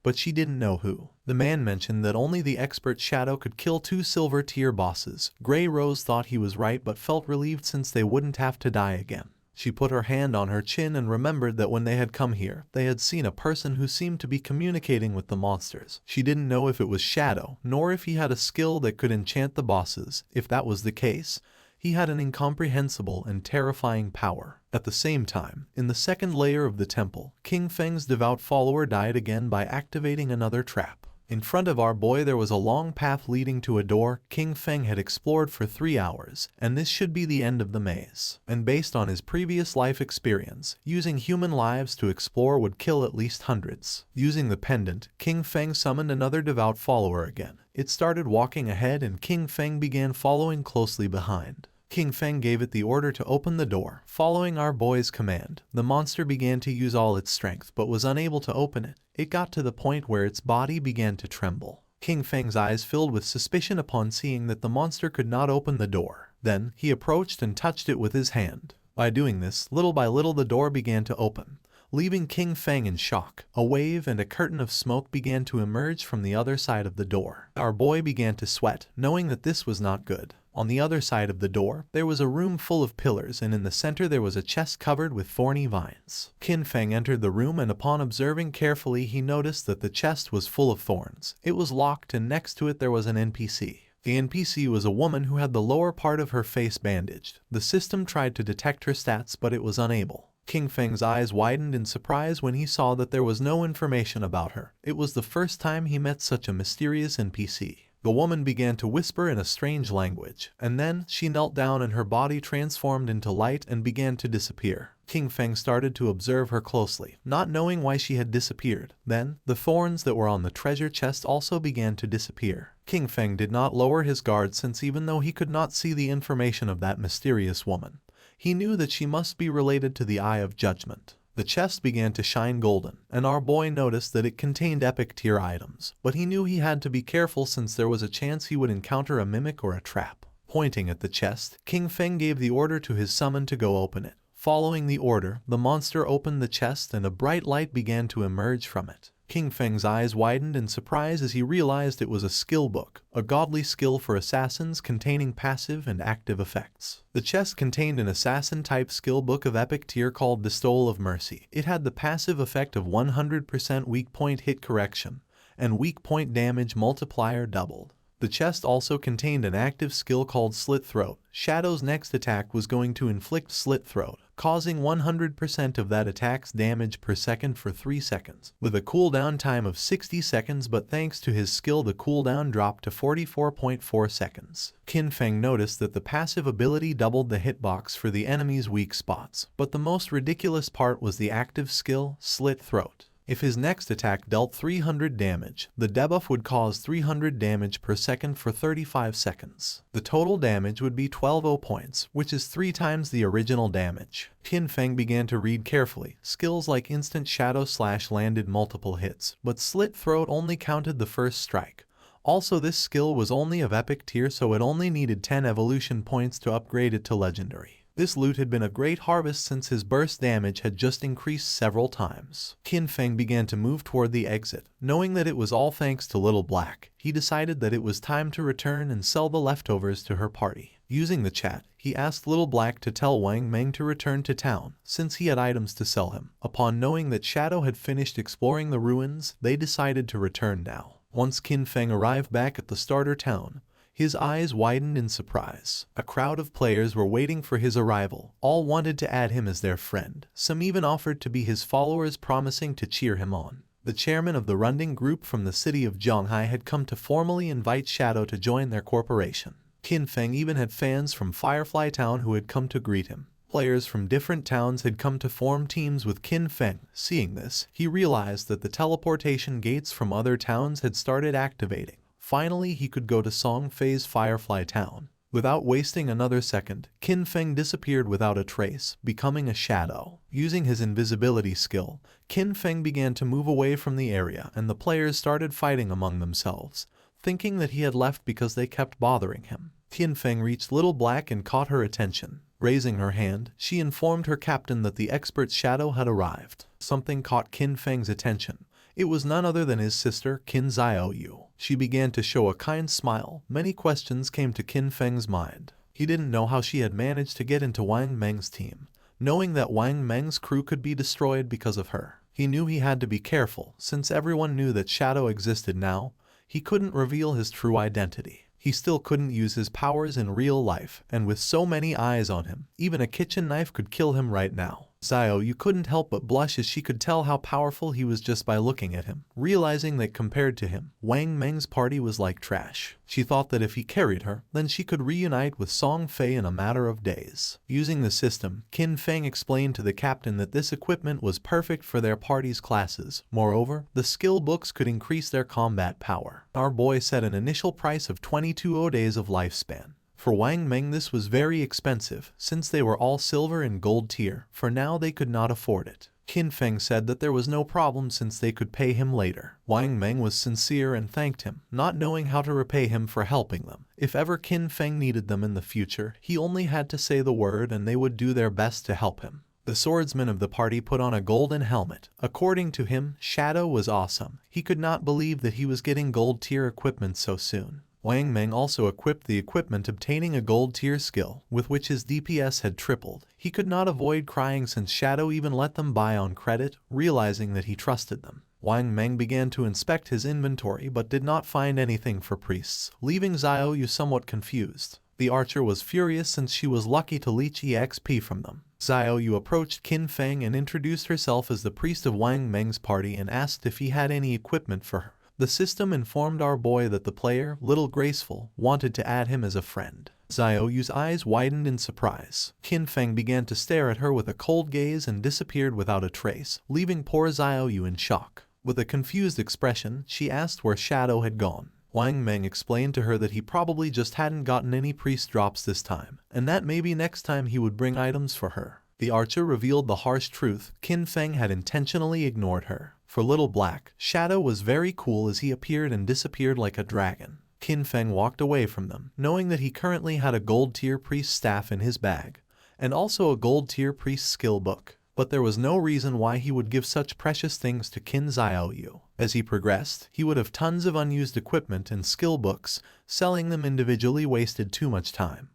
but she didn't know who. The man mentioned that only the expert shadow could kill 2 silver tier bosses. Grey Rose thought he was right but felt relieved since they wouldn't have to die again. She put her hand on her chin and remembered that when they had come here, they had seen a person who seemed to be communicating with the monsters. She didn't know if it was Shadow, nor if he had a skill that could enchant the bosses. If that was the case, he had an incomprehensible and terrifying power. At the same time, in the second layer of the temple, King Feng's devout follower died again by activating another trap. In front of our boy there was a long path leading to a door King Feng had explored for 3 hours, and this should be the end of the maze. And based on his previous life experience, using human lives to explore would kill at least hundreds. Using the pendant, King Feng summoned another devout follower again. It started walking ahead and King Feng began following closely behind. King Feng gave it the order to open the door. Following our boy's command, the monster began to use all its strength but was unable to open it. It got to the point where its body began to tremble. King Feng's eyes filled with suspicion upon seeing that the monster could not open the door. Then, he approached and touched it with his hand. By doing this, little by little the door began to open, leaving King Feng in shock. A wave and a curtain of smoke began to emerge from the other side of the door. Our boy began to sweat, knowing that this was not good. On the other side of the door, there was a room full of pillars and in the center there was a chest covered with thorny vines. Kin Feng entered the room and upon observing carefully he noticed that the chest was full of thorns. It was locked and next to it there was an NPC. The NPC was a woman who had the lower part of her face bandaged. The system tried to detect her stats but it was unable. King Feng's eyes widened in surprise when he saw that there was no information about her. It was the first time he met such a mysterious NPC. The woman began to whisper in a strange language, and then she knelt down and her body transformed into light and began to disappear. King Feng started to observe her closely, not knowing why she had disappeared. Then, the thorns that were on the treasure chest also began to disappear. King Feng did not lower his guard since even though he could not see the information of that mysterious woman, he knew that she must be related to the Eye of Judgment. The chest began to shine golden, and our boy noticed that it contained epic tier items, but he knew he had to be careful since there was a chance he would encounter a mimic or a trap. Pointing at the chest, King Feng gave the order to his summon to go open it. Following the order, the monster opened the chest and a bright light began to emerge from it. King Feng's eyes widened in surprise as he realized it was a skill book, a godly skill for assassins containing passive and active effects. The chest contained an assassin-type skill book of epic tier called the Stole of Mercy. It had the passive effect of 100% weak point hit correction, and weak point damage multiplier doubled. The chest also contained an active skill called Slit Throat. Shadow's next attack was going to inflict Slit Throat, causing 100% of that attack's damage per second for 3 seconds, with a cooldown time of 60 seconds, but thanks to his skill the cooldown dropped to 44.4 seconds. Kin Feng noticed that the passive ability doubled the hitbox for the enemy's weak spots, but the most ridiculous part was the active skill, Slit Throat. If his next attack dealt 300 damage, the debuff would cause 300 damage per second for 35 seconds. The total damage would be 12 points, which is 3 times the original damage. Kin Feng began to read carefully. Skills like Instant Shadow Slash landed multiple hits, but Slit Throat only counted the first strike. Also, this skill was only of epic tier, so it only needed 10 evolution points to upgrade it to legendary. This loot had been a great harvest since his burst damage had just increased several times. Kin Feng began to move toward the exit. Knowing that it was all thanks to Little Black, he decided that it was time to return and sell the leftovers to her party. Using the chat, he asked Little Black to tell Wang Meng to return to town, since he had items to sell him. Upon knowing that Shadow had finished exploring the ruins, they decided to return now. Once Kin Feng arrived back at the starter town, his eyes widened in surprise. A crowd of players were waiting for his arrival. All wanted to add him as their friend. Some even offered to be his followers, promising to cheer him on. The chairman of the Runding group from the city of Zhonghai had come to formally invite Shadow to join their corporation. Kin Feng even had fans from Firefly Town who had come to greet him. Players from different towns had come to form teams with Kin Feng. Seeing this, he realized that the teleportation gates from other towns had started activating. Finally, he could go to Song Fei's Firefly Town. Without wasting another second, Kin Feng disappeared without a trace, becoming a shadow. Using his invisibility skill, Kin Feng began to move away from the area and the players started fighting among themselves, thinking that he had left because they kept bothering him. Kin Feng reached Little Black and caught her attention. Raising her hand, she informed her captain that the expert Shadow had arrived. Something caught Kin Feng's attention. It was none other than his sister, Qin Xiaoyu. She began to show a kind smile. Many questions came to Qin Feng's mind. He didn't know how she had managed to get into Wang Meng's team, knowing that Wang Meng's crew could be destroyed because of her. He knew he had to be careful, since everyone knew that Shadow existed now. He couldn't reveal his true identity. He still couldn't use his powers in real life, and with so many eyes on him, even a kitchen knife could kill him right now. Xiaoyu couldn't help but blush as she could tell how powerful he was just by looking at him, realizing that compared to him, Wang Meng's party was like trash. She thought that if he carried her, then she could reunite with Song Fei in a matter of days. Using the system, Qin Feng explained to the captain that this equipment was perfect for their party's classes. Moreover, the skill books could increase their combat power. Our boy set an initial price of 22 days of lifespan. For Wang Meng this was very expensive, since they were all silver and gold tier. For now they could not afford it. Qin Feng said that there was no problem since they could pay him later. Wang Meng was sincere and thanked him, not knowing how to repay him for helping them. If ever Qin Feng needed them in the future, he only had to say the word and they would do their best to help him. The swordsman of the party put on a golden helmet. According to him, Shadow was awesome. He could not believe that he was getting gold tier equipment so soon. Wang Meng also equipped the equipment, obtaining a gold tier skill, with which his DPS had tripled. He could not avoid crying since Shadow even let them buy on credit, realizing that he trusted them. Wang Meng began to inspect his inventory but did not find anything for priests, leaving Xiaoyu somewhat confused. The archer was furious since she was lucky to leech EXP from them. Xiaoyu approached Qin Feng and introduced herself as the priest of Wang Meng's party and asked if he had any equipment for her. The system informed our boy that the player, Little Graceful, wanted to add him as a friend. Xiaoyu's eyes widened in surprise. Qin Feng began to stare at her with a cold gaze and disappeared without a trace, leaving poor Xiaoyu in shock. With a confused expression, she asked where Shadow had gone. Wang Meng explained to her that he probably just hadn't gotten any priest drops this time, and that maybe next time he would bring items for her. The archer revealed the harsh truth. Qin Feng had intentionally ignored her. For Little Black, Shadow was very cool as he appeared and disappeared like a dragon. Qin Feng walked away from them, knowing that he currently had a gold tier priest staff in his bag, and also a gold tier priest skill book. But there was no reason why he would give such precious things to Qin Xiaoyu. As he progressed, he would have tons of unused equipment and skill books. Selling them individually wasted too much time.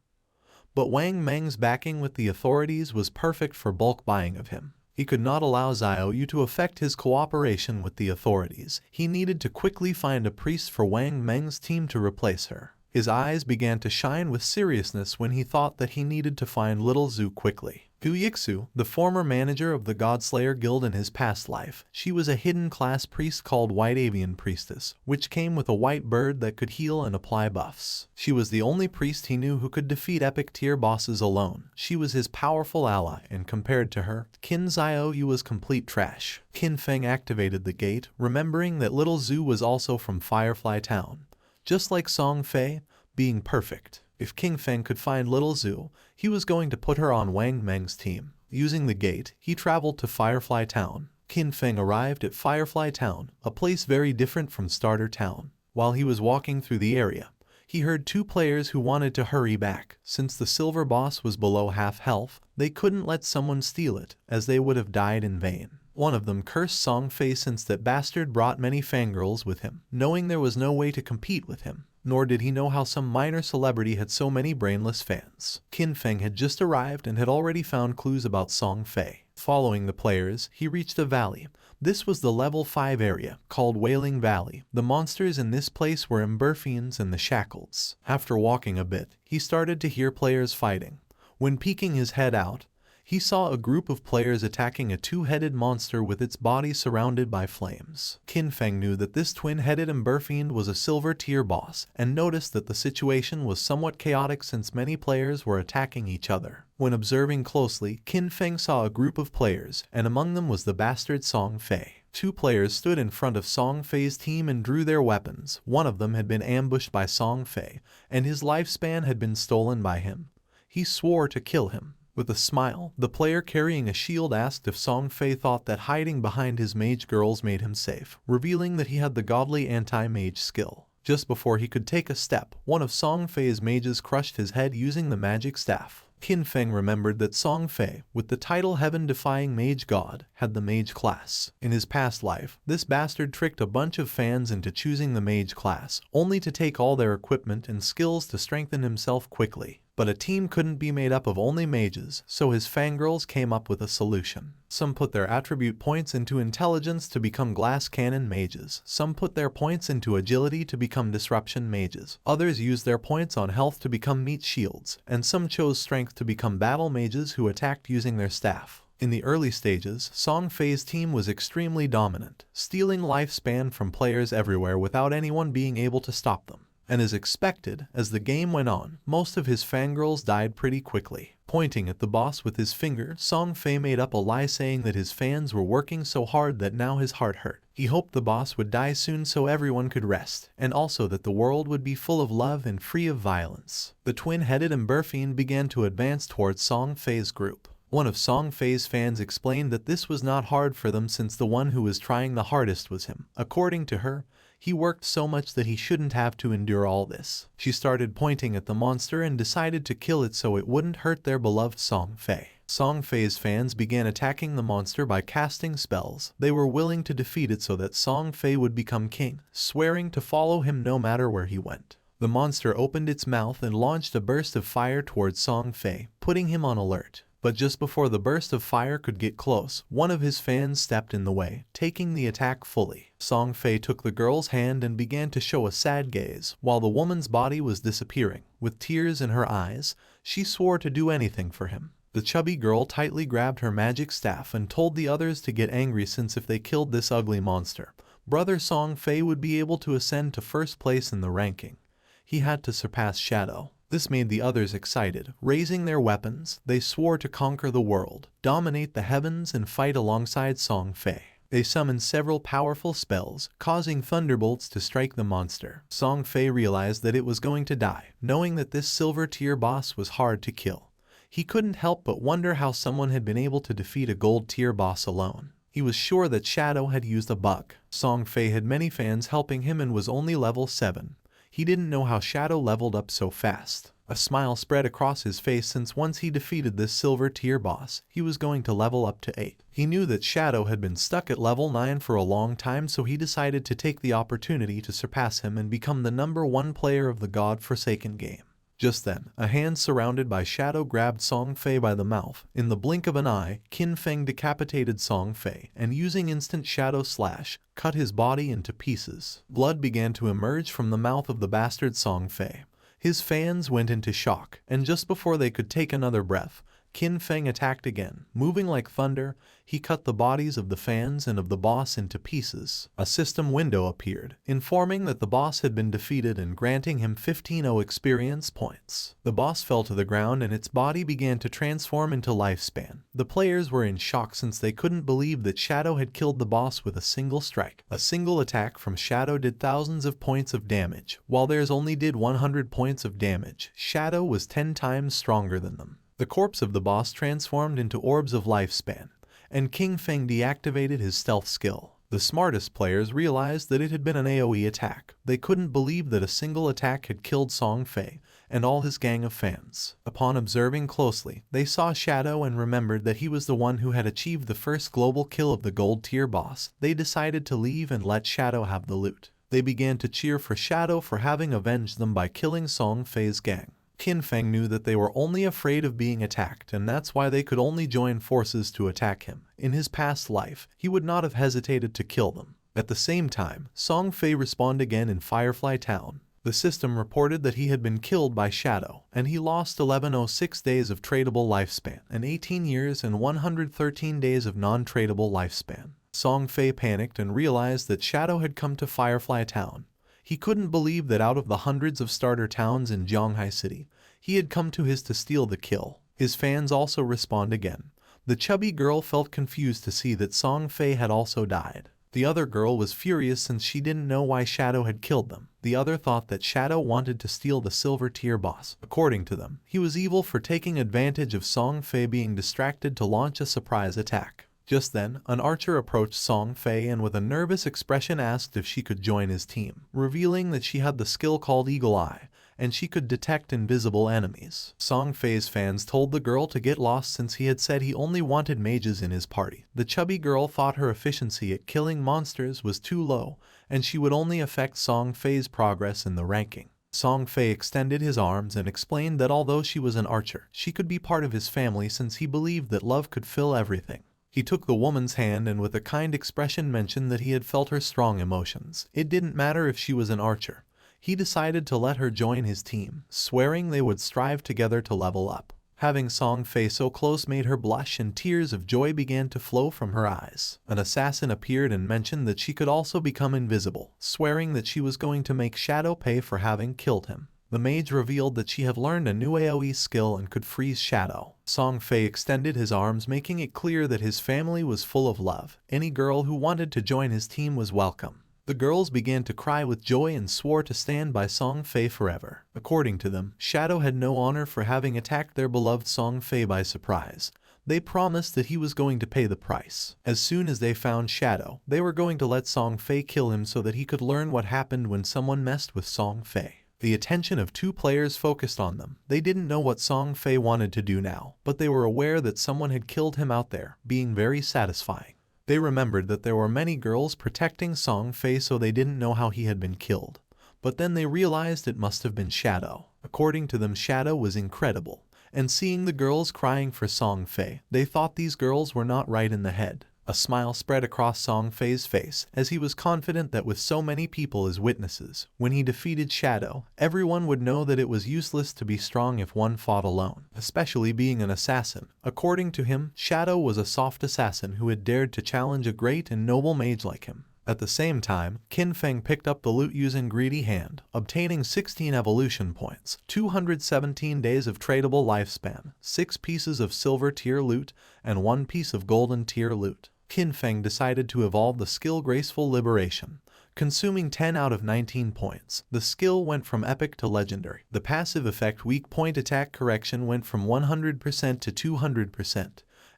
But Wang Meng's backing with the authorities was perfect for bulk buying of him. He could not allow Xiaoyu to affect his cooperation with the authorities. He needed to quickly find a priest for Wang Meng's team to replace her. His eyes began to shine with seriousness when he thought that he needed to find Little Zhu quickly. Gu Yixu, the former manager of the Godslayer Guild in his past life, she was a hidden class priest called White Avian Priestess, which came with a white bird that could heal and apply buffs. She was the only priest he knew who could defeat epic tier bosses alone. She was his powerful ally, and compared to her, Qin Xiaoyu was complete trash. Qin Feng activated the gate, remembering that Little Zhu was also from Firefly Town. Just like Song Fei, being perfect. If Qin Feng could find Little Zhu, he was going to put her on Wang Meng's team. Using the gate, he traveled to Firefly Town. Qin Feng arrived at Firefly Town, a place very different from Starter Town. While he was walking through the area, he heard two players who wanted to hurry back. Since the silver boss was below half health, they couldn't let someone steal it, as they would have died in vain. One of them cursed Song Fei since that bastard brought many fangirls with him, knowing there was no way to compete with him. Nor did he know how some minor celebrity had so many brainless fans. Qin Feng had just arrived and had already found clues about Song Fei. Following the players, he reached a valley. This was the level 5 area, called Wailing Valley. The monsters in this place were Emberfiends and the Shackles. After walking a bit, he started to hear players fighting. When peeking his head out, he saw a group of players attacking a two-headed monster with its body surrounded by flames. Qin Feng knew that this twin-headed Emberfiend was a silver tier boss, and noticed that the situation was somewhat chaotic since many players were attacking each other. When observing closely, Qin Feng saw a group of players, and among them was the bastard Song Fei. Two players stood in front of Song Fei's team and drew their weapons. One of them had been ambushed by Song Fei, and his lifespan had been stolen by him. He swore to kill him. With a smile, the player carrying a shield asked if Song Fei thought that hiding behind his mage girls made him safe, revealing that he had the godly anti-mage skill. Just before he could take a step, one of Song Fei's mages crushed his head using the magic staff. Qin Feng remembered that Song Fei, with the title Heaven-Defying Mage God, had the mage class. In his past life, this bastard tricked a bunch of fans into choosing the mage class, only to take all their equipment and skills to strengthen himself quickly. But a team couldn't be made up of only mages, so his fangirls came up with a solution. Some put their attribute points into intelligence to become glass cannon mages. Some put their points into agility to become disruption mages. Others used their points on health to become meat shields, and some chose strength to become battle mages who attacked using their staff. In the early stages, Song Fei's team was extremely dominant, stealing lifespan from players everywhere without anyone being able to stop them. And as expected, as the game went on, most of his fangirls died pretty quickly. Pointing at the boss with his finger, Song Fei made up a lie saying that his fans were working so hard that now his heart hurt. He hoped the boss would die soon so everyone could rest, and also that the world would be full of love and free of violence. The twin-headed Emberfiend began to advance towards Song Fei's group. One of Song Fei's fans explained that this was not hard for them since the one who was trying the hardest was him. According to her, he worked so much that he shouldn't have to endure all this. She started pointing at the monster and decided to kill it so it wouldn't hurt their beloved Song Fei. Song Fei's fans began attacking the monster by casting spells. They were willing to defeat it so that Song Fei would become king, swearing to follow him no matter where he went. The monster opened its mouth and launched a burst of fire towards Song Fei, putting him on alert. But just before the burst of fire could get close, one of his fans stepped in the way, taking the attack fully. Song Fei took the girl's hand and began to show a sad gaze, while the woman's body was disappearing. With tears in her eyes, she swore to do anything for him. The chubby girl tightly grabbed her magic staff and told the others to get angry since if they killed this ugly monster, brother Song Fei would be able to ascend to first place in the ranking. He had to surpass Shadow. This made the others excited. Raising their weapons, they swore to conquer the world, dominate the heavens, and fight alongside Song Fei. They summoned several powerful spells, causing thunderbolts to strike the monster. Song Fei realized that it was going to die, knowing that this silver tier boss was hard to kill. He couldn't help but wonder how someone had been able to defeat a gold tier boss alone. He was sure that Shadow had used a bug. Song Fei had many fans helping him and was only level 7. He didn't know how Shadow leveled up so fast. A smile spread across his face since once he defeated this silver tier boss, he was going to level up to 8. He knew that Shadow had been stuck at level 9 for a long time, so he decided to take the opportunity to surpass him and become the #1 player of the God-forsaken game. Just then, a hand surrounded by Shadow grabbed Song Fei by the mouth. In the blink of an eye, Qin Feng decapitated Song Fei, and using instant Shadow Slash, cut his body into pieces. Blood began to emerge from the mouth of the bastard Song Fei. His fans went into shock, and just before they could take another breath, Qin Feng attacked again. Moving like thunder, he cut the bodies of the fans and of the boss into pieces. A system window appeared, informing that the boss had been defeated and granting him 15 experience points. The boss fell to the ground and its body began to transform into lifespan. The players were in shock since they couldn't believe that Shadow had killed the boss with a single strike. A single attack from Shadow did thousands of points of damage, while theirs only did 100 points of damage. Shadow was 10 times stronger than them. The corpse of the boss transformed into orbs of lifespan, and Qin Feng deactivated his stealth skill. The smartest players realized that it had been an AoE attack. They couldn't believe that a single attack had killed Song Fei and all his gang of fans. Upon observing closely, they saw Shadow and remembered that he was the one who had achieved the first global kill of the gold tier boss. They decided to leave and let Shadow have the loot. They began to cheer for Shadow for having avenged them by killing Song Fei's gang. Qin Feng knew that they were only afraid of being attacked, and that's why they could only join forces to attack him. In his past life, he would not have hesitated to kill them. At the same time, Song Fei respawned again in Firefly Town. The system reported that he had been killed by Shadow, and he lost 1106 days of tradable lifespan, and 18 years and 113 days of non-tradable lifespan. Song Fei panicked and realized that Shadow had come to Firefly Town. He couldn't believe that out of the hundreds of starter towns in Zhonghai City, he had come to his to steal the kill. His fans also respawned again. The chubby girl felt confused to see that Song Fei had also died. The other girl was furious since she didn't know why Shadow had killed them. The other thought that Shadow wanted to steal the silver tier boss. According to them, he was evil for taking advantage of Song Fei being distracted to launch a surprise attack. Just then, an archer approached Song Fei and with a nervous expression asked if she could join his team, revealing that she had the skill called Eagle Eye, and she could detect invisible enemies. Song Fei's fans told the girl to get lost since he had said he only wanted mages in his party. The chubby girl thought her efficiency at killing monsters was too low, and she would only affect Song Fei's progress in the ranking. Song Fei extended his arms and explained that although she was an archer, she could be part of his family since he believed that love could fill everything. He took the woman's hand and with a kind expression mentioned that he had felt her strong emotions. It didn't matter if she was an archer. He decided to let her join his team, swearing they would strive together to level up. Having Song Fei so close made her blush and tears of joy began to flow from her eyes. An assassin appeared and mentioned that she could also become invisible, swearing that she was going to make Shadow pay for having killed him. The mage revealed that she had learned a new AoE skill and could freeze Shadow. Song Fei extended his arms, making it clear that his family was full of love. Any girl who wanted to join his team was welcome. The girls began to cry with joy and swore to stand by Song Fei forever. According to them, Shadow had no honor for having attacked their beloved Song Fei by surprise. They promised that he was going to pay the price. As soon as they found Shadow, they were going to let Song Fei kill him so that he could learn what happened when someone messed with Song Fei. The attention of two players focused on them. They didn't know what Song Fei wanted to do now, but they were aware that someone had killed him out there, being very satisfying. They remembered that there were many girls protecting Song Fei, so they didn't know how he had been killed. But then they realized it must have been Shadow. According to them, Shadow was incredible. And seeing the girls crying for Song Fei, they thought these girls were not right in the head. A smile spread across Song Fei's face as he was confident that with so many people as witnesses, when he defeated Shadow, everyone would know that it was useless to be strong if one fought alone, especially being an assassin. According to him, Shadow was a soft assassin who had dared to challenge a great and noble mage like him. At the same time, Qin Feng picked up the loot using Greedy Hand, obtaining 16 evolution points, 217 days of tradable lifespan, 6 pieces of silver tier loot, and 1 piece of golden tier loot. Qin Feng decided to evolve the skill Graceful Liberation, consuming 10 out of 19 points. The skill went from epic to legendary. The passive effect Weak Point Attack Correction went from 100% to 200%,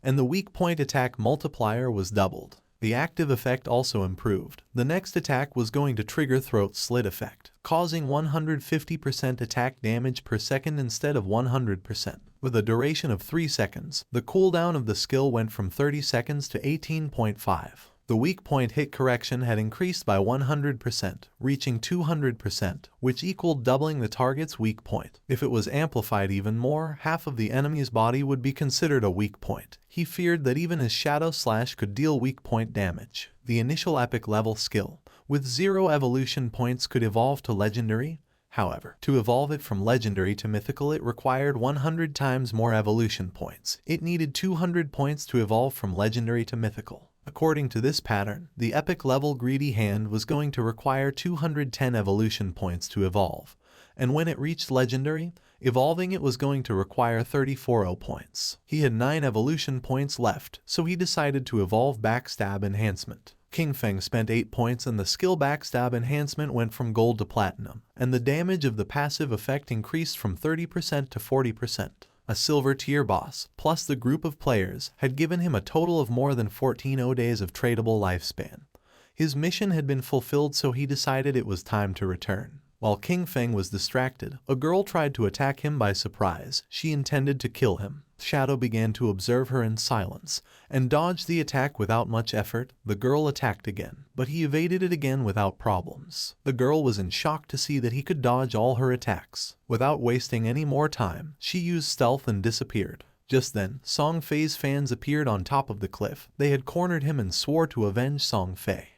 and the weak point attack multiplier was doubled. The active effect also improved. The next attack was going to trigger Throat Slit effect, causing 150% attack damage per second instead of 100%. With a duration of 3 seconds, the cooldown of the skill went from 30 seconds to 18.5. The weak point hit correction had increased by 100%, reaching 200%, which equaled doubling the target's weak point. If it was amplified even more, half of the enemy's body would be considered a weak point. He feared that even his Shadow Slash could deal weak point damage. The initial epic level skill, with 0 evolution points, could evolve to legendary. However, to evolve it from legendary to mythical, it required 100 times more evolution points. It needed 200 points to evolve from legendary to mythical. According to this pattern, the epic level Greedy Hand was going to require 210 evolution points to evolve, and when it reached legendary, evolving it was going to require 34 points. He had 9 evolution points left, so he decided to evolve Backstab Enhancement. Qin Feng spent 8 points and the skill Backstab Enhancement went from gold to platinum, and the damage of the passive effect increased from 30% to 40%. A silver tier boss, plus the group of players, had given him a total of more than 14 days of tradable lifespan. His mission had been fulfilled, so he decided it was time to return. While Qin Feng was distracted, a girl tried to attack him by surprise. She intended to kill him. Shadow began to observe her in silence, and dodged the attack without much effort. The girl attacked again, but he evaded it again without problems. The girl was in shock to see that he could dodge all her attacks. Without wasting any more time, she used stealth and disappeared. Just then, Song Fei's fans appeared on top of the cliff. They had cornered him and swore to avenge Song Fei.